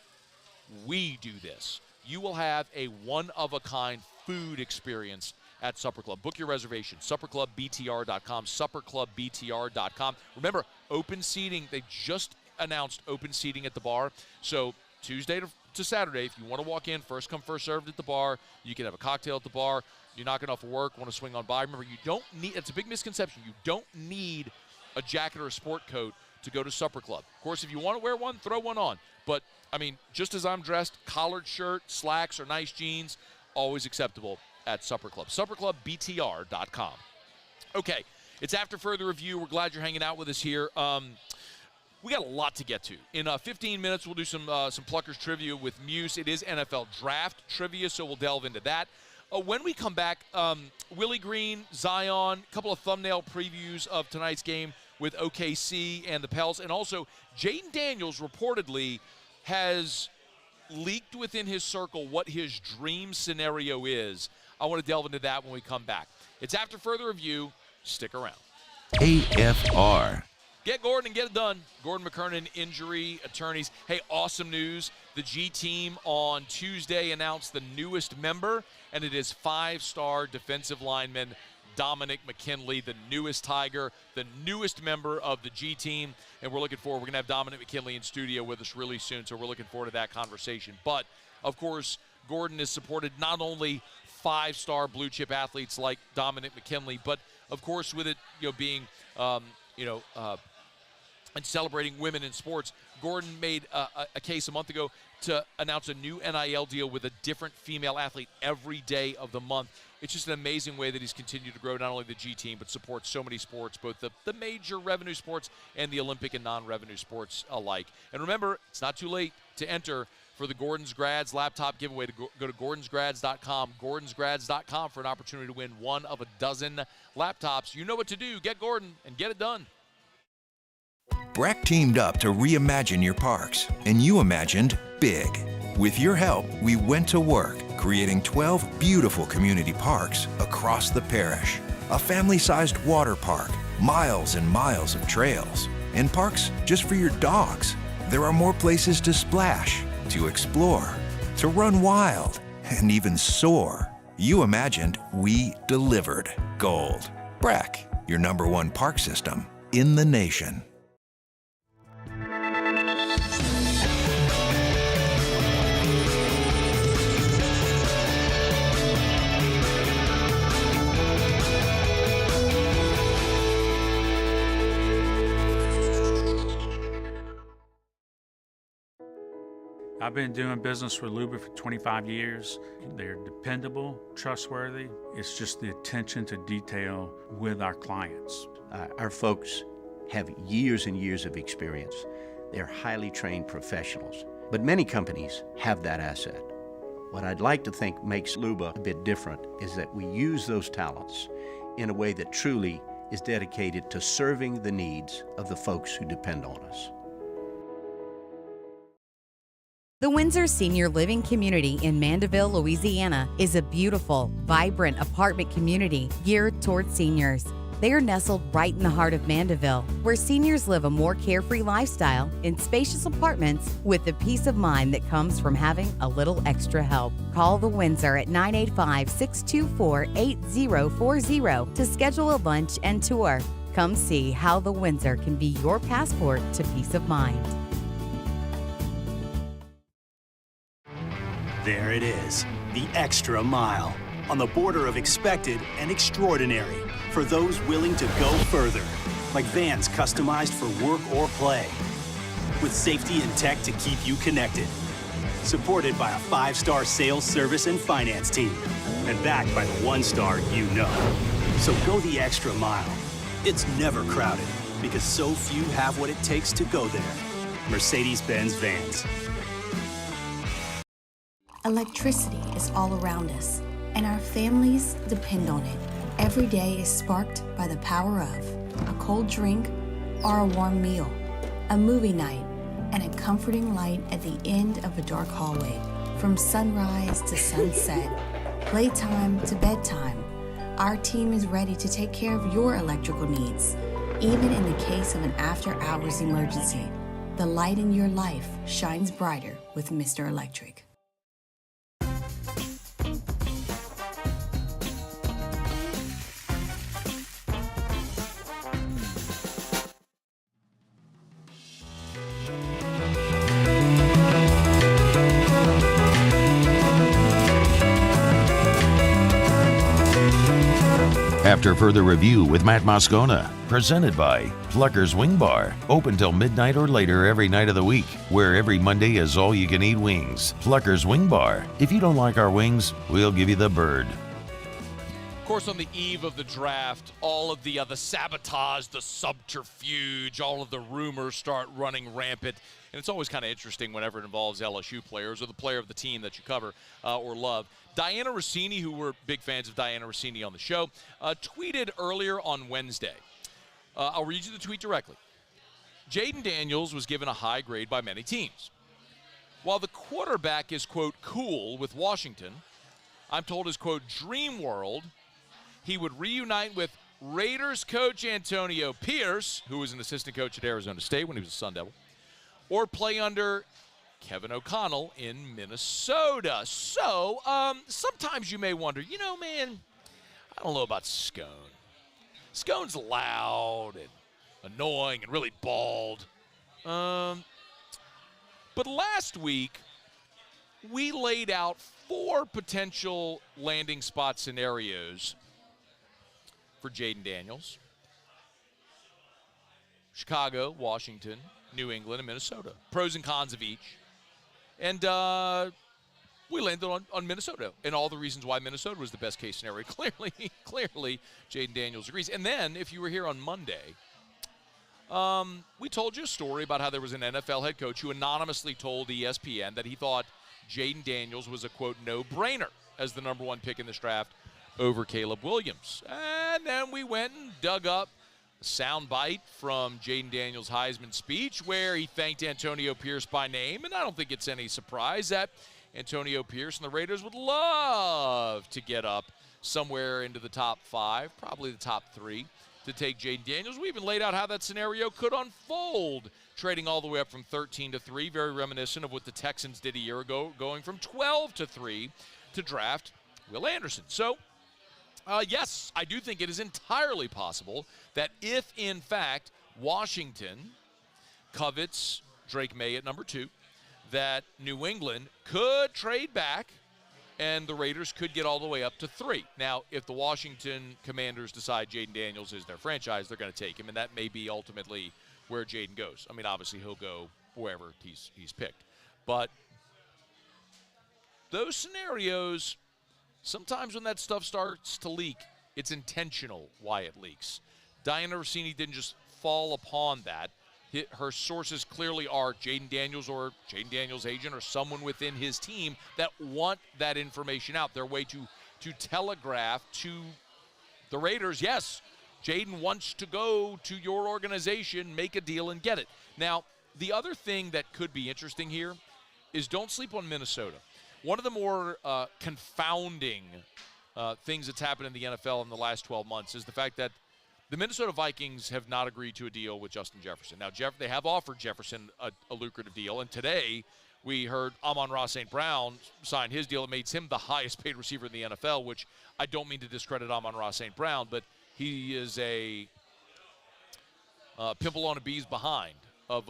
we do this. You will have a one-of-a-kind food experience at Supper Club. Book your reservation, supperclubbtr.com, supperclubbtr.com. Remember, open seating. They just announced open seating at the bar. So Tuesday to Saturday, if you want to walk in, first come, first served at the bar. You can have a cocktail at the bar. You're knocking off of work, want to swing on by. Remember, you don't need, it's a big misconception, you don't need a jacket or a sport coat to go to Supper Club. Of course, if you want to wear one, throw one on. But, I mean, just as I'm dressed, collared shirt, slacks, or nice jeans, always acceptable at Supper Club. SupperClubbTR.com. Okay, it's after further review. We're glad you're hanging out with us here. We got a lot to get to. In 15 minutes, we'll do some Pluckers trivia with Muse. It is NFL draft trivia, so we'll delve into that. When we come back, Willie Green, Zion, a couple of thumbnail previews of tonight's game with OKC and the Pels. And also, Jaden Daniels reportedly has leaked within his circle what his dream scenario is. I want to delve into that when we come back. It's after further review. Stick around. AFR. Get Gordon and get it done. Gordon McKernan, injury attorneys. Hey, awesome news. The G team on Tuesday announced the newest member, and it is five-star defensive lineman Dominic McKinley, the newest Tiger, the newest member of the G team. And we're looking forward. We're going to have Dominic McKinley in studio with us really soon, so we're looking forward to that conversation. But, of course, Gordon has supported not only five-star blue-chip athletes like Dominic McKinley, but, of course, with it being, and celebrating women in sports, Gordon made a case a month ago to announce a new NIL deal with a different female athlete every day of the month. It's just an amazing way that he's continued to grow not only the G team, but supports so many sports, both the major revenue sports and the Olympic and non-revenue sports alike. And remember, it's not too late to enter for the Gordon's Grads laptop giveaway. To go to gordonsgrads.com, gordonsgrads.com for an opportunity to win one of a dozen laptops. You know what to do. Get Gordon and get it done. Breck teamed up to reimagine your parks, and you imagined big. With your help, we went to work, creating 12 beautiful community parks across the parish. A family-sized water park, miles and miles of trails, and parks just for your dogs. There are more places to splash, to explore, to run wild, and even soar. You imagined, we delivered. Gold. Breck, your #1 park system in the nation. I've been doing business with Luba for 25 years. They're dependable, trustworthy. It's just the attention to detail with our clients. Our folks have years and years of experience. They're highly trained professionals, but many companies have that asset. What I'd like to think makes Luba a bit different is that we use those talents in a way that truly is dedicated to serving the needs of the folks who depend on us. The Windsor Senior Living Community in Mandeville, Louisiana is a beautiful, vibrant apartment community geared toward seniors. They are nestled right in the heart of Mandeville, where seniors live a more carefree lifestyle in spacious apartments with the peace of mind that comes from having a little extra help. Call the Windsor at 985-624-8040 to schedule a lunch and tour. Come see how the Windsor can be your passport to peace of mind. There it is, the extra mile, on the border of expected and extraordinary, for those willing to go further, like vans customized for work or play, with safety and tech to keep you connected, supported by a 5-star sales, service, and finance team, and backed by the 1-star you know. So go the extra mile. It's never crowded because so few have what it takes to go there. Mercedes-Benz Vans. Electricity is all around us, and our families depend on it. Every day is sparked by the power of a cold drink or a warm meal, a movie night, and a comforting light at the end of a dark hallway. From sunrise to sunset, playtime to bedtime, our team is ready to take care of your electrical needs. Even in the case of an after-hours emergency, the light in your life shines brighter with Mr. Electric. After further review with Matt Moscona, presented by Pluckers Wing Bar, open till midnight or later every night of the week, where every Monday is all-you-can-eat wings. Pluckers Wing Bar. If you don't like our wings, we'll give you the bird. Of course, on the eve of the draft, all of the sabotage, the subterfuge, all of the rumors start running rampant. And it's always kind of interesting whenever it involves LSU players or the player of the team that you cover or love. Diana Rossini, who we're big fans of Diana Rossini on the show, tweeted earlier on Wednesday. I'll read you the tweet directly. Jaden Daniels was given a high grade by many teams. While the quarterback is, quote, cool with Washington, I'm told his, quote, dream world, he would reunite with Raiders coach Antonio Pierce, who was an assistant coach at Arizona State when he was a Sun Devil, or play under Kevin O'Connell in Minnesota. So, sometimes you may wonder, man, I don't know about Scone. Scone's loud and annoying and really bald. But last week, we laid out 4 potential landing spot scenarios for Jaden Daniels. Chicago, Washington, New England, and Minnesota. Pros and cons of each. And we landed on Minnesota and all the reasons why Minnesota was the best case scenario. Clearly, Jaden Daniels agrees. And then, if you were here on Monday, we told you a story about how there was an NFL head coach who anonymously told ESPN that he thought Jaden Daniels was a, quote, no-brainer as the number 1 pick in this draft over Caleb Williams. And then we went and dug up a soundbite from Jaden Daniels' Heisman speech where he thanked Antonio Pierce by name. And I don't think it's any surprise that Antonio Pierce and the Raiders would love to get up somewhere into the top 5, probably the top 3, to take Jaden Daniels. We even laid out how that scenario could unfold, trading all the way up from 13 to 3, very reminiscent of what the Texans did a year ago, going from 12 to 3 to draft Will Anderson. So, yes, I do think it is entirely possible that if, in fact, Washington covets Drake May at number 2, that New England could trade back and the Raiders could get all the way up to 3. Now, if the Washington Commanders decide Jaden Daniels is their franchise, they're going to take him, and that may be ultimately where Jaden goes. I mean, obviously, he'll go wherever he's picked. But those scenarios, sometimes when that stuff starts to leak, it's intentional why it leaks. Diana Rossini didn't just fall upon that. Her sources clearly are Jaden Daniels or Jaden Daniels' agent or someone within his team that want that information out. Their way to telegraph to the Raiders, yes, Jaden wants to go to your organization, make a deal, and get it. Now, the other thing that could be interesting here is don't sleep on Minnesota. One of the more confounding things that's happened in the NFL in the last 12 months is the fact that the Minnesota Vikings have not agreed to a deal with Justin Jefferson. Now, they have offered Jefferson a lucrative deal, and today we heard Amon-Ra St. Brown sign his deal. It makes him the highest paid receiver in the NFL, which I don't mean to discredit Amon-Ra St. Brown, but he is a pimple on a bee's behind of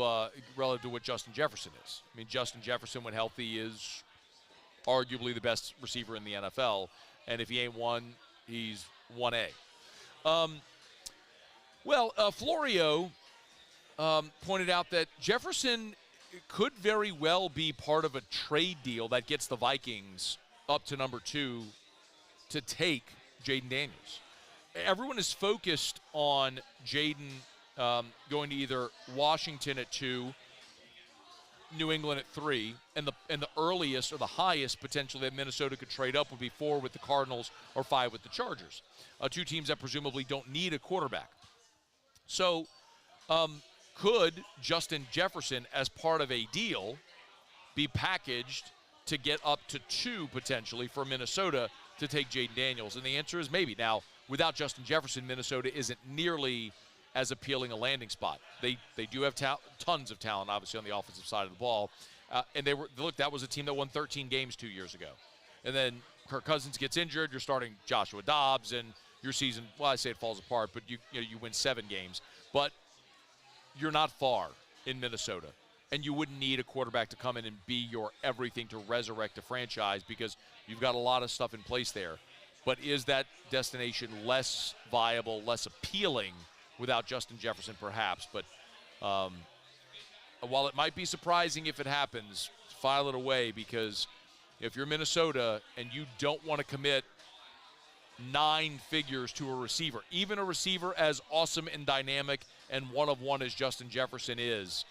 relative to what Justin Jefferson is. I mean, Justin Jefferson, when healthy, is arguably the best receiver in the NFL, and if he ain't one, he's 1A. Florio pointed out that Jefferson could very well be part of a trade deal that gets the Vikings up to number 2 to take Jaden Daniels. everyone is focused on Jaden going to either Washington at 2, New England at 3, and the earliest or the highest potentially that Minnesota could trade up would be 4 with the Cardinals or 5 with the Chargers. 2 teams that presumably don't need a quarterback. So could Justin Jefferson, as part of a deal, be packaged to get up to 2 potentially for Minnesota to take Jaden Daniels? And the answer is maybe. Now, without Justin Jefferson, Minnesota isn't nearly as appealing a landing spot. They do have tons of talent, obviously, on the offensive side of the ball. And that was a team that won 13 games 2 years ago. And then Kirk Cousins gets injured. You're starting Joshua Dobbs, and your season, well, I say it falls apart, but you win 7 games. But you're not far in Minnesota. And you wouldn't need a quarterback to come in and be your everything to resurrect a franchise because you've got a lot of stuff in place there. But is that destination less viable, less appealing without Justin Jefferson perhaps? But while it might be surprising if it happens, file it away, because if you're Minnesota and you don't want to commit 9 figures to a receiver, even a receiver as awesome and dynamic and one-of-one as Justin Jefferson is,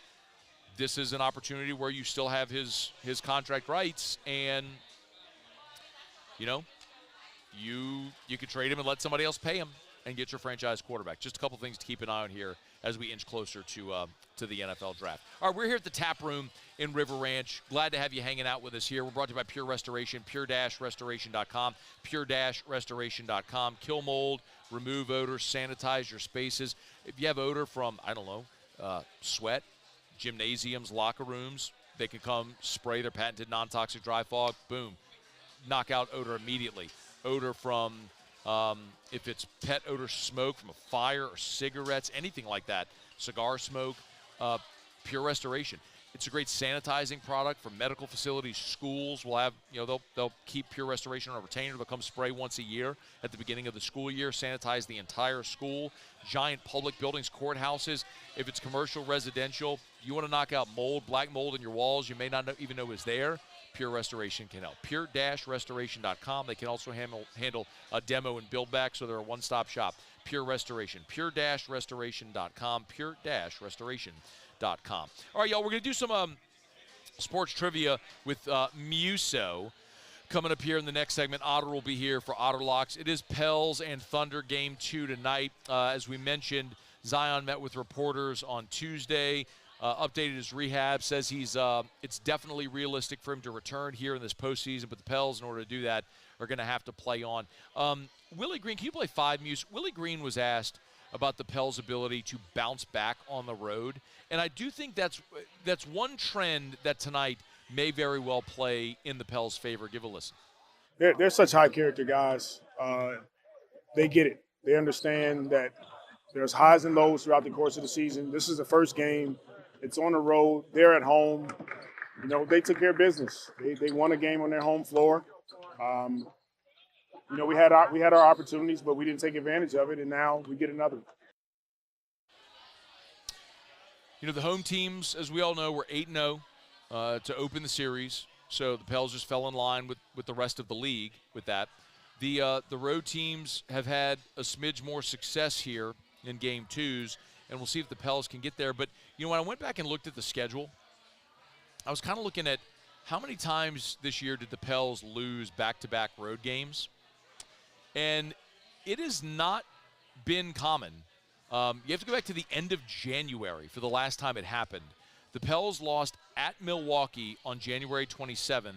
this is an opportunity where you still have his contract rights, and you could trade him and let somebody else pay him and get your franchise quarterback. Just a couple things to keep an eye on here as we inch closer to the NFL draft. All right, we're here at the Tap Room in River Ranch. Glad to have you hanging out with us here. We're brought to you by Pure Restoration, pure-restoration.com, pure-restoration.com. Kill mold, remove odor, sanitize your spaces. If you have odor from, sweat, gymnasiums, locker rooms, they can come spray their patented non-toxic dry fog. Boom. Knock out odor immediately. Odor from, if it's pet odor, smoke from a fire or cigarettes, anything like that, cigar smoke, Pure Restoration. It's a great sanitizing product for medical facilities. Schools will have, they'll keep Pure Restoration on a retainer. They'll come spray once a year at the beginning of the school year, sanitize the entire school. Giant public buildings, courthouses. If it's commercial, residential, you want to knock out mold, black mold in your walls you may not even know is there, Pure Restoration can help. Pure-restoration.com. They can also handle a demo and build back, so they're a one-stop shop. Pure Restoration. Pure-restoration.com. Pure-restoration.com. All right, y'all, we're going to do some sports trivia with Muso coming up here in the next segment. Otter will be here for Otter Locks. It is Pels and Thunder Game 2 tonight. As we mentioned, Zion met with reporters on Tuesday. Updated his rehab, says it's definitely realistic for him to return here in this postseason, but the Pels, in order to do that, are going to have to play on. Willie Green, can you play 5 Muse? Willie Green was asked about the Pels' ability to bounce back on the road, and I do think that's one trend that tonight may very well play in the Pels' favor. Give a listen. They're such high-character guys. They get it. They understand that there's highs and lows throughout the course of the season. This is the first game. It's on the road. They're at home. They took care of business. They won a game on their home floor. We had our opportunities, but we didn't take advantage of it, and now we get another. The home teams, as we all know, were 8-0 to open the series. So the Pels just fell in line with the rest of the league with that. The road teams have had a smidge more success here in Game 2s, and we'll see if the Pels can get there. But, when I went back and looked at the schedule, I was kind of looking at how many times this year did the Pels lose back-to-back road games. And it has not been common. You have to go back to the end of January for the last time it happened. The Pels lost at Milwaukee on January 27th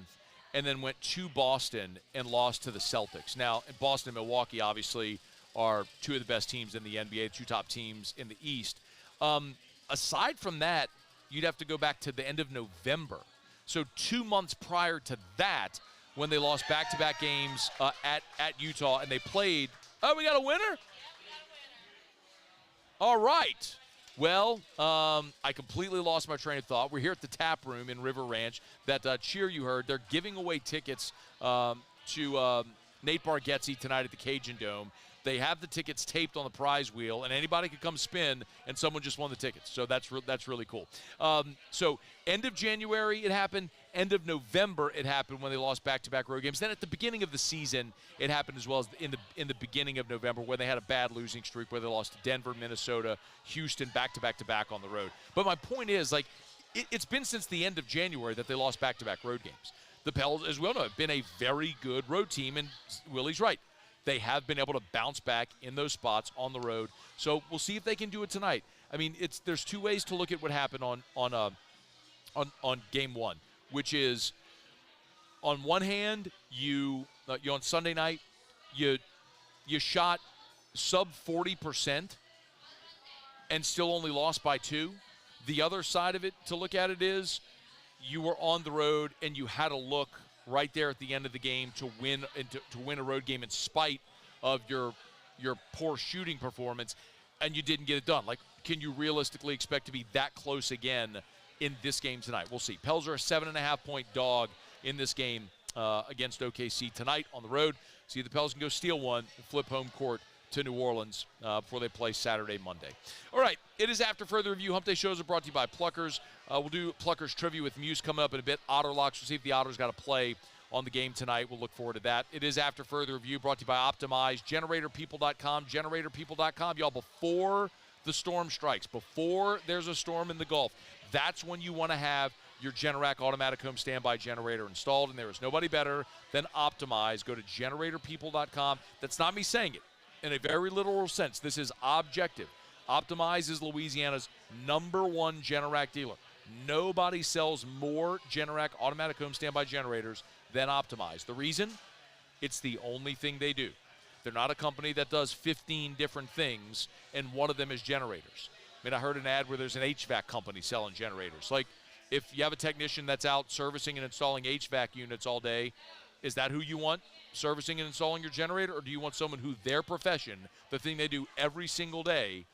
and then went to Boston and lost to the Celtics. Now, Boston and Milwaukee obviously are 2 of the best teams in the NBA, 2 top teams in the East. Aside from that, you'd have to go back to the end of November. So 2 months prior to that, when they lost back-to-back games at Utah, and they played, we got a winner? All right. Well, I completely lost my train of thought. We're here at the Tap Room in River Ranch. That cheer you heard, they're giving away tickets to Nate Bargatze tonight at the Cajun Dome. They have the tickets taped on the prize wheel, and anybody could come spin, and someone just won the tickets. So that's really cool. So end of January it happened. End of November it happened when they lost back-to-back road games. Then at the beginning of the season it happened as well as in the beginning of November when they had a bad losing streak where they lost to Denver, Minnesota, Houston back-to-back on the road. But my point is, like, it's been since the end of January that they lost back-to-back road games. The Pels, as we all know, have been a very good road team, and Willie's right. They have been able to bounce back in those spots on the road. So we'll see if they can do it tonight. I mean, there's two ways to look at what happened on game one, which is on one hand, you on Sunday night, you shot sub 40% and still only lost by 2. The other side of it to look at it is you were on the road and you had a look right there at the end of the game to win a road game in spite of your poor shooting performance, and you didn't get it done. Like, can you realistically expect to be that close again in this game tonight? We'll see. Pels are a 7.5-point dog in this game against OKC tonight on the road. See if the Pels can go steal one and flip home court to New Orleans before they play Saturday, Monday. All right, it is After Further Review. Hump Day shows are brought to you by Pluckers. We'll do Pluckers trivia with Muse coming up in a bit. Otter locks. We'll see if the Otters got to play on the game tonight. We'll look forward to that. It is After Further Review brought to you by Optimize, GeneratorPeople.com, GeneratorPeople.com. Y'all, before the storm strikes, before there's a storm in the Gulf, that's when you want to have your Generac automatic home standby generator installed, and there is nobody better than Optimize. Go to GeneratorPeople.com. That's not me saying it. In a very literal sense, this is objective. Optimize is Louisiana's #1 Generac dealer. Nobody sells more Generac automatic home standby generators than Optimize. The reason? It's the only thing they do. They're not a company that does 15 different things, and one of them is generators. I mean, I heard an ad where there's an HVAC company selling generators. Like, if you have a technician that's out servicing and installing HVAC units all day, is that who you want servicing and installing your generator? Or do you want someone who their profession, the thing they do every single day,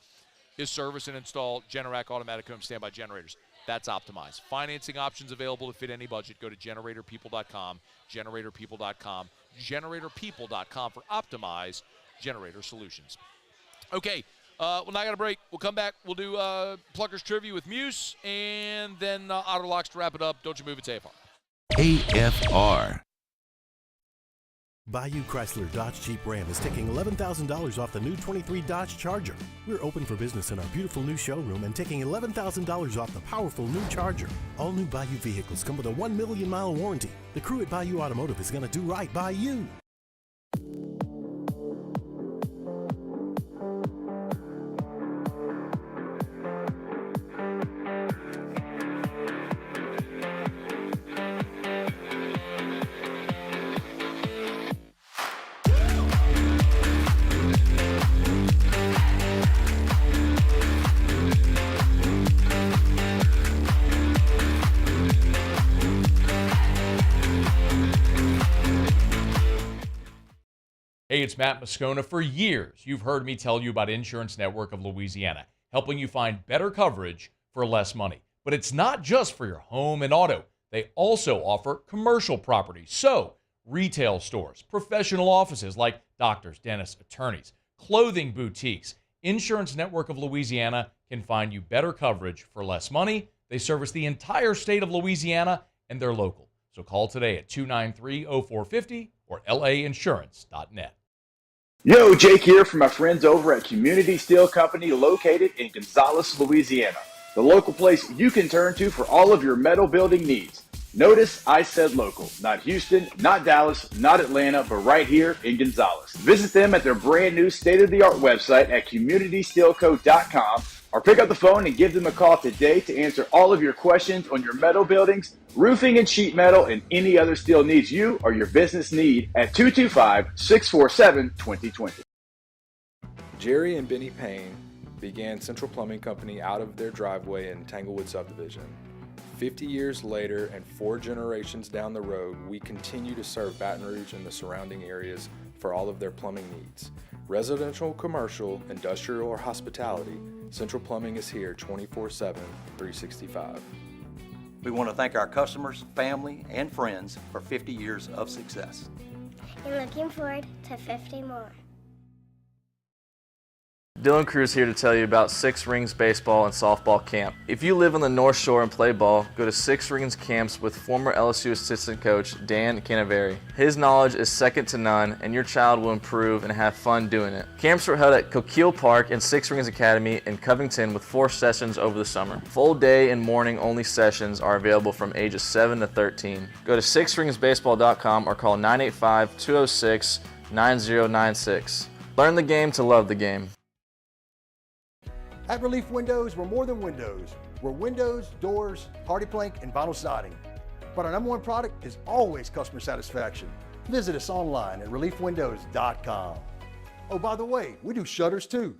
is service and install Generac automatic home standby generators? That's Optimize. Financing options available to fit any budget. Go to GeneratorPeople.com, GeneratorPeople.com, GeneratorPeople.com for Optimize Generator Solutions. Okay, well, now I got a break. We'll come back. We'll do Pluckers Trivia with Muse, and then Otter Locks to wrap it up. Don't you move, it's AFR. AFR. Bayou Chrysler Dodge Jeep Ram is taking $11,000 off the new 23 Dodge Charger. We're open for business in our beautiful new showroom and taking $11,000 off the powerful new Charger. All new Bayou vehicles come with a 1 million mile warranty. The crew at Bayou Automotive is going to do right by you. Hey, it's Matt Moscona. For years, you've heard me tell you about Insurance Network of Louisiana, helping you find better coverage for less money. But it's not just for your home and auto. They also offer commercial property. So, retail stores, professional offices like doctors, dentists, attorneys, clothing boutiques. Insurance Network of Louisiana can find you better coverage for less money. They service the entire state of Louisiana, and they're local. So call today at 293-0450 or lainsurance.net. Yo, Jake here from my friends over at Community Steel Company located in Gonzales, Louisiana. The local place you can turn to for all of your metal building needs. Notice I said local, not Houston, not Dallas, not Atlanta, but right here in Gonzales. Visit them at their brand new state-of-the-art website at communitysteelco.com or pick up the phone and give them a call today to answer all of your questions on your metal buildings, roofing and sheet metal, and any other steel needs you or your business need at 225-647-2020. Jerry and Benny Payne began Central Plumbing Company out of their driveway in Tanglewood Subdivision. 50 years later and 4 generations down the road, we continue to serve Baton Rouge and the surrounding areas for all of their plumbing needs. Residential, commercial, industrial, or hospitality, Central Plumbing is here 24/7, 365. We want to thank our customers, family, and friends for 50 years of success. And looking forward to 50 more. Dylan Cruz here to tell you about Six Rings Baseball and Softball Camp. If you live on the North Shore and play ball, go to Six Rings Camps with former LSU assistant coach Dan Canaveri. His knowledge is second to none, and your child will improve and have fun doing it. Camps were held at Coquille Park and Six Rings Academy in Covington with 4 sessions over the summer. Full day and morning only sessions are available from ages 7 to 13. Go to sixringsbaseball.com or call 985-206-9096. Learn the game to love the game. At Relief Windows, we're more than windows. We're windows, doors, party plank, and vinyl siding. But our #1 product is always customer satisfaction. Visit us online at reliefwindows.com. Oh, by the way, we do shutters too.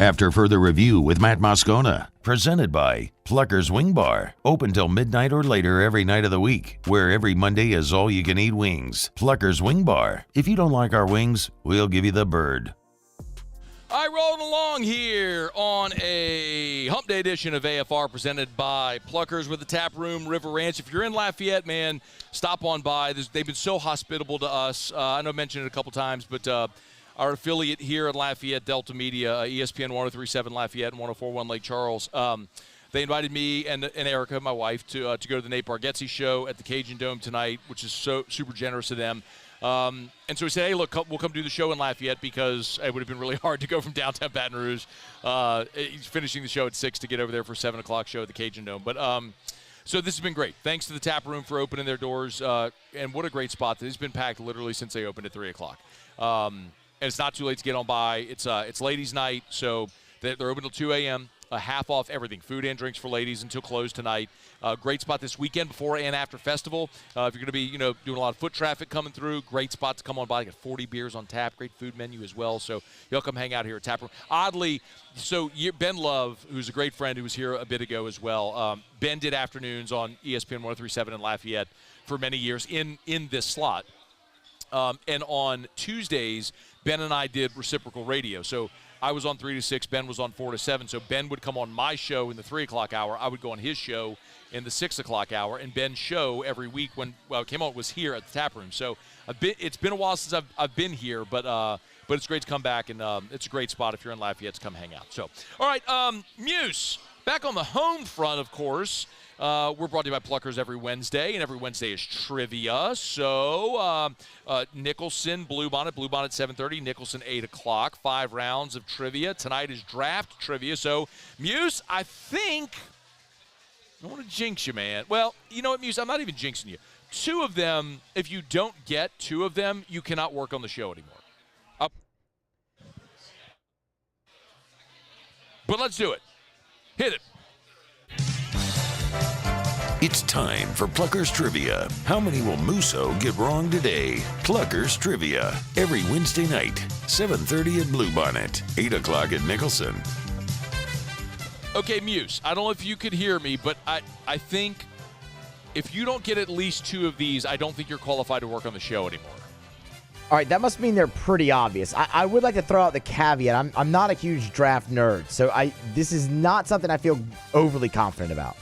After further review with Matt Moscona, presented by Pluckers Wing Bar, open till midnight or later every night of the week, where every Monday is all-you-can-eat wings. Pluckers Wing Bar. If you don't like our wings, we'll give you the bird. I rolled along here on a Hump Day edition of AFR presented by Pluckers with the Tap Room, River Ranch. If you're in Lafayette, man, stop on by. They've been so hospitable to us. I know I mentioned it a couple times, but our affiliate here at Lafayette, Delta Media, ESPN 103.7 Lafayette and 104.1 Lake Charles, they invited me and Erica, my wife, to go to the Nate Bargatze show at the Cajun Dome tonight, which is so super generous of them. And so we said, hey, look, we'll come do the show in Lafayette because it would have been really hard to go from downtown Baton Rouge, finishing the show at 6 to get over there for 7 o'clock show at the Cajun Dome. But so this has been great. Thanks to the Tap Room for opening their doors. And what a great spot. It's been packed literally since they opened at 3 o'clock. And it's not too late to get on by. It's ladies' night, so they're open till 2 a.m., half off everything, food and drinks for ladies until close tonight. Great spot this weekend before and after festival. If you're going to be doing a lot of foot traffic coming through, great spot to come on by. Got 40 beers on tap, great food menu as well. So y'all come hang out here at Tap Room. Oddly, Ben Love, who's a great friend who was here a bit ago as well, Ben did afternoons on ESPN 103.7 in Lafayette for many years in this slot. And on Tuesdays, Ben and I did reciprocal radio. So I was on 3 to 6, Ben was on 4 to 7. So Ben would come on my show in the 3 o'clock hour. I would go on his show in the 6 o'clock hour. And Ben's show every week when it came out was here at the Tap Room. So it's been a while since I've been here, but it's great to come back. And it's a great spot if you're in Lafayette to come hang out. So, all right, Muse, back on the home front, of course. We're brought to you by Pluckers every Wednesday, and every Wednesday is trivia. So Nicholson, Bluebonnet 7:30, Nicholson 8 o'clock, 5 rounds of trivia. Tonight is draft trivia. So, Muse, I think – I don't want to jinx you, man. Well, you know what, Muse, I'm not even jinxing you. 2 of them, if you don't get 2 of them, you cannot work on the show anymore. But let's do it. Hit it. It's time for Pluckers Trivia. How many will Musso get wrong today? Pluckers Trivia. Every Wednesday night, 7:30 at Bluebonnet, 8 o'clock at Nicholson. Okay, Muse, I don't know if you could hear me, but I think if you don't get at least 2 of these, I don't think you're qualified to work on the show anymore. All right, that must mean they're pretty obvious. I would like to throw out the caveat. I'm not a huge draft nerd, so this is not something I feel overly confident about.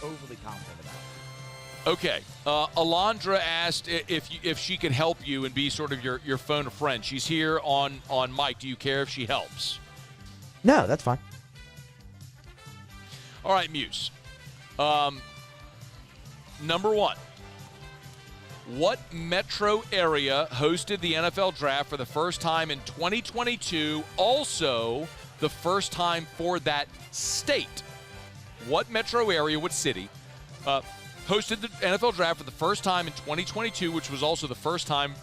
Okay. Alondra asked if she could help you and be sort of your phone a friend. She's here on mic. Do you care if she helps? No, that's fine. All right, Muse. Number one. What metro area hosted the NFL Draft for the first time in 2022? Also, the first time for that state. What metro area, what city, hosted the NFL Draft for the first time in 2022, which was also the first time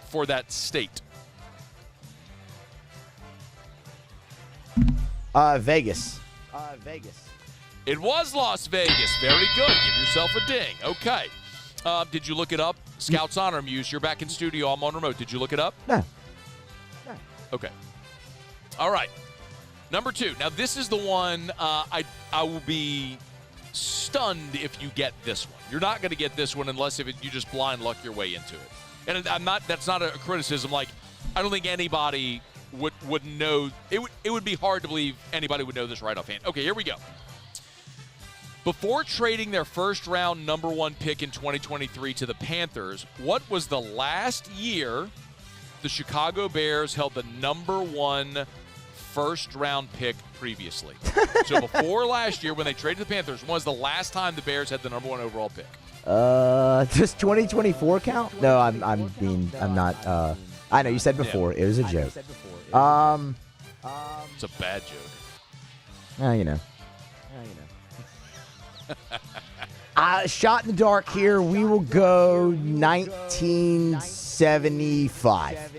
for that state? Vegas. It was Las Vegas. Very good. Give yourself a ding. Okay. Did you look it up? Scouts Honor Muse, you're back in studio. I'm on remote. Did you look it up? No. Okay. All right. Number two. Now, this is the one I will be stunned if you get this one. You're not going to get this one unless you just blind luck your way into it. And that's not a criticism. Like, I don't think anybody would know. It would be hard to believe anybody would know this right offhand. Okay, here we go. Before trading their first-round number one pick in 2023 to the Panthers, what was the last year the Chicago Bears held the number one first-round pick previously? So before last year, when they traded the Panthers, when was the last time the Bears had the number one overall pick? Does 2024 count? No, I'm not. I know you said before. It was a joke. It's a bad joke. You know. Shot in the dark here. We will go 1975.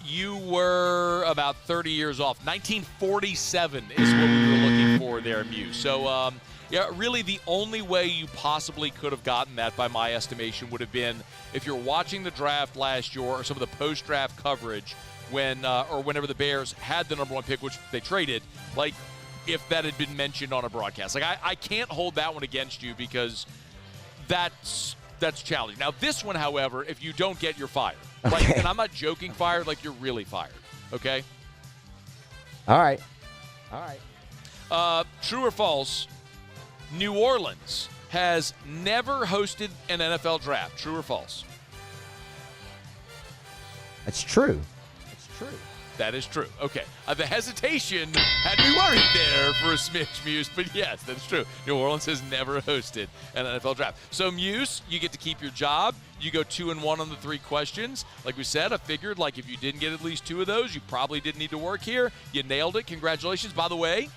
You were about 30 years off. 1947 is what we were looking for there, Muse. So, yeah, really the only way you possibly could have gotten that, by my estimation, would have been if you're watching the draft last year or some of the post-draft coverage whenever the Bears had the number one pick, which they traded, like, if that had been mentioned on a broadcast. Like, I can't hold that one against you because that's challenging. Now, this one, however, if you don't get, you're fired. Like, and I'm not joking fired, like you're really fired. Okay? All right. True or false, New Orleans has never hosted an NFL draft. True or false? That's true. That is true. Okay. The hesitation had me worried there for a smidge, Muse, but yes, that's true. New Orleans has never hosted an NFL draft. So, Muse, you get to keep your job. You go 2-1 on the 3 questions. Like we said, I figured, like, if you didn't get at least 2 of those, you probably didn't need to work here. You nailed it. Congratulations. By the way,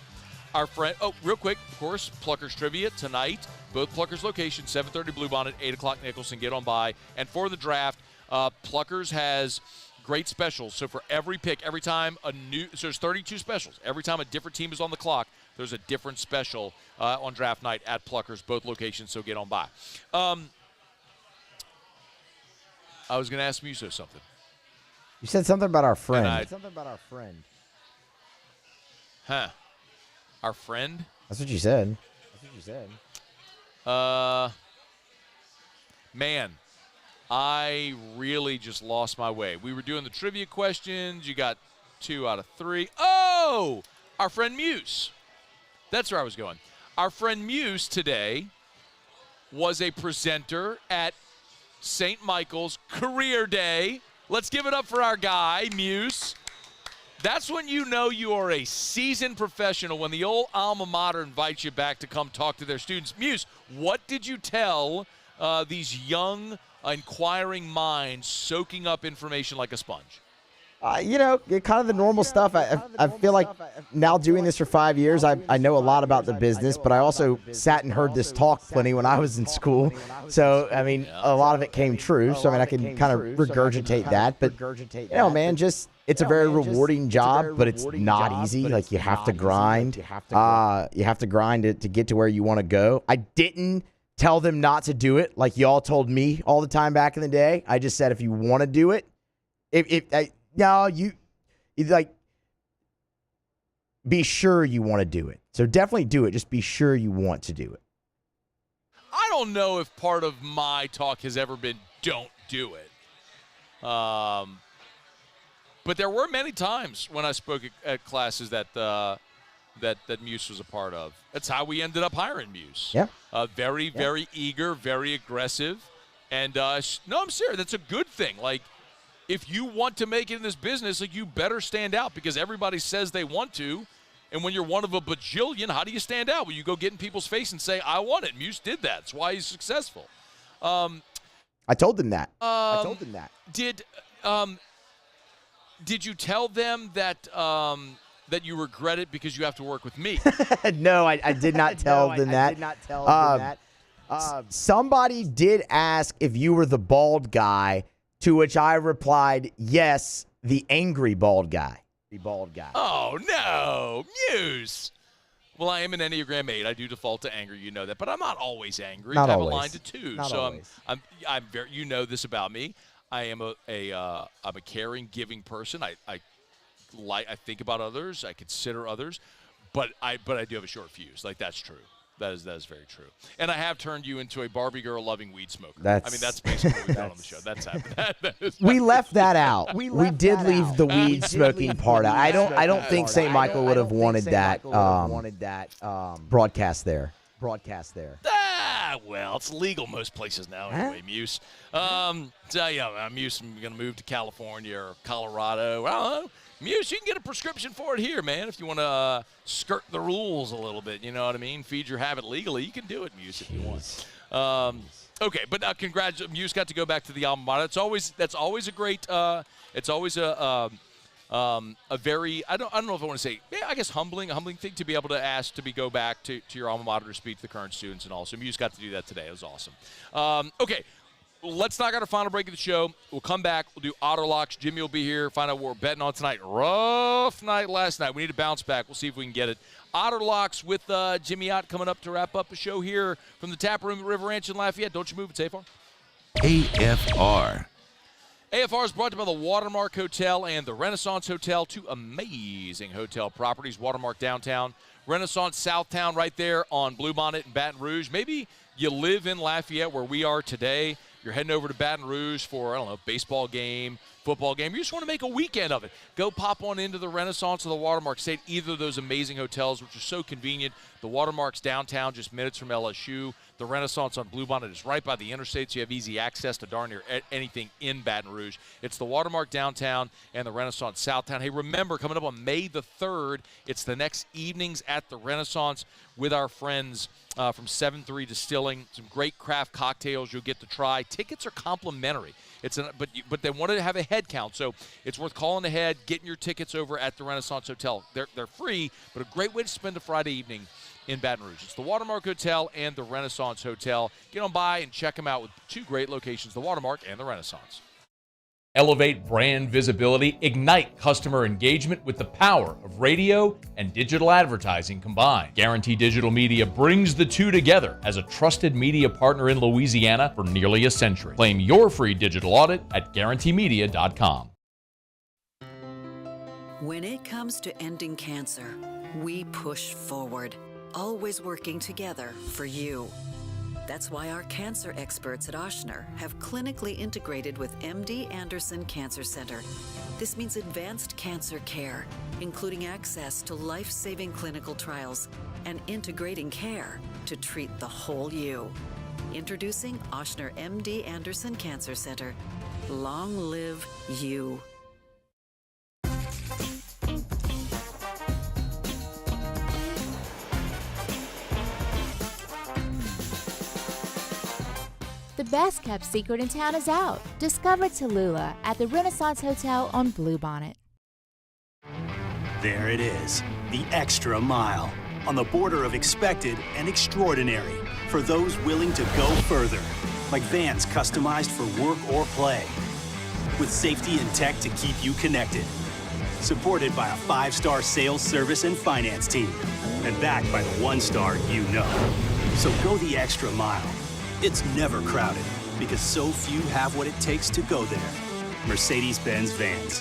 our friend, real quick, of course, Pluckers Trivia tonight. Both Pluckers locations, 7:30 Blue Bonnet, 8 o'clock Nicholson. Get on by. And for the draft, Pluckers has great specials. So for every pick, every time so there's 32 specials. Every time a different team is on the clock, there's a different special on draft night at Pluckers, both locations, so get on by. I was going to ask Muso something. You said something about our friend. Huh. Our friend? That's what you said. Man, I really just lost my way. We were doing the trivia questions. You got 2 out of 3. Oh, our friend Muse. That's where I was going. Our friend Muse today was a presenter at St. Michael's Career Day. Let's give it up for our guy, Muse. That's when you know you are a seasoned professional, when the old alma mater invites you back to come talk to their students. Muse, what did you tell these young, inquiring minds soaking up information like a sponge? Kind of the normal stuff. I feel like now doing this for 5 years, I know a lot about the business, but I also sat and heard this talk plenty when I was in school. So, I mean, a lot of it came true. So, I mean, I can kind of regurgitate that. But, man, it's a very rewarding job, but it's not easy. Like, you have to grind. You have to grind to get to where you want to go. I didn't tell them not to do it like y'all told me all the time back in the day. I just said, if you want to do it, be sure you want to do it. So definitely do it. Just be sure you want to do it. I don't know if part of my talk has ever been don't do it. But there were many times when I spoke at classes that Muse was a part of. That's how we ended up hiring Muse. Yeah. Very eager, very aggressive. And, no, I'm serious. That's a good thing. Like, if you want to make it in this business, like, you better stand out because everybody says they want to. And when you're one of a bajillion, how do you stand out? Well, you go get in people's face and say, I want it. Muse did that. That's why he's successful. I told him that. Did you tell them that that you regret it because you have to work with me? No, I did not tell them that. Somebody did ask if you were the bald guy, to which I replied, yes, the angry bald guy. The bald guy. Oh, no. Muse. Well, I am an Enneagram 8. I do default to anger. You know that. But I'm not always angry. Not I have always. a line to 2. Not so always. I'm very, you know this about me. I am I'm a caring, giving person. I think about others. I consider others. But I do have a short fuse. Like, that's true. That is very true. And I have turned you into a Barbie girl loving weed smoker. That's basically what we've done on the show. That's happened. We left that out. We did leave the weed smoking part out. I don't think St. Michael would have wanted that broadcast there. Well, it's legal most places now anyway, Muse. So, yeah, Muse, I'm going to move to California or Colorado. I don't know. Muse, you can get a prescription for it here, man, if you want to skirt the rules a little bit. You know what I mean? Feed your habit legally. You can do it, Muse, if you want. Okay, but congrats. Muse got to go back to the alma mater. That's always a great it's always a very, I don't know if I want to say, I guess a humbling thing to be able to ask to go back to your alma mater to speak to the current students and all. So Muse got to do that today. It was awesome. Okay. Let's knock out our final break of the show. We'll come back. We'll do auto locks. Jimmy will be here. Find out what we're betting on tonight. Rough night last night. We need to bounce back. We'll see if we can get it. Auto locks with Jimmy Ott coming up to wrap up the show here from the Tap Room at River Ranch in Lafayette. Don't you move. It's AFR. AFR. AFR is brought to you by the Watermark Hotel and the Renaissance Hotel, 2 amazing hotel properties. Watermark downtown, Renaissance Southtown right there on Bluebonnet and Baton Rouge. Maybe you live in Lafayette where we are today. You're heading over to Baton Rouge for, I don't know, baseball game, football game. You just want to make a weekend of it. Go pop on into the Renaissance or the Watermark. Stay at either of those amazing hotels, which are so convenient. The Watermark's downtown, just minutes from LSU. The Renaissance on Bluebonnet is right by the interstate, so you have easy access to darn near anything in Baton Rouge. It's the Watermark downtown and the Renaissance Southtown. Hey, remember, coming up on May the 3rd, it's the next evenings at the Renaissance with our friends from 7-3 Distilling. Some great craft cocktails you'll get to try. Tickets are complimentary. But they want to have a head count, so it's worth calling ahead, getting your tickets over at the Renaissance Hotel. They're free, but a great way to spend a Friday evening in Baton Rouge. It's the Watermark Hotel and the Renaissance Hotel. Get on by and check them out with 2 great locations, the Watermark and the Renaissance. Elevate brand visibility, ignite customer engagement with the power of radio and digital advertising combined. Guarantee Digital Media brings the 2 together as a trusted media partner in Louisiana for nearly a century. Claim your free digital audit at guaranteemedia.com. When it comes to ending cancer, we push forward, always working together for you. That's why our cancer experts at Ochsner have clinically integrated with MD Anderson Cancer Center. This means advanced cancer care, including access to life-saving clinical trials and integrating care to treat the whole you. Introducing Ochsner MD Anderson Cancer Center. Long live you. The best kept secret in town is out. Discover Tallulah at the Renaissance Hotel on Bluebonnet. There it is, the extra mile, on the border of expected and extraordinary, for those willing to go further, like vans customized for work or play, with safety and tech to keep you connected. Supported by a 5-star sales, service, and finance team, and backed by the 1-star you know. So go the extra mile. It's never crowded, because so few have what it takes to go there. Mercedes-Benz Vans.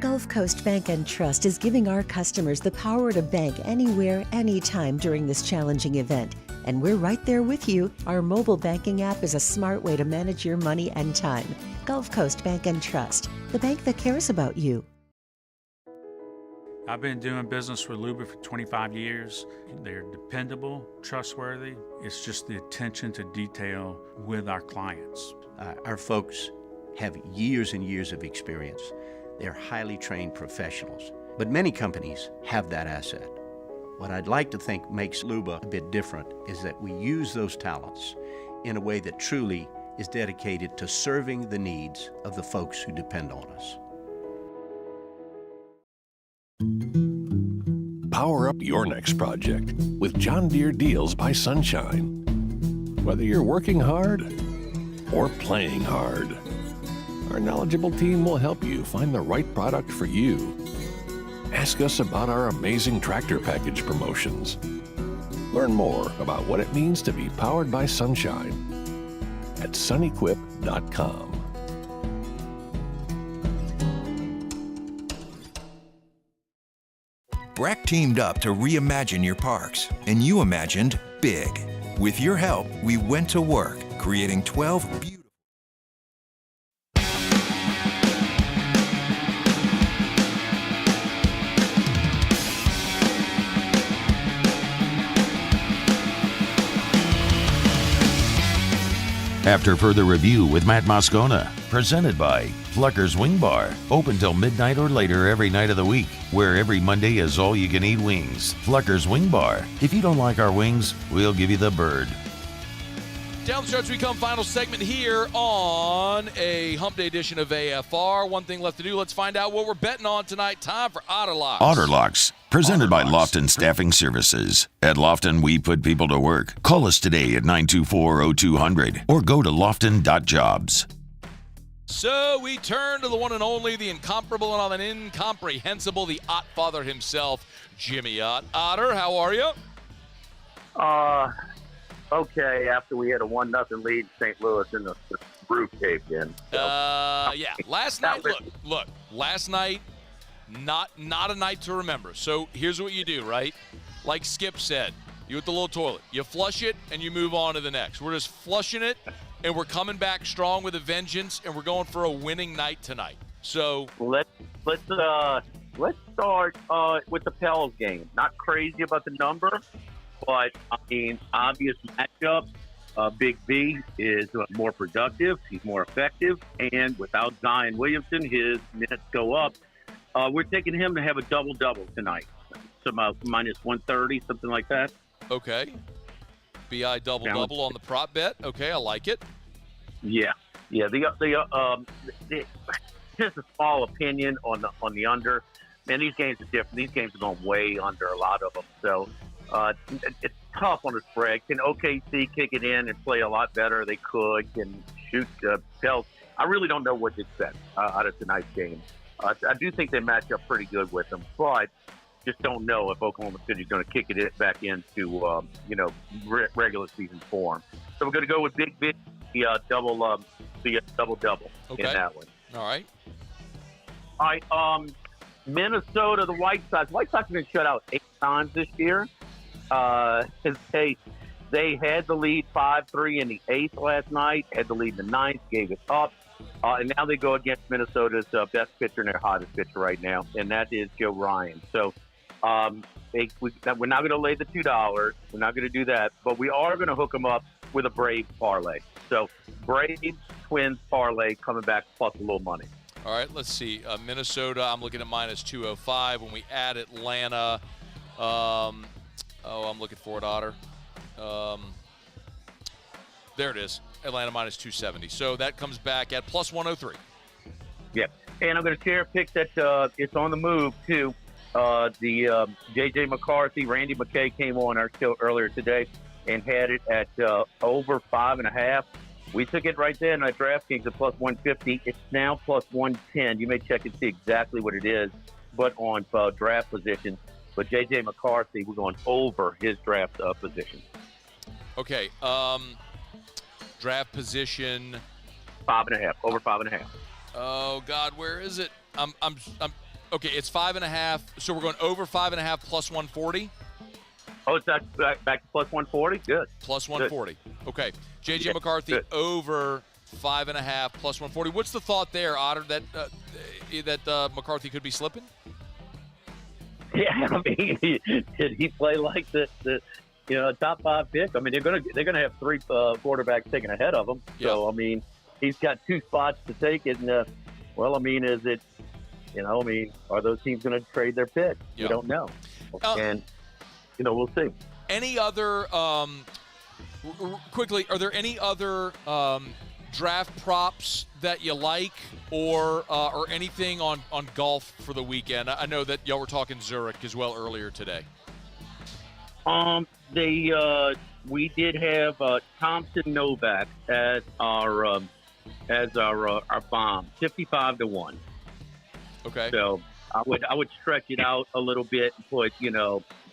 Gulf Coast Bank and Trust is giving our customers the power to bank anywhere, anytime during this challenging event. And we're right there with you. Our mobile banking app is a smart way to manage your money and time. Gulf Coast Bank and Trust, the bank that cares about you. I've been doing business with Luba for 25 years. They're dependable, trustworthy. It's just the attention to detail with our clients. Our folks have years and years of experience. They're highly trained professionals. But many companies have that asset. What I'd like to think makes Luba a bit different is that we use those talents in a way that truly is dedicated to serving the needs of the folks who depend on us. Power up your next project with John Deere Deals by Sunshine. Whether you're working hard or playing hard, our knowledgeable team will help you find the right product for you. Ask us about our amazing tractor package promotions. Learn more about what it means to be powered by sunshine at sunequip.com. Breck teamed up to reimagine your parks, and you imagined big. With your help, we went to work, creating 12 beautiful. After further review with Matt Moscona, presented by Pluckers Wing Bar, open till midnight or later every night of the week, where every Monday is all-you-can-eat wings. Pluckers Wing Bar. If you don't like our wings, we'll give you the bird. Down the stretch we come, final segment here on a hump day edition of AFR. One thing left to do, let's find out what we're betting on tonight. Time for Otter Locks. Otter Locks, presented by Lofton Staffing Services. At Lofton, we put people to work. Call us today at 924-0200 or go to lofton.jobs. So we turn to the one and only, the incomparable and incomprehensible, the Ott father himself, Jimmy Ott. Otter, how are you? Okay, after we had a 1-0 lead in St. Louis and the roof caved in. So. Yeah. Last night, look. Last night, not a night to remember. So here's what you do, right? Like Skip said, you hit the little toilet. You flush it, and you move on to the next. We're just flushing it, and we're coming back strong with a vengeance, and we're going for a winning night tonight. So let's start with the Pels game. Not crazy about the number, but I mean, obvious matchup. Big B is more productive. He's more effective, and without Zion Williamson, his minutes go up. We're taking him to have a double-double tonight. So minus 130, something like that. Okay. BI double-double on the prop bet. Okay, I like it. Yeah. Just a small opinion on the under. Man, these games are different. These games are going way under, a lot of them. So it's tough on the spread. Can OKC kick it in and play a lot better? They could. Can shoot Pels. I really don't know what to expect out of tonight's game. I do think they match up pretty good with them, but just don't know if Oklahoma City's going to kick it back into regular season form. So we're going to go with Big B, the double-double in that one. All right. Minnesota, the White Sox. White Sox have been shut out 8 times this year. They had the lead 5-3 in the 8th last night, had the lead in the 9th, gave it up. And now they go against Minnesota's best pitcher and their hottest pitcher right now, and that is Joe Ryan. So we're not going to lay the $2. We're not going to do that, but we are going to hook them up with a Braves parlay. So Braves, Twins parlay coming back plus a little money. All right, let's see. Minnesota, I'm looking at minus 205. When we add Atlanta, I'm looking for it, Otter. There it is. Atlanta minus 270. So that comes back at plus 103. Yeah. And I'm going to share a pick that it's on the move, too. The J.J. McCarthy, Randy McKay came on our show earlier today and had it at over 5.5. We took it right there in our DraftKings at plus 150. It's now plus 110. You may check and see exactly what it is, but on draft position. But J.J. McCarthy, we're going over his draft position. Okay. Draft position 5.5, over 5.5. Oh God, where is it? I'm okay. It's 5.5. So we're going over 5.5 plus 140. Oh, it's back to plus 140. Good. Plus 140. Good. Okay. JJ McCarthy good. Over 5.5 plus 140. What's the thought there, Otter? That McCarthy could be slipping? Yeah, I mean, did he play like the top 5 pick? I mean, they're gonna have 3 quarterbacks taken ahead of him. So I mean, he's got 2 spots to take, and is it I mean, are those teams going to trade their pick? Yeah. We don't know. And, we'll see. Any other, quickly, are there any other draft props that you like or anything on golf for the weekend? I know that y'all were talking Zurich as well earlier today. We did have Thompson Novak as our bomb, 55-1. Okay. So I would stretch it out a little bit and put,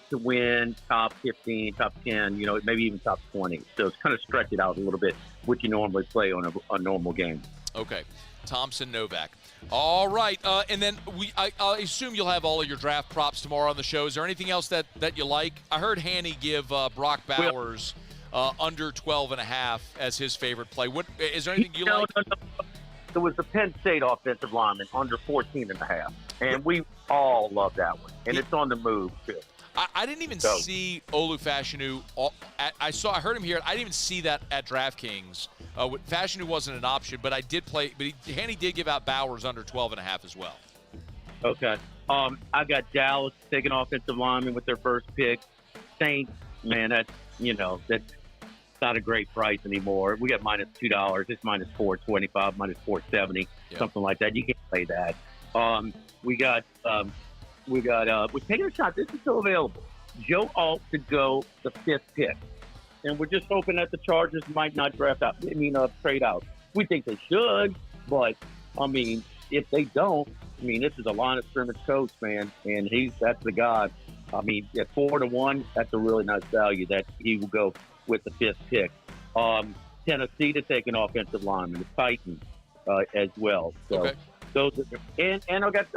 to win top 15, top 10, maybe even top 20. So it's kind of stretch it out a little bit, which you normally play on a normal game. Okay. Thompson Novak. All right. And then I assume you'll have all of your draft props tomorrow on the show. Is there anything else that you like? I heard Hanny give Brock Bowers under 12.5 as his favorite play. What is there anything you like? No. It was the Penn State offensive lineman under 14.5. And we all love that one. And it's on the move, too. I didn't even see Olu Fashanu. I heard him here. I didn't even see that at DraftKings. Fashanu wasn't an option, but I did play. But Hanny did give out Bowers under 12.5 as well. Okay. I got Dallas taking offensive lineman with their first pick. Saints, man, that's not a great price anymore. We got -$2. It's -425, -470, something like that. You can't play that. We're taking a shot. This is still available. Joe Alt to go the 5th pick. And we're just hoping that the Chargers might not trade out. We think they should, but, if they don't, this is a line of scrimmage coach, man, and that's the guy. At 4-1, that's a really nice value that he will go with the 5th pick. Tennessee to take an offensive lineman, the Titans as well. So. Okay. Those are, and I got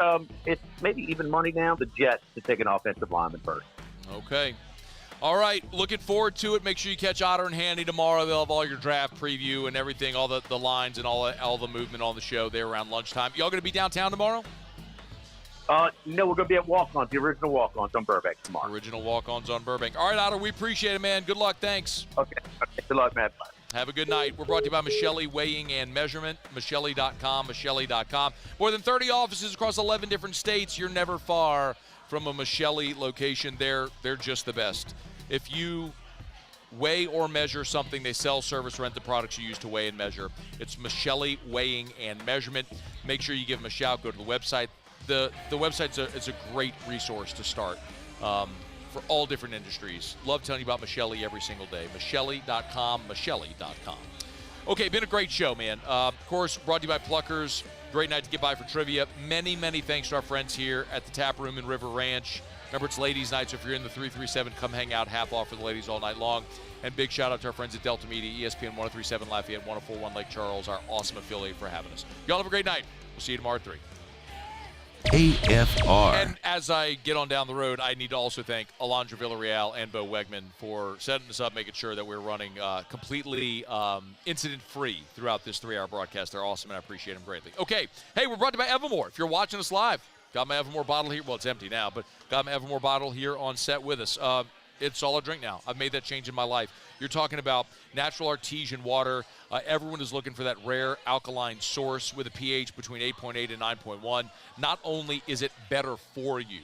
it's maybe even money now. The Jets to take an offensive lineman first. Okay. All right. Looking forward to it. Make sure you catch Otter and Handy tomorrow. They'll have all your draft preview and everything, all the lines and all the movement on the show there around lunchtime. Y'all going to be downtown tomorrow? No, we're going to be at Walk-Ons, the original Walk-Ons on Burbank tomorrow. Original Walk-Ons on Burbank. All right, Otter, we appreciate it, man. Good luck. Thanks. Okay. Good luck, man. Bye. Have a good night. We're brought to you by Michelli Weighing and Measurement, Michelli.com, Michelli.com. More than 30 offices across 11 different states. You're never far from a Michelli location. They're just the best. If you weigh or measure something, they sell, service, rent the products you use to weigh and measure. It's Michelli Weighing and Measurement. Make sure you give them a shout. Go to the website. The website's a great resource to start. For all different industries. Love telling you about Michelli every single day. Michelli.com, Michelli.com. Okay, been a great show, man. Of course, brought to you by Pluckers. Great night to get by for trivia. Many, many thanks to our friends here at the Tap Room in River Ranch. Remember, it's ladies' night, so if you're in the 337, come hang out. Half off for the ladies all night long. And big shout out to our friends at Delta Media, ESPN 1037 Lafayette, 1041 Lake Charles, our awesome affiliate, for having us. Y'all have a great night. We'll see you tomorrow at 3. AFR. And as I get on down the road, I need to also thank Alondra Villarreal and Bo Wegman for setting us up, making sure that we're running completely incident-free throughout this 3-hour broadcast. They're awesome, and I appreciate them greatly. Okay, hey, we're brought to you by Evermore. If you're watching us live, got my Evermore bottle here. Well, it's empty now, but got my Evermore bottle here on set with us. It's all a drink now. I've made that change in my life. You're talking about natural artesian water. Everyone is looking for that rare alkaline source with a pH between 8.8 and 9.1. Not only is it better for you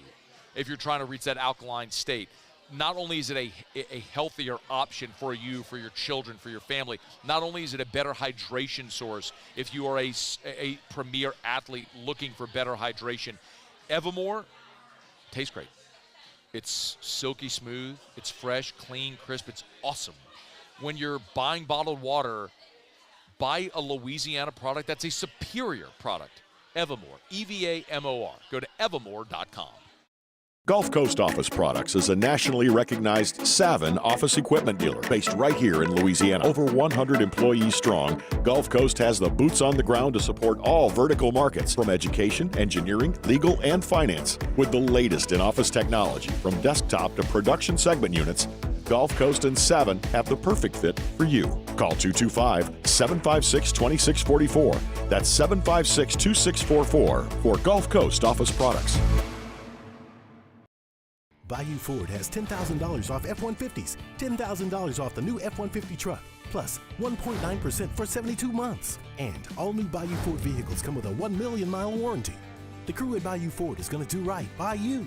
if you're trying to reach that alkaline state, not only is it a healthier option for you, for your children, for your family, not only is it a better hydration source if you are a premier athlete looking for better hydration, Evermore tastes great. It's silky smooth, it's fresh, clean, crisp, it's awesome. When you're buying bottled water, buy a Louisiana product that's a superior product. Evermore, EVAMOR. Go to evermore.com. Gulf Coast Office Products is a nationally recognized Savin office equipment dealer based right here in Louisiana. Over 100 employees strong, Gulf Coast has the boots on the ground to support all vertical markets, from education, engineering, legal, and finance. With the latest in office technology, from desktop to production segment units, Gulf Coast and Savin have the perfect fit for you. Call 225-756-2644. That's 756-2644 for Gulf Coast Office Products. Bayou Ford has $10,000 off F-150s, $10,000 off the new F-150 truck, plus 1.9% for 72 months. And all new Bayou Ford vehicles come with a 1 million mile warranty. The crew at Bayou Ford is going to do right by you.